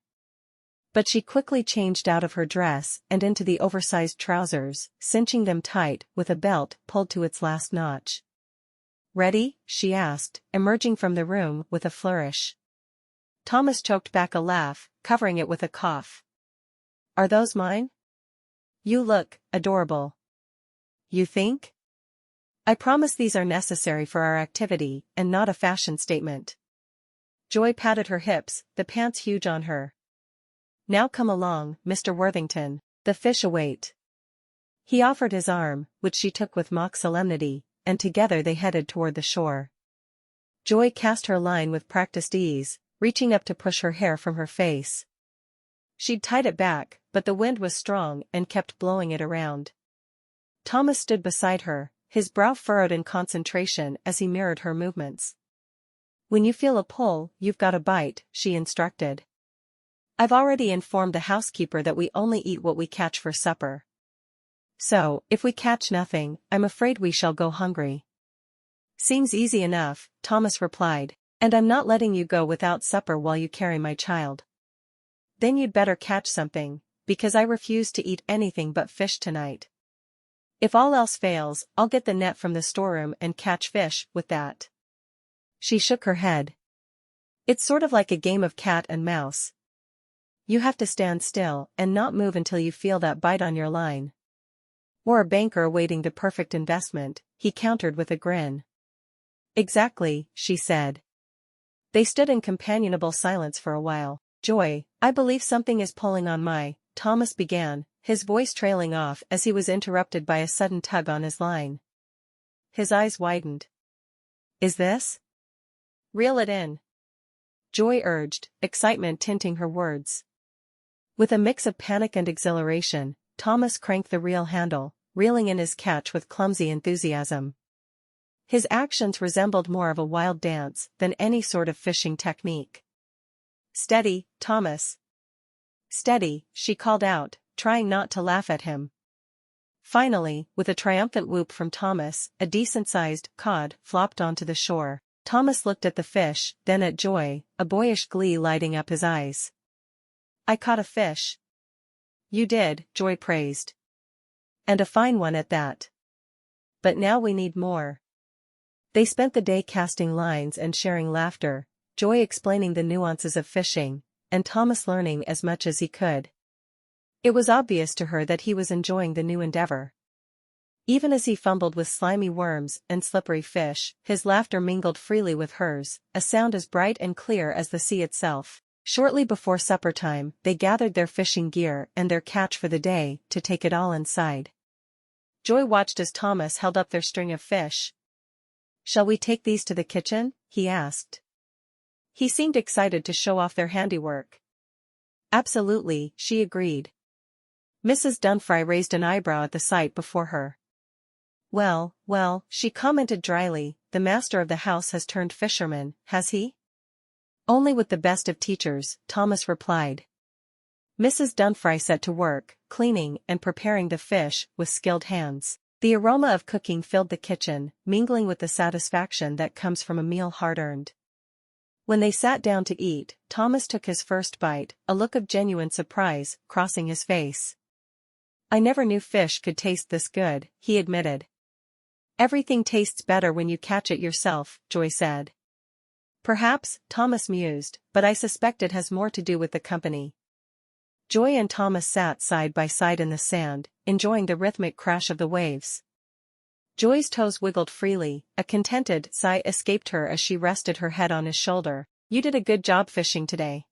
But she quickly changed out of her dress and into the oversized trousers, cinching them tight with a belt pulled to its last notch. "Ready?" she asked, emerging from the room with a flourish. Thomas choked back a laugh, covering it with a cough. "Are those mine? You look adorable." "You think?" "I promise these are necessary for our activity, and not a fashion statement." Joy patted her hips, the pants huge on her. "Now come along, Mr. Worthington, the fish await." He offered his arm, which she took with mock solemnity, and together they headed toward the shore. Joy cast her line with practiced ease, reaching up to push her hair from her face. She'd tied it back, but the wind was strong and kept blowing it around. Thomas stood beside her, his brow furrowed in concentration as he mirrored her movements. "When you feel a pull, you've got a bite," she instructed. "I've already informed the housekeeper that we only eat what we catch for supper. So, if we catch nothing, I'm afraid we shall go hungry." "Seems easy enough," Thomas replied, "and I'm not letting you go without supper while you carry my child." "Then you'd better catch something, because I refuse to eat anything but fish tonight. If all else fails, I'll get the net from the storeroom and catch fish with that." She shook her head. "It's sort of like a game of cat and mouse. You have to stand still and not move until you feel that bite on your line." "Or a banker awaiting the perfect investment," he countered with a grin. "Exactly," she said. They stood in companionable silence for a while. "Joy, I believe something is pulling on my," Thomas began, his voice trailing off as he was interrupted by a sudden tug on his line. His eyes widened. "Is this?" "Reel it in," Joy urged, excitement tinting her words. With a mix of panic and exhilaration, Thomas cranked the reel handle, reeling in his catch with clumsy enthusiasm. His actions resembled more of a wild dance than any sort of fishing technique. "Steady, Thomas." "Steady," she called out, trying not to laugh at him. Finally, with a triumphant whoop from Thomas, a decent-sized cod flopped onto the shore. Thomas looked at the fish, then at Joy, a boyish glee lighting up his eyes. "I caught a fish." "You did," Joy praised. And a fine one at that. But now we need more. They spent the day casting lines and sharing laughter, Joy explaining the nuances of fishing, and Thomas learning as much as he could. It was obvious to her that he was enjoying the new endeavor. Even as he fumbled with slimy worms and slippery fish, his laughter mingled freely with hers, a sound as bright and clear as the sea itself. Shortly before supper time, they gathered their fishing gear and their catch for the day to take it all inside. Joy watched as Thomas held up their string of fish. "Shall we take these to the kitchen?" he asked. He seemed excited to show off their handiwork. "Absolutely," she agreed. Mrs. Dunfry raised an eyebrow at the sight before her. Well, she commented dryly, "the master of the house has turned fisherman, has he?" "Only with the best of teachers," Thomas replied. Mrs. Dunfry set to work, cleaning and preparing the fish with skilled hands. The aroma of cooking filled the kitchen, mingling with the satisfaction that comes from a meal hard-earned. When they sat down to eat, Thomas took his first bite, a look of genuine surprise crossing his face. "I never knew fish could taste this good," he admitted. "Everything tastes better when you catch it yourself," Joy said. "Perhaps," Thomas mused, "but I suspect it has more to do with the company." Joy and Thomas sat side by side in the sand, enjoying the rhythmic crash of the waves. Joy's toes wiggled freely, a contented sigh escaped her as she rested her head on his shoulder. "You did a good job fishing today.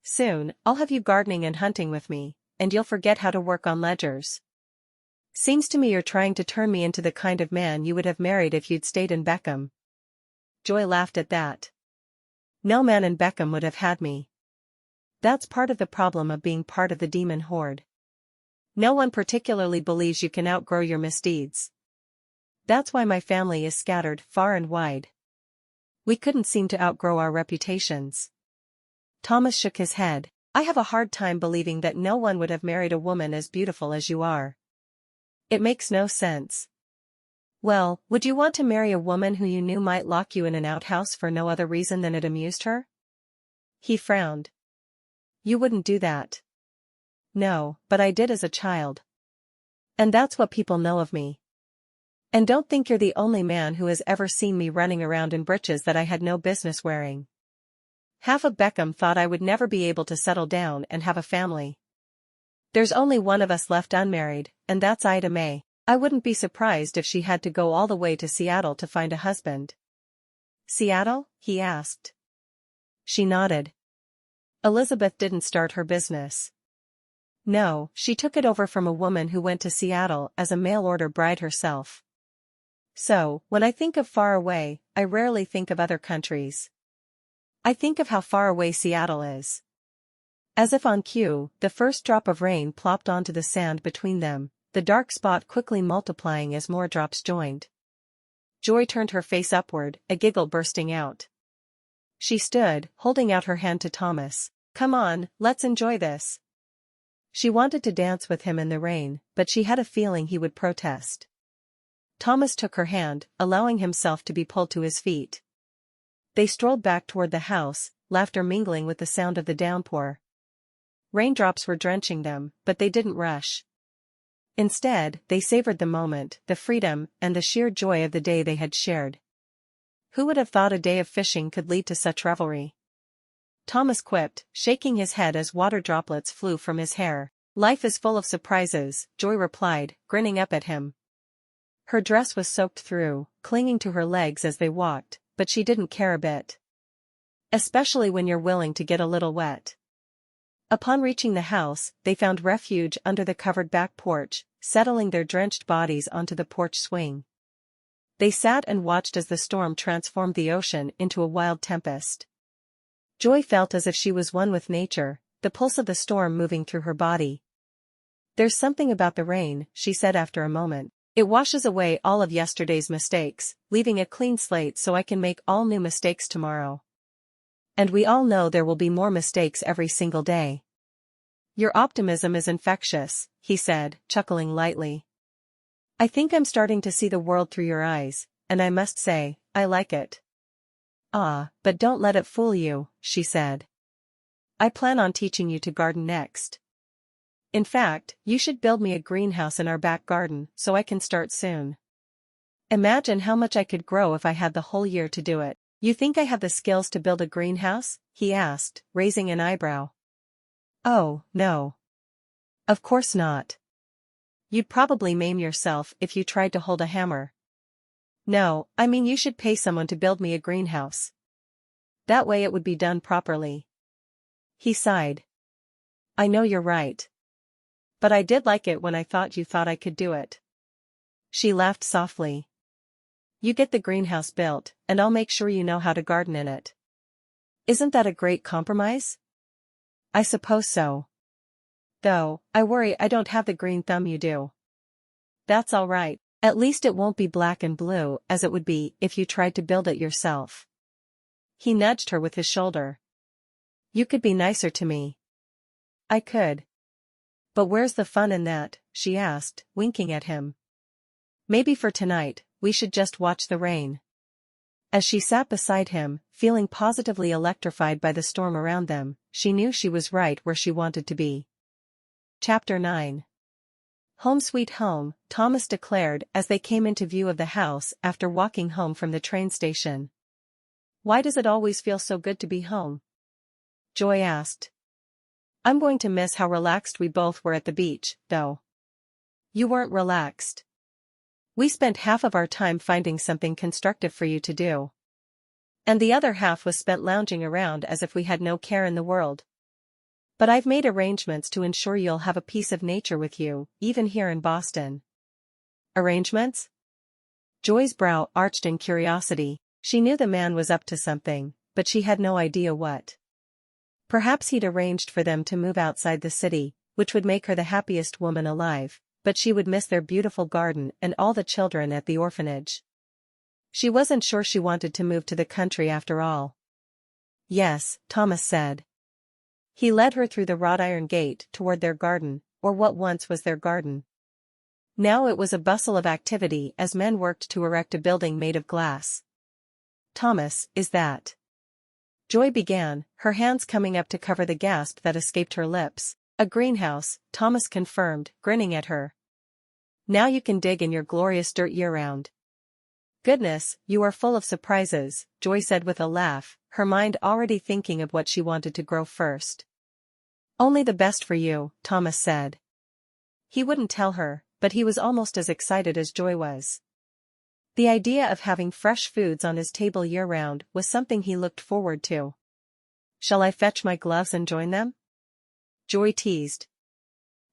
Soon, I'll have you gardening and hunting with me, and you'll forget how to work on ledgers. Seems to me you're trying to turn me into the kind of man you would have married if you'd stayed in Beckham." Joy laughed at that. "No man in Beckham would have had me. That's part of the problem of being part of the demon horde. No one particularly believes you can outgrow your misdeeds. That's why my family is scattered far and wide. We couldn't seem to outgrow our reputations." Thomas shook his head. "I have a hard time believing that no one would have married a woman as beautiful as you are. It makes no sense." "Well, would you want to marry a woman who you knew might lock you in an outhouse for no other reason than it amused her?" He frowned. "You wouldn't do that." "No, but I did as a child. And that's what people know of me. And don't think you're the only man who has ever seen me running around in breeches that I had no business wearing. Half of Beckham thought I would never be able to settle down and have a family. There's only one of us left unmarried, and that's Ida May. I wouldn't be surprised if she had to go all the way to Seattle to find a husband." "Seattle?" he asked. She nodded. "Elizabeth didn't start her business. No, she took it over from a woman who went to Seattle as a mail-order bride herself. So, when I think of far away, I rarely think of other countries. I think of how far away Seattle is." As if on cue, the first drop of rain plopped onto the sand between them, the dark spot quickly multiplying as more drops joined. Joy turned her face upward, a giggle bursting out. She stood, holding out her hand to Thomas. "Come on, let's enjoy this." She wanted to dance with him in the rain, but she had a feeling he would protest. Thomas took her hand, allowing himself to be pulled to his feet. They strolled back toward the house, laughter mingling with the sound of the downpour. Raindrops were drenching them, but they didn't rush. Instead, they savored the moment, the freedom, and the sheer joy of the day they had shared. Who would have thought a day of fishing could lead to such revelry? Thomas quipped, shaking his head as water droplets flew from his hair. "Life is full of surprises," Joy replied, grinning up at him. Her dress was soaked through, clinging to her legs as they walked, but she didn't care a bit. Especially when you're willing to get a little wet. Upon reaching the house, they found refuge under the covered back porch, settling their drenched bodies onto the porch swing. They sat and watched as the storm transformed the ocean into a wild tempest. Joy felt as if she was one with nature, the pulse of the storm moving through her body. "There's something about the rain," she said after a moment. "It washes away all of yesterday's mistakes, leaving a clean slate so I can make all new mistakes tomorrow. And we all know there will be more mistakes every single day." "Your optimism is infectious," he said, chuckling lightly. "I think I'm starting to see the world through your eyes, and I must say, I like it." "Ah, but don't let it fool you," she said. "I plan on teaching you to garden next." In fact, you should build me a greenhouse in our back garden so I can start soon. Imagine how much I could grow if I had the whole year to do it. You think I have the skills to build a greenhouse? He asked, raising an eyebrow. Oh, no. Of course not. You'd probably maim yourself if you tried to hold a hammer. No, I mean you should pay someone to build me a greenhouse. That way it would be done properly. He sighed. I know you're right. But I did like it when I thought you thought I could do it. She laughed softly. You get the greenhouse built, and I'll make sure you know how to garden in it. Isn't that a great compromise? I suppose so. Though, I worry I don't have the green thumb you do. That's all right, at least it won't be black and blue as it would be if you tried to build it yourself. He nudged her with his shoulder. You could be nicer to me. I could. But where's the fun in that? She asked, winking at him. Maybe for tonight, we should just watch the rain. As she sat beside him, feeling positively electrified by the storm around them, she knew she was right where she wanted to be. Chapter 9. Home sweet home, Thomas declared as they came into view of the house after walking home from the train station. Why does it always feel so good to be home? Joy asked. I'm going to miss how relaxed we both were at the beach, though. You weren't relaxed. We spent half of our time finding something constructive for you to do. And the other half was spent lounging around as if we had no care in the world. But I've made arrangements to ensure you'll have a piece of nature with you, even here in Boston. Arrangements? Joy's brow arched in curiosity. She knew the man was up to something, but she had no idea what. Perhaps he'd arranged for them to move outside the city, which would make her the happiest woman alive, but she would miss their beautiful garden and all the children at the orphanage. She wasn't sure she wanted to move to the country after all. Yes, Thomas said. He led her through the wrought iron gate toward their garden, or what once was their garden. Now it was a bustle of activity as men worked to erect a building made of glass. Thomas, is that? Joy began, her hands coming up to cover the gasp that escaped her lips. A greenhouse, Thomas confirmed, grinning at her. Now you can dig in your glorious dirt year-round. Goodness, you are full of surprises, Joy said with a laugh, her mind already thinking of what she wanted to grow first. Only the best for you, Thomas said. He wouldn't tell her, but he was almost as excited as Joy was. The idea of having fresh foods on his table year-round was something he looked forward to. Shall I fetch my gloves and join them? Joy teased.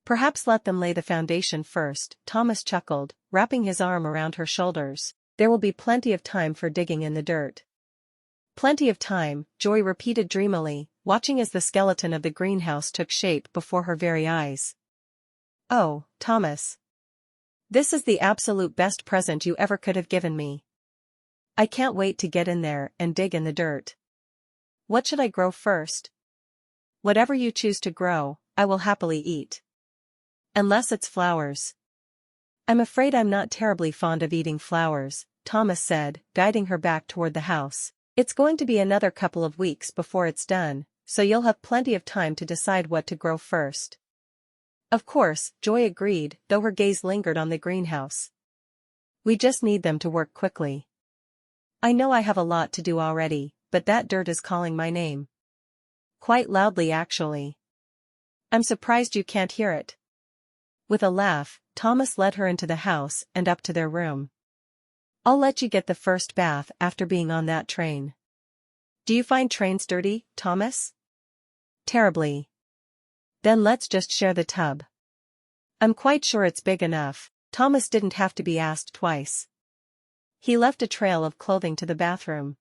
Perhaps let them lay the foundation first, Thomas chuckled, wrapping his arm around her shoulders. There will be plenty of time for digging in the dirt. Plenty of time, Joy repeated dreamily, watching as the skeleton of the greenhouse took shape before her very eyes. Oh, Thomas. This is the absolute best present you ever could have given me. I can't wait to get in there and dig in the dirt. What should I grow first? Whatever you choose to grow, I will happily eat. Unless it's flowers. I'm afraid I'm not terribly fond of eating flowers, Thomas said, guiding her back toward the house. It's going to be another couple of weeks before it's done, so you'll have plenty of time to decide what to grow first. Of course, Joy agreed, though her gaze lingered on the greenhouse. We just need them to work quickly. I know I have a lot to do already, but that dirt is calling my name. Quite loudly actually. I'm surprised you can't hear it. With a laugh, Thomas led her into the house and up to their room. I'll let you get the first bath after being on that train. Do you find trains dirty, Thomas? Terribly. Then let's just share the tub. I'm quite sure it's big enough. Thomas didn't have to be asked twice. He left a trail of clothing to the bathroom.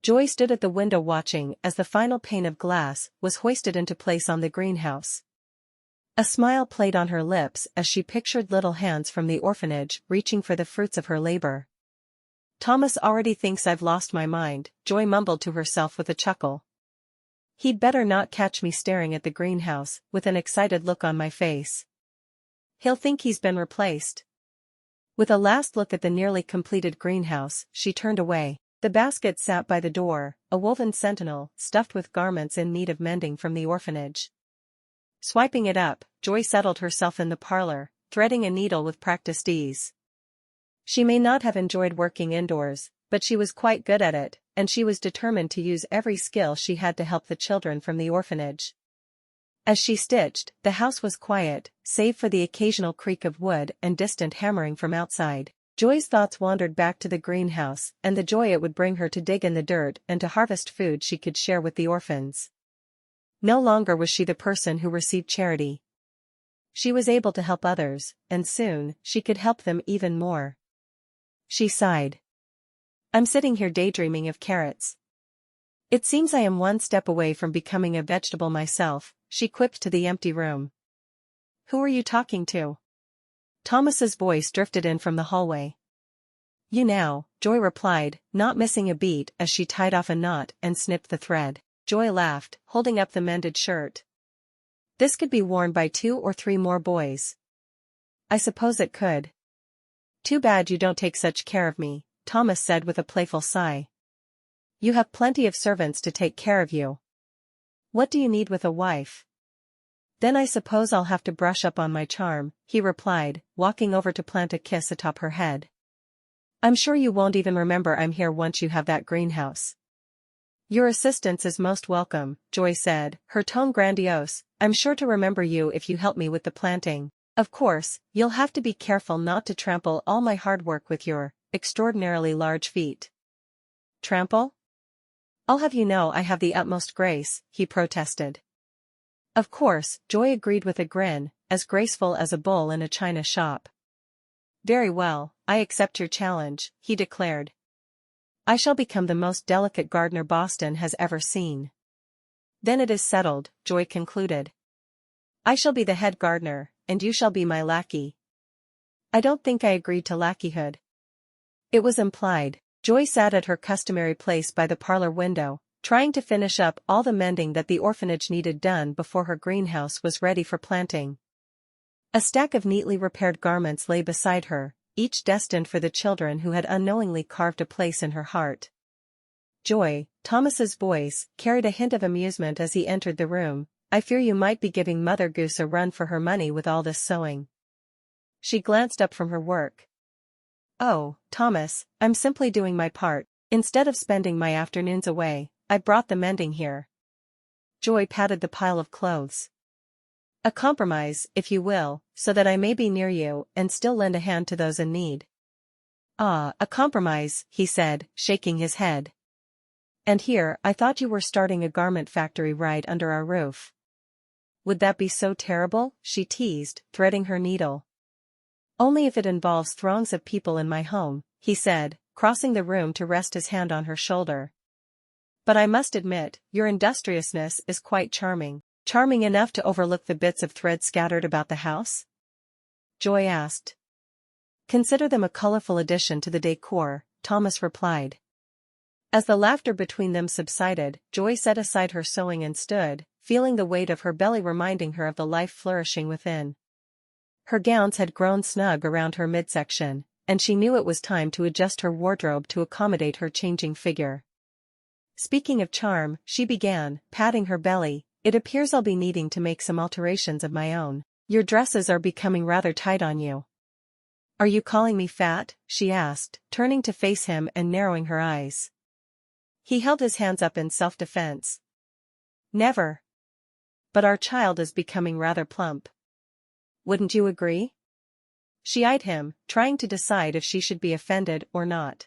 Joy stood at the window watching as the final pane of glass was hoisted into place on the greenhouse. A smile played on her lips as she pictured little hands from the orphanage reaching for the fruits of her labor. Thomas already thinks I've lost my mind, Joy mumbled to herself with a chuckle. He'd better not catch me staring at the greenhouse with an excited look on my face. He'll think he's been replaced. With a last look at the nearly completed greenhouse, she turned away. The basket sat by the door, a woven sentinel, stuffed with garments in need of mending from the orphanage. Swiping it up, Joy settled herself in the parlor, threading a needle with practiced ease. She may not have enjoyed working indoors, but she was quite good at it, and she was determined to use every skill she had to help the children from the orphanage. As she stitched, the house was quiet, save for the occasional creak of wood and distant hammering from outside. Joy's thoughts wandered back to the greenhouse and the joy it would bring her to dig in the dirt and to harvest food she could share with the orphans. No longer was she the person who received charity. She was able to help others, and soon, she could help them even more. She sighed. I'm sitting here daydreaming of carrots. It seems I am one step away from becoming a vegetable myself, she quipped to the empty room. Who are you talking to? Thomas's voice drifted in from the hallway. You now, Joy replied, not missing a beat as she tied off a knot and snipped the thread. Joy laughed, holding up the mended shirt. This could be worn by 2 or 3 more boys. I suppose it could. Too bad you don't take such care of me, Thomas said with a playful sigh. You have plenty of servants to take care of you. What do you need with a wife? Then I suppose I'll have to brush up on my charm, he replied, walking over to plant a kiss atop her head. I'm sure you won't even remember I'm here once you have that greenhouse. Your assistance is most welcome, Joy said, her tone grandiose. I'm sure to remember you if you help me with the planting. Of course, you'll have to be careful not to trample all my hard work with your extraordinarily large feet. Trample? I'll have you know I have the utmost grace, he protested. Of course, Joy agreed with a grin, as graceful as a bull in a china shop. Very well, I accept your challenge, he declared. I shall become the most delicate gardener Boston has ever seen. Then it is settled, Joy concluded. I shall be the head gardener, and you shall be my lackey. I don't think I agreed to lackeyhood. It was implied. Joy sat at her customary place by the parlor window, trying to finish up all the mending that the orphanage needed done before her greenhouse was ready for planting. A stack of neatly repaired garments lay beside her, each destined for the children who had unknowingly carved a place in her heart. Joy, Thomas's voice, carried a hint of amusement as he entered the room. I fear you might be giving Mother Goose a run for her money with all this sewing. She glanced up from her work. Oh, Thomas, I'm simply doing my part. Instead of spending my afternoons away, I brought the mending here. Joy patted the pile of clothes. A compromise, if you will, so that I may be near you and still lend a hand to those in need. Ah, a compromise, he said, shaking his head. And here, I thought you were starting a garment factory right under our roof. Would that be so terrible? She teased, threading her needle. Only if it involves throngs of people in my home, he said, crossing the room to rest his hand on her shoulder. But I must admit, your industriousness is quite charming. Charming enough to overlook the bits of thread scattered about the house? Joy asked. Consider them a colorful addition to the decor, Thomas replied. As the laughter between them subsided, Joy set aside her sewing and stood, feeling the weight of her belly reminding her of the life flourishing within. Her gowns had grown snug around her midsection, and she knew it was time to adjust her wardrobe to accommodate her changing figure. Speaking of charm, she began, patting her belly. It appears I'll be needing to make some alterations of my own. Your dresses are becoming rather tight on you. Are you calling me fat? She asked, turning to face him and narrowing her eyes. He held his hands up in self-defense. Never. But our child is becoming rather plump. Wouldn't you agree? She eyed him, trying to decide if she should be offended or not.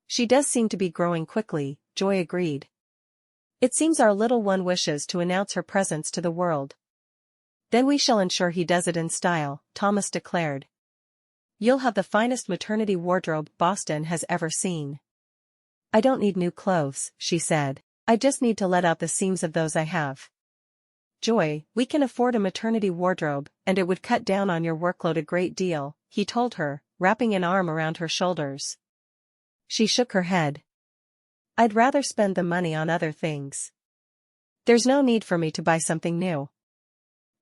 She does seem to be growing quickly, Joy agreed. It seems our little one wishes to announce her presence to the world. Then we shall ensure he does it in style, Thomas declared. You'll have the finest maternity wardrobe Boston has ever seen. I don't need new clothes, she said. I just need to let out the seams of those I have. Joy, we can afford a maternity wardrobe, and it would cut down on your workload a great deal, he told her, wrapping an arm around her shoulders. She shook her head. I'd rather spend the money on other things. There's no need for me to buy something new.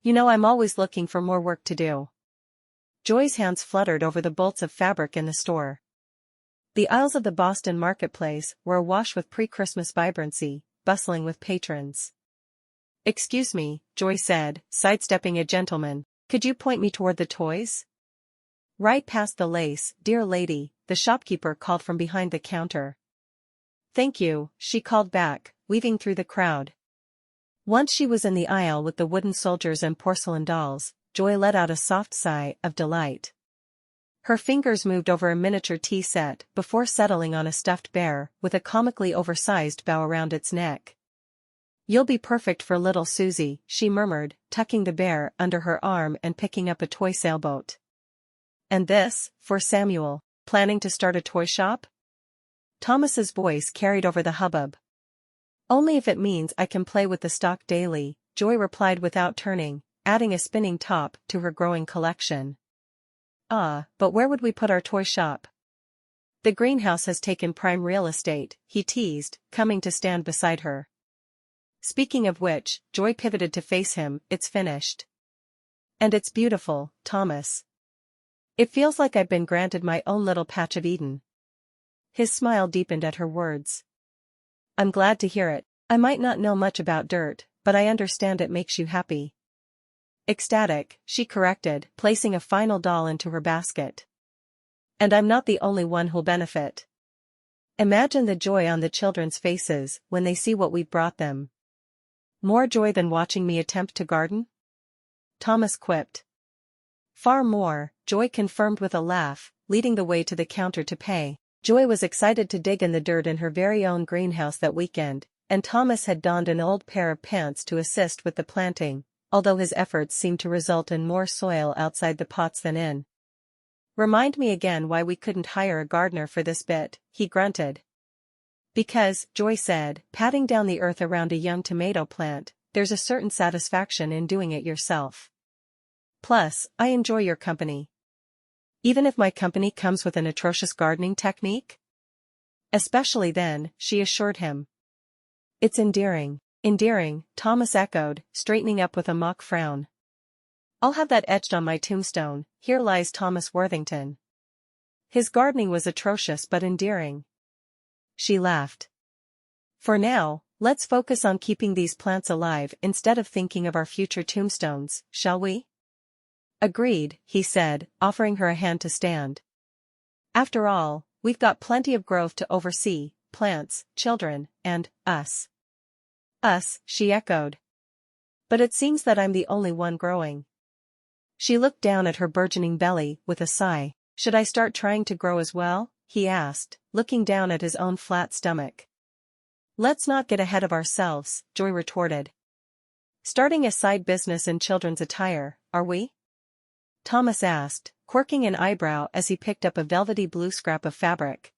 You know I'm always looking for more work to do. Joy's hands fluttered over the bolts of fabric in the store. The aisles of the Boston marketplace were awash with pre-Christmas vibrancy, bustling with patrons. Excuse me, Joy said, sidestepping a gentleman. Could you point me toward the toys? Right past the lace, dear lady, the shopkeeper called from behind the counter. Thank you, she called back, weaving through the crowd. Once she was in the aisle with the wooden soldiers and porcelain dolls, Joy let out a soft sigh of delight. Her fingers moved over a miniature tea set before settling on a stuffed bear with a comically oversized bow around its neck. You'll be perfect for little Susie, she murmured, tucking the bear under her arm and picking up a toy sailboat. And this, for Samuel, planning to start a toy shop? Thomas's voice carried over the hubbub. Only if it means I can play with the stock daily, Joy replied without turning, adding a spinning top to her growing collection. But where would we put our toy shop? The greenhouse has taken prime real estate, he teased, coming to stand beside her. Speaking of which, Joy pivoted to face him, it's finished. And it's beautiful, Thomas. It feels like I've been granted my own little patch of Eden. His smile deepened at her words. I'm glad to hear it. I might not know much about dirt, but I understand it makes you happy. Ecstatic, she corrected, placing a final doll into her basket. And I'm not the only one who'll benefit. Imagine the joy on the children's faces when they see what we've brought them. More joy than watching me attempt to garden? Thomas quipped. Far more, Joy confirmed with a laugh, leading the way to the counter to pay. Joy was excited to dig in the dirt in her very own greenhouse that weekend, and Thomas had donned an old pair of pants to assist with the planting, although his efforts seemed to result in more soil outside the pots than in. Remind me again why we couldn't hire a gardener for this bit, he grunted. Because, Joy said, patting down the earth around a young tomato plant, there's a certain satisfaction in doing it yourself. Plus, I enjoy your company. Even if my company comes with an atrocious gardening technique? Especially then, she assured him. It's endearing. Endearing, Thomas echoed, straightening up with a mock frown. I'll have that etched on my tombstone, here lies Thomas Worthington. His gardening was atrocious but endearing. She laughed. For now, let's focus on keeping these plants alive instead of thinking of our future tombstones, shall we? Agreed, he said, offering her a hand to stand. After all, we've got plenty of growth to oversee, plants, children, and us. Us, she echoed. But it seems that I'm the only one growing. She looked down at her burgeoning belly with a sigh. Should I start trying to grow as well? He asked, looking down at his own flat stomach. Let's not get ahead of ourselves, Joy retorted. Starting a side business in children's attire, are we? Thomas asked, quirking an eyebrow as he picked up a velvety blue scrap of fabric.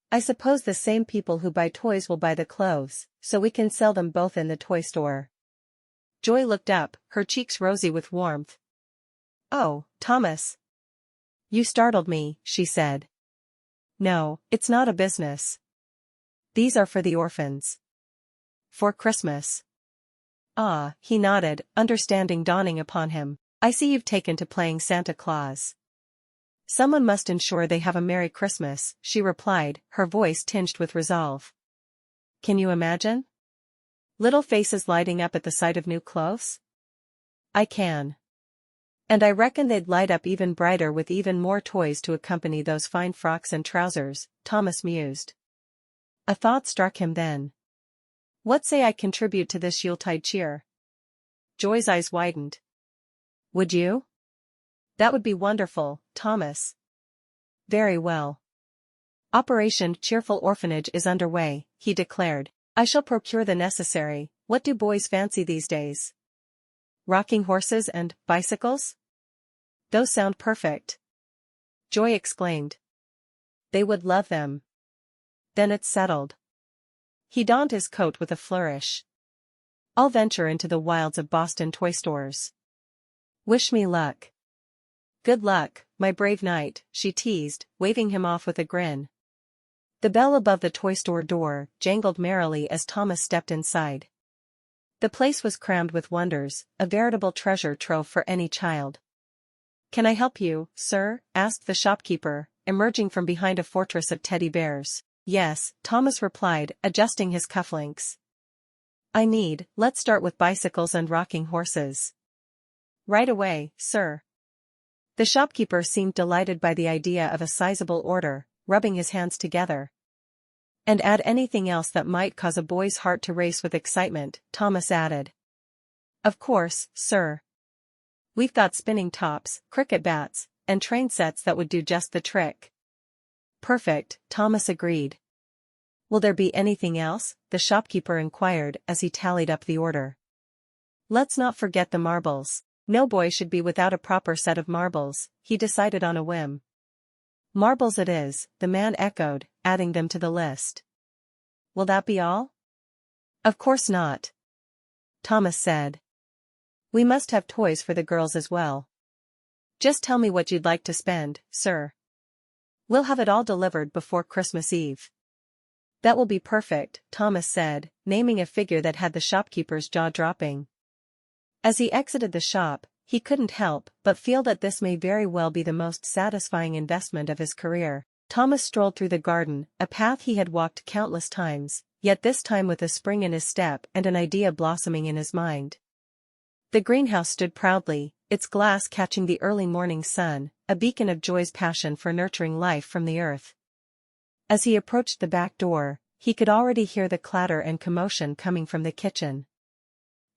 I suppose the same people who buy toys will buy the clothes, so we can sell them both in the toy store. Joy looked up, her cheeks rosy with warmth. Oh, Thomas. You startled me, she said. No, it's not a business. These are for the orphans. For Christmas. Ah, he nodded, understanding dawning upon him. I see you've taken to playing Santa Claus. Someone must ensure they have a Merry Christmas, she replied, her voice tinged with resolve. Can you imagine? Little faces lighting up at the sight of new clothes? I can. And I reckon they'd light up even brighter with even more toys to accompany those fine frocks and trousers, Thomas mused. A thought struck him then. What say I contribute to this Yuletide cheer? Joy's eyes widened. Would you? That would be wonderful, Thomas. Very well. Operation Cheerful Orphanage is underway, he declared. I shall procure the necessary. What do boys fancy these days? Rocking horses and bicycles? Those sound perfect. Joy exclaimed. They would love them. Then it's settled. He donned his coat with a flourish. I'll venture into the wilds of Boston toy stores. Wish me luck. Good luck, my brave knight, she teased, waving him off with a grin. The bell above the toy store door jangled merrily as Thomas stepped inside. The place was crammed with wonders, a veritable treasure trove for any child. Can I help you, sir? Asked the shopkeeper, emerging from behind a fortress of teddy bears. Yes, Thomas replied, adjusting his cufflinks. Let's start with bicycles and rocking horses. Right away, sir. The shopkeeper seemed delighted by the idea of a sizable order, rubbing his hands together. And add anything else that might cause a boy's heart to race with excitement, Thomas added. Of course, sir. We've got spinning tops, cricket bats, and train sets that would do just the trick. Perfect, Thomas agreed. Will there be anything else? The shopkeeper inquired as he tallied up the order. Let's not forget the marbles. No boy should be without a proper set of marbles, he decided on a whim. Marbles it is, the man echoed, adding them to the list. Will that be all? Of course not. Thomas said. We must have toys for the girls as well. Just tell me what you'd like to spend, sir. We'll have it all delivered before Christmas Eve. That will be perfect, Thomas said, naming a figure that had the shopkeeper's jaw dropping. As he exited the shop, he couldn't help but feel that this may very well be the most satisfying investment of his career. Thomas strolled through the garden, a path he had walked countless times, yet this time with a spring in his step and an idea blossoming in his mind. The greenhouse stood proudly, its glass catching the early morning sun, a beacon of Joy's passion for nurturing life from the earth. As he approached the back door, he could already hear the clatter and commotion coming from the kitchen.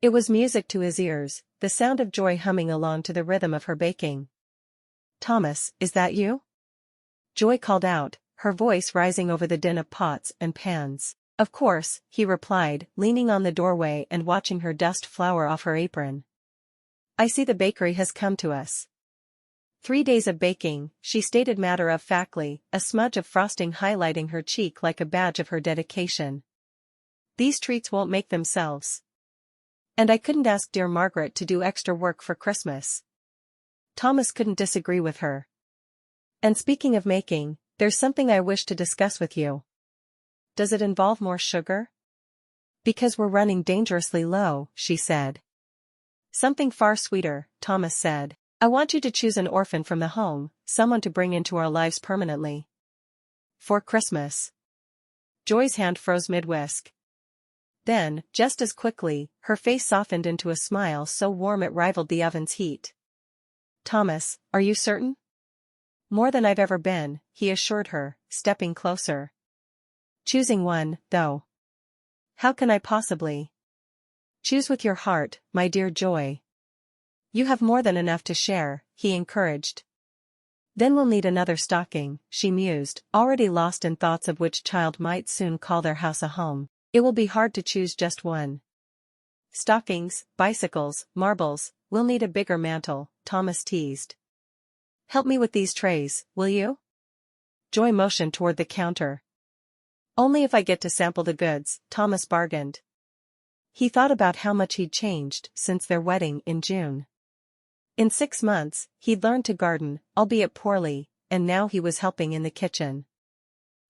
It was music to his ears, the sound of Joy humming along to the rhythm of her baking. Thomas, is that you? Joy called out, her voice rising over the din of pots and pans. Of course, he replied, leaning on the doorway and watching her dust flour off her apron. I see the bakery has come to us. 3 days of baking, she stated matter-of-factly, a smudge of frosting highlighting her cheek like a badge of her dedication. These treats won't make themselves. And I couldn't ask dear Margaret to do extra work for Christmas. Thomas couldn't disagree with her. And speaking of making, there's something I wish to discuss with you. Does it involve more sugar? Because we're running dangerously low, she said. Something far sweeter, Thomas said. I want you to choose an orphan from the home, someone to bring into our lives permanently. For Christmas. Joy's hand froze mid-whisk. Then, just as quickly, her face softened into a smile so warm it rivaled the oven's heat. Thomas, are you certain? More than I've ever been, he assured her, stepping closer. Choosing one, though. How can I possibly? Choose with your heart, my dear Joy. You have more than enough to share, he encouraged. Then we'll need another stocking, she mused, already lost in thoughts of which child might soon call their house a home. It will be hard to choose just one. Stockings, bicycles, marbles, we'll need a bigger mantle, Thomas teased. Help me with these trays, will you? Joy motioned toward the counter. Only if I get to sample the goods, Thomas bargained. He thought about how much he'd changed since their wedding in June. In 6 months, he'd learned to garden, albeit poorly, and now he was helping in the kitchen.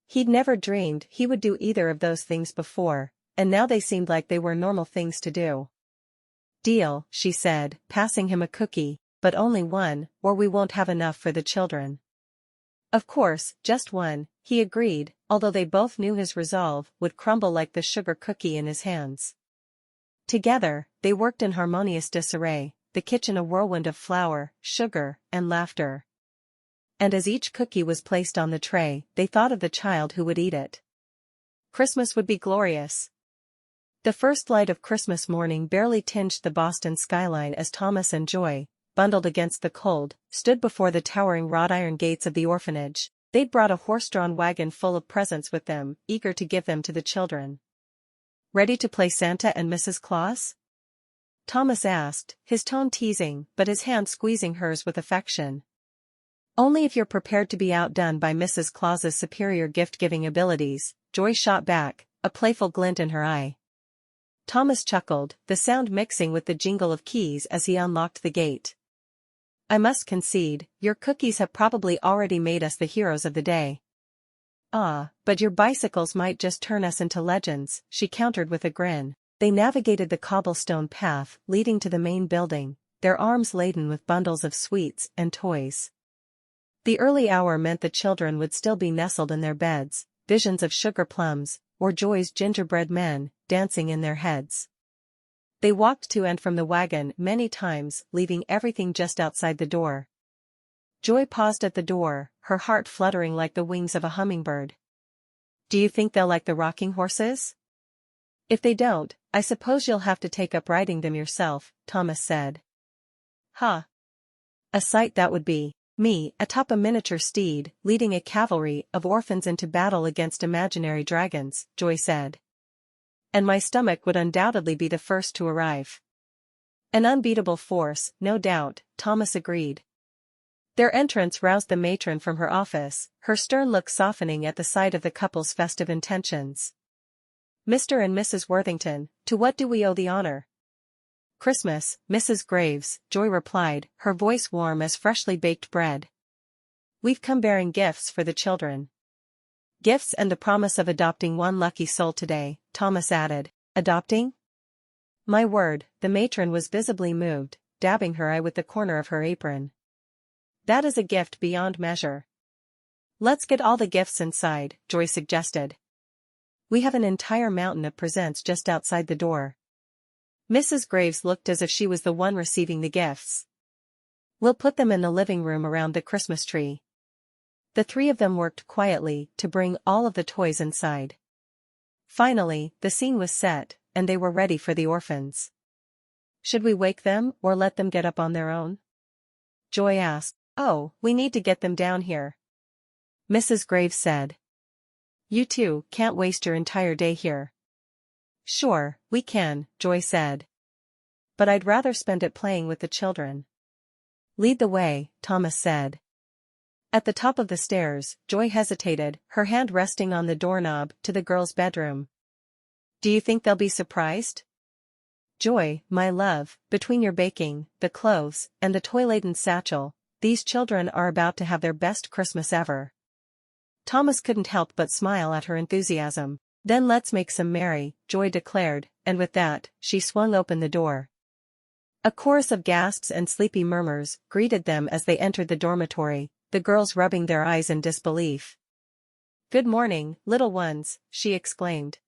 He'd never dreamed he would do either of those things before, and now they seemed like they were normal things to do. Deal, she said, passing him a cookie, but only one, or we won't have enough for the children. Of course, just one, he agreed, although they both knew his resolve would crumble like the sugar cookie in his hands. Together, they worked in harmonious disarray, the kitchen a whirlwind of flour, sugar, and laughter. And as each cookie was placed on the tray, they thought of the child who would eat it. Christmas would be glorious. The first light of Christmas morning barely tinged the Boston skyline as Thomas and Joy, bundled against the cold, stood before the towering wrought iron gates of the orphanage. They'd brought a horse-drawn wagon full of presents with them, eager to give them to the children. Ready to play Santa and Mrs. Claus? Thomas asked, his tone teasing but his hand squeezing hers with affection. Only if you're prepared to be outdone by Mrs. Claus's superior gift-giving abilities, Joy shot back, a playful glint in her eye. Thomas chuckled, the sound mixing with the jingle of keys as he unlocked the gate. I must concede, your cookies have probably already made us the heroes of the day. Ah, but your bicycles might just turn us into legends, she countered with a grin. They navigated the cobblestone path leading to the main building, their arms laden with bundles of sweets and toys. The early hour meant the children would still be nestled in their beds, visions of sugar plums, or Joy's gingerbread men, dancing in their heads. They walked to and from the wagon many times, leaving everything just outside the door. Joy paused at the door, her heart fluttering like the wings of a hummingbird. "Do you think they'll like the rocking horses?" "If they don't, I suppose you'll have to take up riding them yourself," Thomas said. "Huh. A sight that would be. Me, atop a miniature steed, leading a cavalry of orphans into battle against imaginary dragons," Joy said. "And my stomach would undoubtedly be the first to arrive." "An unbeatable force, no doubt," Thomas agreed. Their entrance roused the matron from her office, her stern look softening at the sight of the couple's festive intentions. "Mr. and Mrs. Worthington, to what do we owe the honor?" "Christmas, Mrs. Graves," Joy replied, her voice warm as freshly baked bread. "We've come bearing gifts for the children." "Gifts and the promise of adopting one lucky soul today," Thomas added. "Adopting?" "My word," the matron was visibly moved, dabbing her eye with the corner of her apron. "That is a gift beyond measure." "Let's get all the gifts inside," Joy suggested. "We have an entire mountain of presents just outside the door." Mrs. Graves looked as if she was the one receiving the gifts. "We'll put them in the living room around the Christmas tree." The three of them worked quietly to bring all of the toys inside. Finally, the scene was set, and they were ready for the orphans. "Should we wake them or let them get up on their own?" Joy asked. "Oh, we need to get them down here," Mrs. Graves said. "You two can't waste your entire day here." "Sure, we can," Joy said. "But I'd rather spend it playing with the children." "Lead the way," Thomas said. At the top of the stairs, Joy hesitated, her hand resting on the doorknob to the girls' bedroom. "Do you think they'll be surprised?" "Joy, my love, between your baking, the clothes, and the toy-laden satchel, these children are about to have their best Christmas ever." Thomas couldn't help but smile at her enthusiasm. "Then let's make some merry," Joy declared, and with that, she swung open the door. A chorus of gasps and sleepy murmurs greeted them as they entered the dormitory, the girls rubbing their eyes in disbelief. "Good morning, little ones," she exclaimed.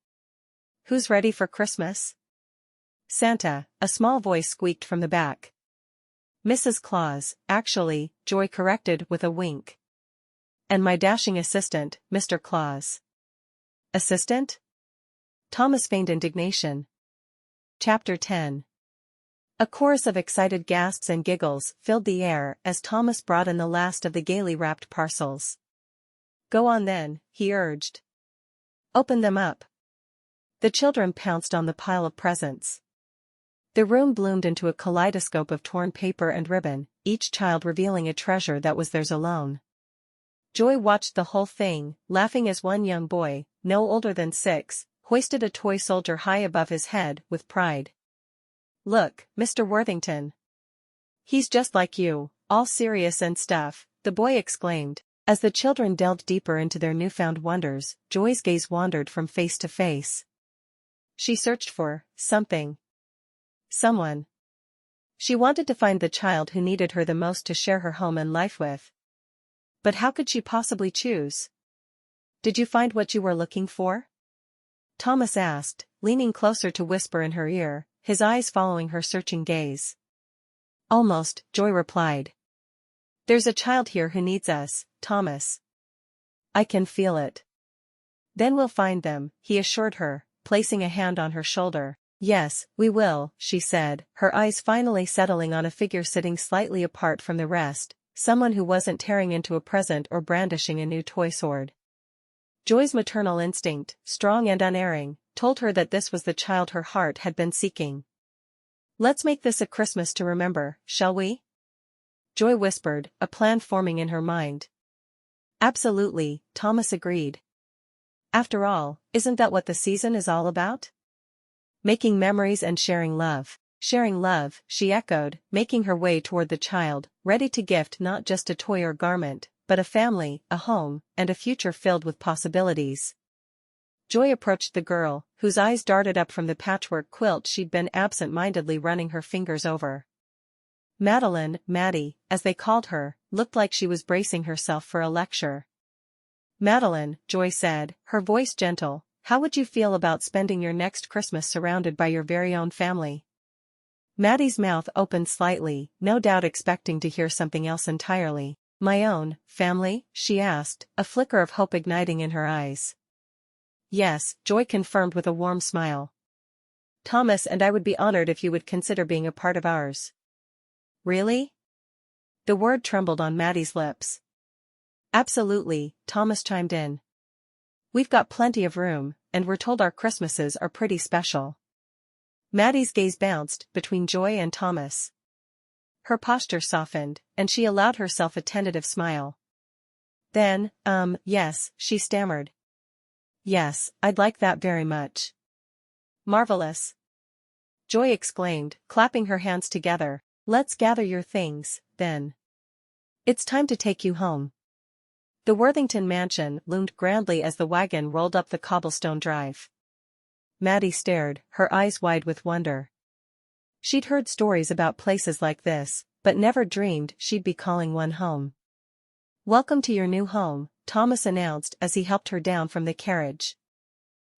"Who's ready for Christmas?" "Santa," a small voice squeaked from the back. "Mrs. Claus, actually," Joy corrected with a wink. "And my dashing assistant, Mr. Claus." "Assistant?" Thomas feigned indignation. Chapter 10. A chorus of excited gasps and giggles filled the air as Thomas brought in the last of the gaily wrapped parcels. "Go on then," he urged. "Open them up." The children pounced on the pile of presents. The room bloomed into a kaleidoscope of torn paper and ribbon, each child revealing a treasure that was theirs alone. Joy watched the whole thing, laughing as one young boy, no older than 6, hoisted a toy soldier high above his head with pride. "Look, Mr. Worthington. He's just like you, all serious and stuff," the boy exclaimed. As the children delved deeper into their newfound wonders, Joy's gaze wandered from face to face. She searched for something. Someone. She wanted to find the child who needed her the most to share her home and life with. But how could she possibly choose? "Did you find what you were looking for?" Thomas asked, leaning closer to whisper in her ear, his eyes following her searching gaze. "Almost," Joy replied. "There's a child here who needs us, Thomas. I can feel it." "Then we'll find them," he assured her, placing a hand on her shoulder. "Yes, we will," she said, her eyes finally settling on a figure sitting slightly apart from the rest, someone who wasn't tearing into a present or brandishing a new toy sword. Joy's maternal instinct, strong and unerring, told her that this was the child her heart had been seeking. "Let's make this a Christmas to remember, shall we?" Joy whispered, a plan forming in her mind. "Absolutely," Thomas agreed. "After all, isn't that what the season is all about? Making memories and sharing love." "Sharing love," she echoed, making her way toward the child, ready to gift not just a toy or garment, but a family, a home, and a future filled with possibilities. Joy approached the girl, whose eyes darted up from the patchwork quilt she'd been absent-mindedly running her fingers over. Maddie, as they called her, looked like she was bracing herself for a lecture. "Madeline," Joy said, her voice gentle, "how would you feel about spending your next Christmas surrounded by your very own family?" Maddie's mouth opened slightly, no doubt expecting to hear something else entirely. My own family? She asked, a flicker of hope igniting in her eyes. Yes, Joy confirmed with a warm smile. Thomas and I would be honored if you would consider being a part of ours. Really? The word trembled on Maddie's lips. Absolutely, Thomas chimed in. We've got plenty of room, and we're told our Christmases are pretty special. Maddie's gaze bounced between Joy and Thomas. Her posture softened, and she allowed herself a tentative smile. Then, yes, she stammered. Yes, I'd like that very much. Marvelous. Joy exclaimed, clapping her hands together. Let's gather your things, then. It's time to take you home. The Worthington mansion loomed grandly as the wagon rolled up the cobblestone drive. Maddie stared, her eyes wide with wonder. She'd heard stories about places like this, but never dreamed she'd be calling one home. Welcome to your new home, Thomas announced as he helped her down from the carriage.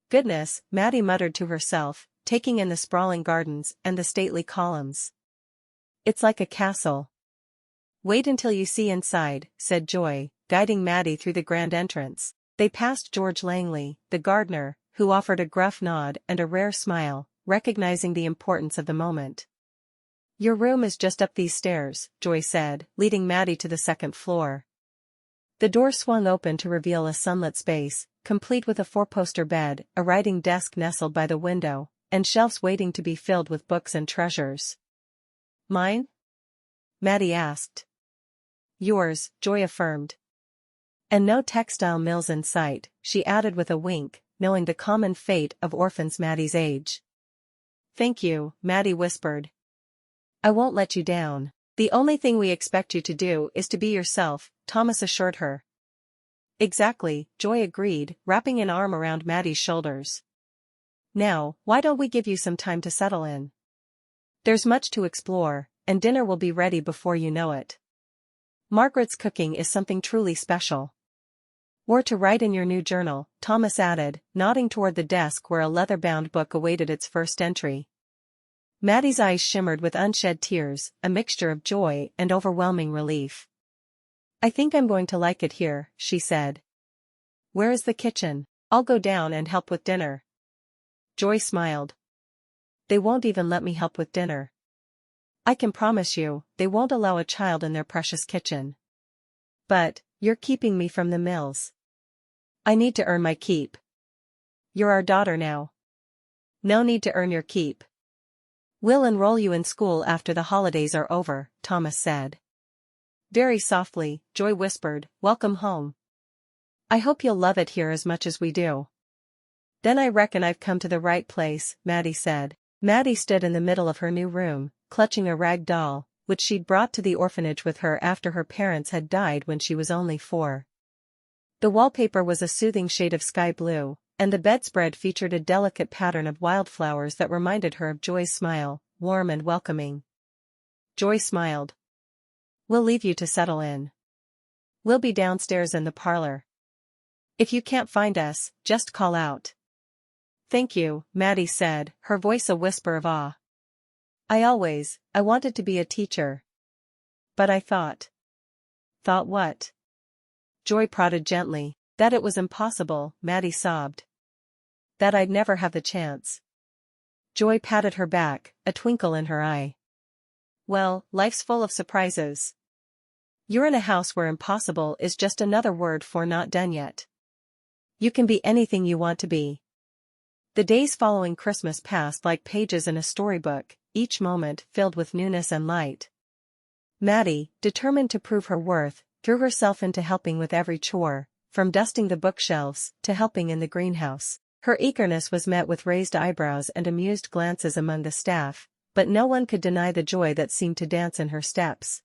Goodness, Maddie muttered to herself, taking in the sprawling gardens and the stately columns. It's like a castle. Wait until you see inside, said Joy, guiding Maddie through the grand entrance. They passed George Langley, the gardener, who offered a gruff nod and a rare smile, recognizing the importance of the moment. Your room is just up these stairs, Joy said, leading Maddie to the second floor. The door swung open to reveal a sunlit space, complete with a four-poster bed, a writing desk nestled by the window, and shelves waiting to be filled with books and treasures. Mine? Maddie asked. Yours, Joy affirmed. And no textile mills in sight, she added with a wink, knowing the common fate of orphans Maddie's age. Thank you, Maddie whispered. I won't let you down. The only thing we expect you to do is to be yourself, Thomas assured her. Exactly, Joy agreed, wrapping an arm around Maddie's shoulders. Now, why don't we give you some time to settle in? There's much to explore, and dinner will be ready before you know it. Margaret's cooking is something truly special. Or to write in your new journal, Thomas added, nodding toward the desk where a leather-bound book awaited its first entry. Maddie's eyes shimmered with unshed tears, a mixture of joy and overwhelming relief. I think I'm going to like it here, she said. Where is the kitchen? I'll go down and help with dinner. Joy smiled. They won't even let me help with dinner. I can promise you, they won't allow a child in their precious kitchen. But, you're keeping me from the mills. I need to earn my keep. You're our daughter now. No need to earn your keep. We'll enroll you in school after the holidays are over, Thomas said. Very softly, Joy whispered, welcome home. I hope you'll love it here as much as we do. Then I reckon I've come to the right place, Maddie said. Maddie stood in the middle of her new room, clutching a rag doll, which she'd brought to the orphanage with her after her parents had died when she was only 4. The wallpaper was a soothing shade of sky blue, and the bedspread featured a delicate pattern of wildflowers that reminded her of Joy's smile, warm and welcoming. Joy smiled. We'll leave you to settle in. We'll be downstairs in the parlor. If you can't find us, just call out. Thank you, Maddie said, her voice a whisper of awe. I wanted to be a teacher. But I thought. Thought what? Joy prodded gently. That it was impossible, Maddie sobbed. That I'd never have the chance. Joy patted her back, a twinkle in her eye. Well, life's full of surprises. You're in a house where impossible is just another word for not done yet. You can be anything you want to be. The days following Christmas passed like pages in a storybook, each moment filled with newness and light. Maddie, determined to prove her worth, threw herself into helping with every chore, from dusting the bookshelves to helping in the greenhouse. Her eagerness was met with raised eyebrows and amused glances among the staff, but no one could deny the joy that seemed to dance in her steps.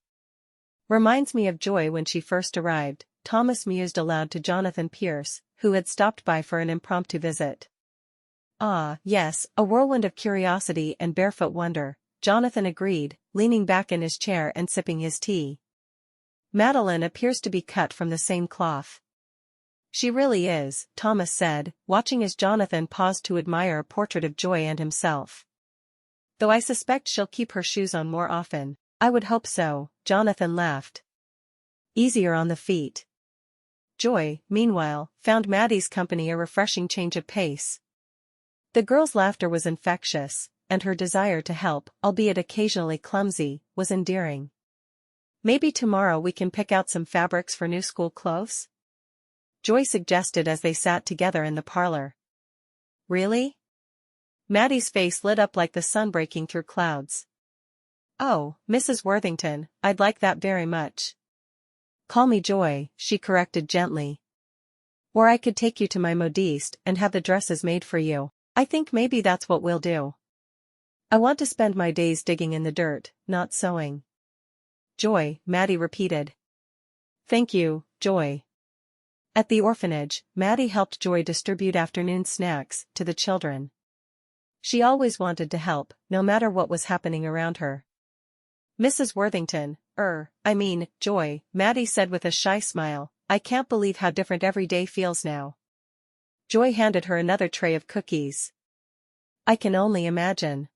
Reminds me of Joy when she first arrived, Thomas mused aloud to Jonathan Pierce, who had stopped by for an impromptu visit. Ah, yes, a whirlwind of curiosity and barefoot wonder, Jonathan agreed, leaning back in his chair and sipping his tea. Madeline appears to be cut from the same cloth. She really is, Thomas said, watching as Jonathan paused to admire a portrait of Joy and himself. Though I suspect she'll keep her shoes on more often. I would hope so, Jonathan laughed. Easier on the feet. Joy, meanwhile, found Maddie's company a refreshing change of pace. The girl's laughter was infectious, and her desire to help, albeit occasionally clumsy, was endearing. Maybe tomorrow we can pick out some fabrics for new school clothes? Joy suggested as they sat together in the parlor. Really? Maddie's face lit up like the sun breaking through clouds. Oh, Mrs. Worthington, I'd like that very much. Call me Joy, she corrected gently. Or I could take you to my modiste and have the dresses made for you. I think maybe that's what we'll do. I want to spend my days digging in the dirt, not sewing. Joy, Maddie repeated. Thank you, Joy. At the orphanage, Maddie helped Joy distribute afternoon snacks to the children. She always wanted to help, no matter what was happening around her. Mrs. Worthington, Joy, Maddie said with a shy smile, I can't believe how different every day feels now. Joy handed her another tray of cookies. I can only imagine.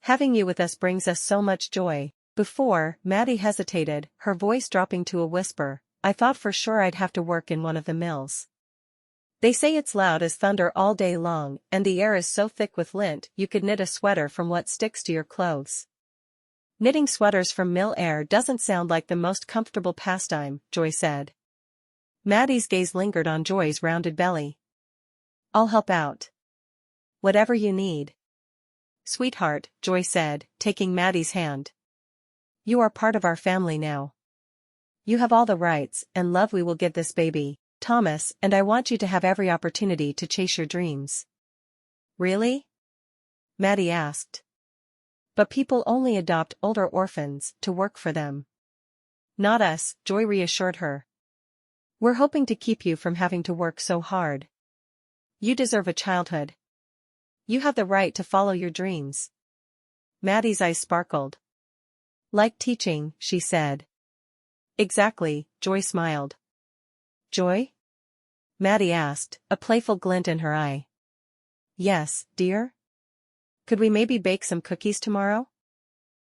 Having you with us brings us so much joy. Before, Maddie hesitated, her voice dropping to a whisper, I thought for sure I'd have to work in one of the mills. They say it's loud as thunder all day long, and the air is so thick with lint you could knit a sweater from what sticks to your clothes. Knitting sweaters from mill air doesn't sound like the most comfortable pastime, Joy said. Maddie's gaze lingered on Joy's rounded belly. I'll help out. Whatever you need. Sweetheart, Joy said, taking Maddie's hand. You are part of our family now. You have all the rights and love we will give this baby, Thomas, and I want you to have every opportunity to chase your dreams. Really? Maddie asked. But people only adopt older orphans to work for them. Not us, Joy reassured her. We're hoping to keep you from having to work so hard. You deserve a childhood. You have the right to follow your dreams. Maddie's eyes sparkled. Like teaching, she said. Exactly, Joy smiled. Joy? Maddie asked, a playful glint in her eye. Yes, dear? Could we maybe bake some cookies tomorrow?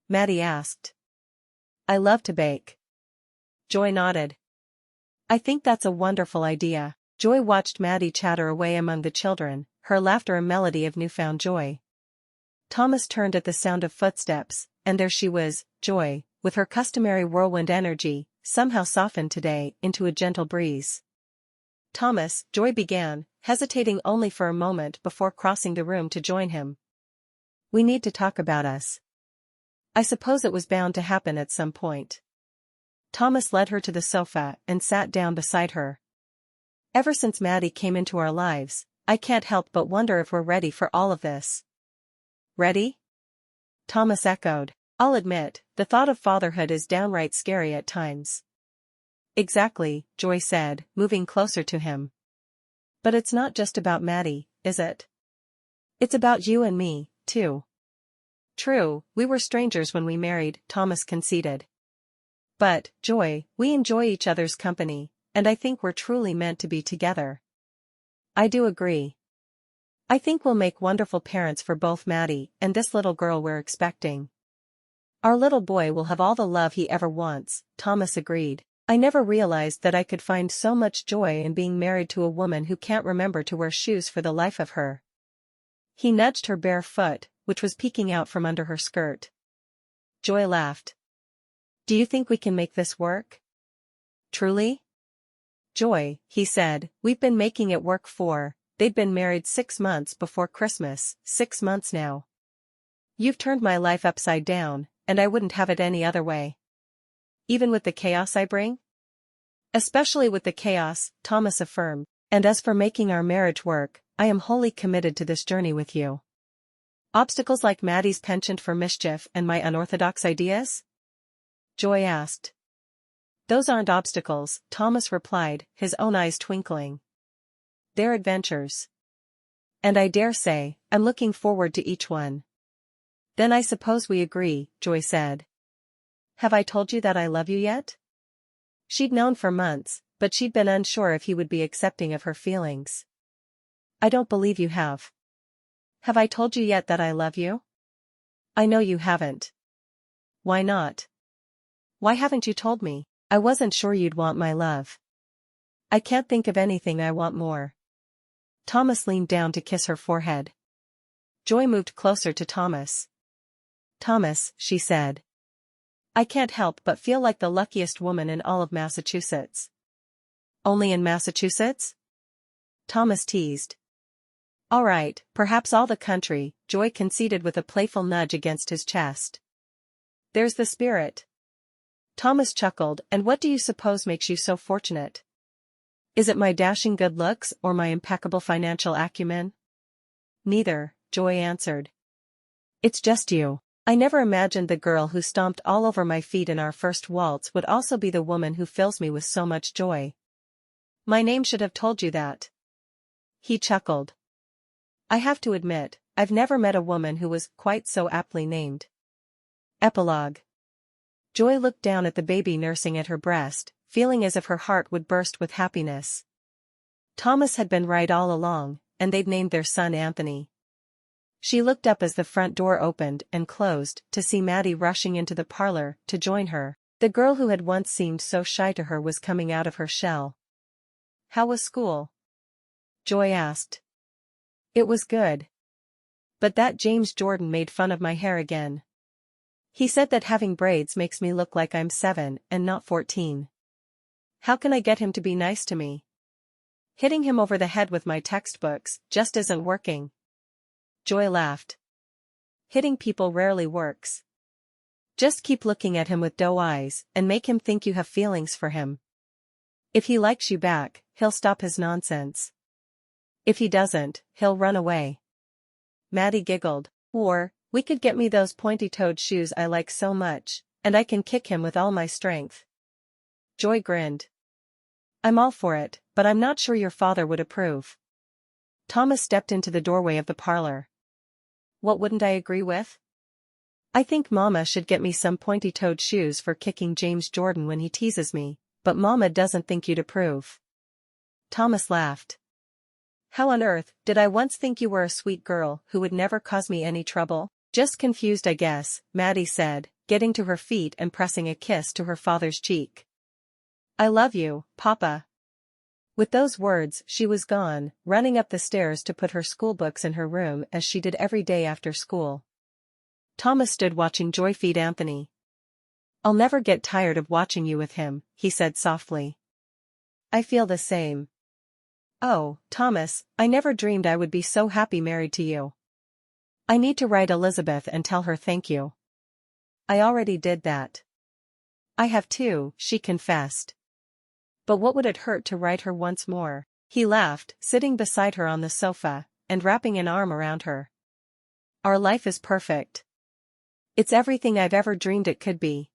Maddie asked. I love to bake. Joy nodded. I think that's a wonderful idea. Joy watched Maddie chatter away among the children, her laughter a melody of newfound joy. Thomas turned at the sound of footsteps, and there she was, Joy, with her customary whirlwind energy, somehow softened today into a gentle breeze. Thomas, Joy began, hesitating only for a moment before crossing the room to join him. We need to talk about us. I suppose it was bound to happen at some point. Thomas led her to the sofa and sat down beside her. Ever since Maddie came into our lives, I can't help but wonder if we're ready for all of this. Ready? Thomas echoed. I'll admit, the thought of fatherhood is downright scary at times. Exactly, Joy said, moving closer to him. But it's not just about Maddie, is it? It's about you and me, too. True, we were strangers when we married, Thomas conceded. But, Joy, we enjoy each other's company, and I think we're truly meant to be together. I do agree. I think we'll make wonderful parents for both Maddie and this little girl we're expecting. Our little boy will have all the love he ever wants, Thomas agreed. I never realized that I could find so much joy in being married to a woman who can't remember to wear shoes for the life of her. He nudged her bare foot, which was peeking out from under her skirt. Joy laughed. Do you think we can make this work? Truly? Joy, he said, we've been making it work they'd been married 6 months before Christmas, 6 months now. You've turned my life upside down, and I wouldn't have it any other way. Even with the chaos I bring? Especially with the chaos, Thomas affirmed, and as for making our marriage work, I am wholly committed to this journey with you. Obstacles like Maddie's penchant for mischief and my unorthodox ideas? Joy asked. Those aren't obstacles, Thomas replied, his own eyes twinkling. They're adventures. And I dare say, I'm looking forward to each one. Then I suppose we agree, Joy said. Have I told you that I love you yet? She'd known for months, but she'd been unsure if he would be accepting of her feelings. I don't believe you have. Have I told you yet that I love you? I know you haven't. Why not? Why haven't you told me? I wasn't sure you'd want my love. I can't think of anything I want more. Thomas leaned down to kiss her forehead. Joy moved closer to Thomas. Thomas, she said. I can't help but feel like the luckiest woman in all of Massachusetts. Only in Massachusetts? Thomas teased. All right, perhaps all the country, Joy conceded with a playful nudge against his chest. There's the spirit. Thomas chuckled, and what do you suppose makes you so fortunate? Is it my dashing good looks or my impeccable financial acumen? Neither, Joy answered. It's just you. I never imagined the girl who stomped all over my feet in our first waltz would also be the woman who fills me with so much joy. My name should have told you that. He chuckled. I have to admit, I've never met a woman who was quite so aptly named. Epilogue. Joy looked down at the baby nursing at her breast, feeling as if her heart would burst with happiness. Thomas had been right all along, and they'd named their son Anthony. She looked up as the front door opened and closed to see Maddie rushing into the parlor to join her. The girl who had once seemed so shy to her was coming out of her shell. How was school? Joy asked. It was good. But that James Jordan made fun of my hair again. He said that having braids makes me look like I'm 7 and not 14. How can I get him to be nice to me? Hitting him over the head with my textbooks just isn't working. Joy laughed. Hitting people rarely works. Just keep looking at him with doe eyes and make him think you have feelings for him. If he likes you back, he'll stop his nonsense. If he doesn't, he'll run away. Maddie giggled. Or, we could get me those pointy-toed shoes I like so much, and I can kick him with all my strength. Joy grinned. I'm all for it, but I'm not sure your father would approve. Thomas stepped into the doorway of the parlor. What wouldn't I agree with? I think Mama should get me some pointy-toed shoes for kicking James Jordan when he teases me, but Mama doesn't think you'd approve. Thomas laughed. How on earth did I once think you were a sweet girl who would never cause me any trouble? Just confused, I guess, Maddie said, getting to her feet and pressing a kiss to her father's cheek. I love you, Papa. With those words she was gone, running up the stairs to put her schoolbooks in her room as she did every day after school. Thomas stood watching Joy feed Anthony. I'll never get tired of watching you with him, he said softly. I feel the same. Oh, Thomas, I never dreamed I would be so happy married to you. I need to write Elizabeth and tell her thank you. I already did that. I have too, she confessed. But what would it hurt to write her once more? He laughed, sitting beside her on the sofa, and wrapping an arm around her. Our life is perfect. It's everything I've ever dreamed it could be.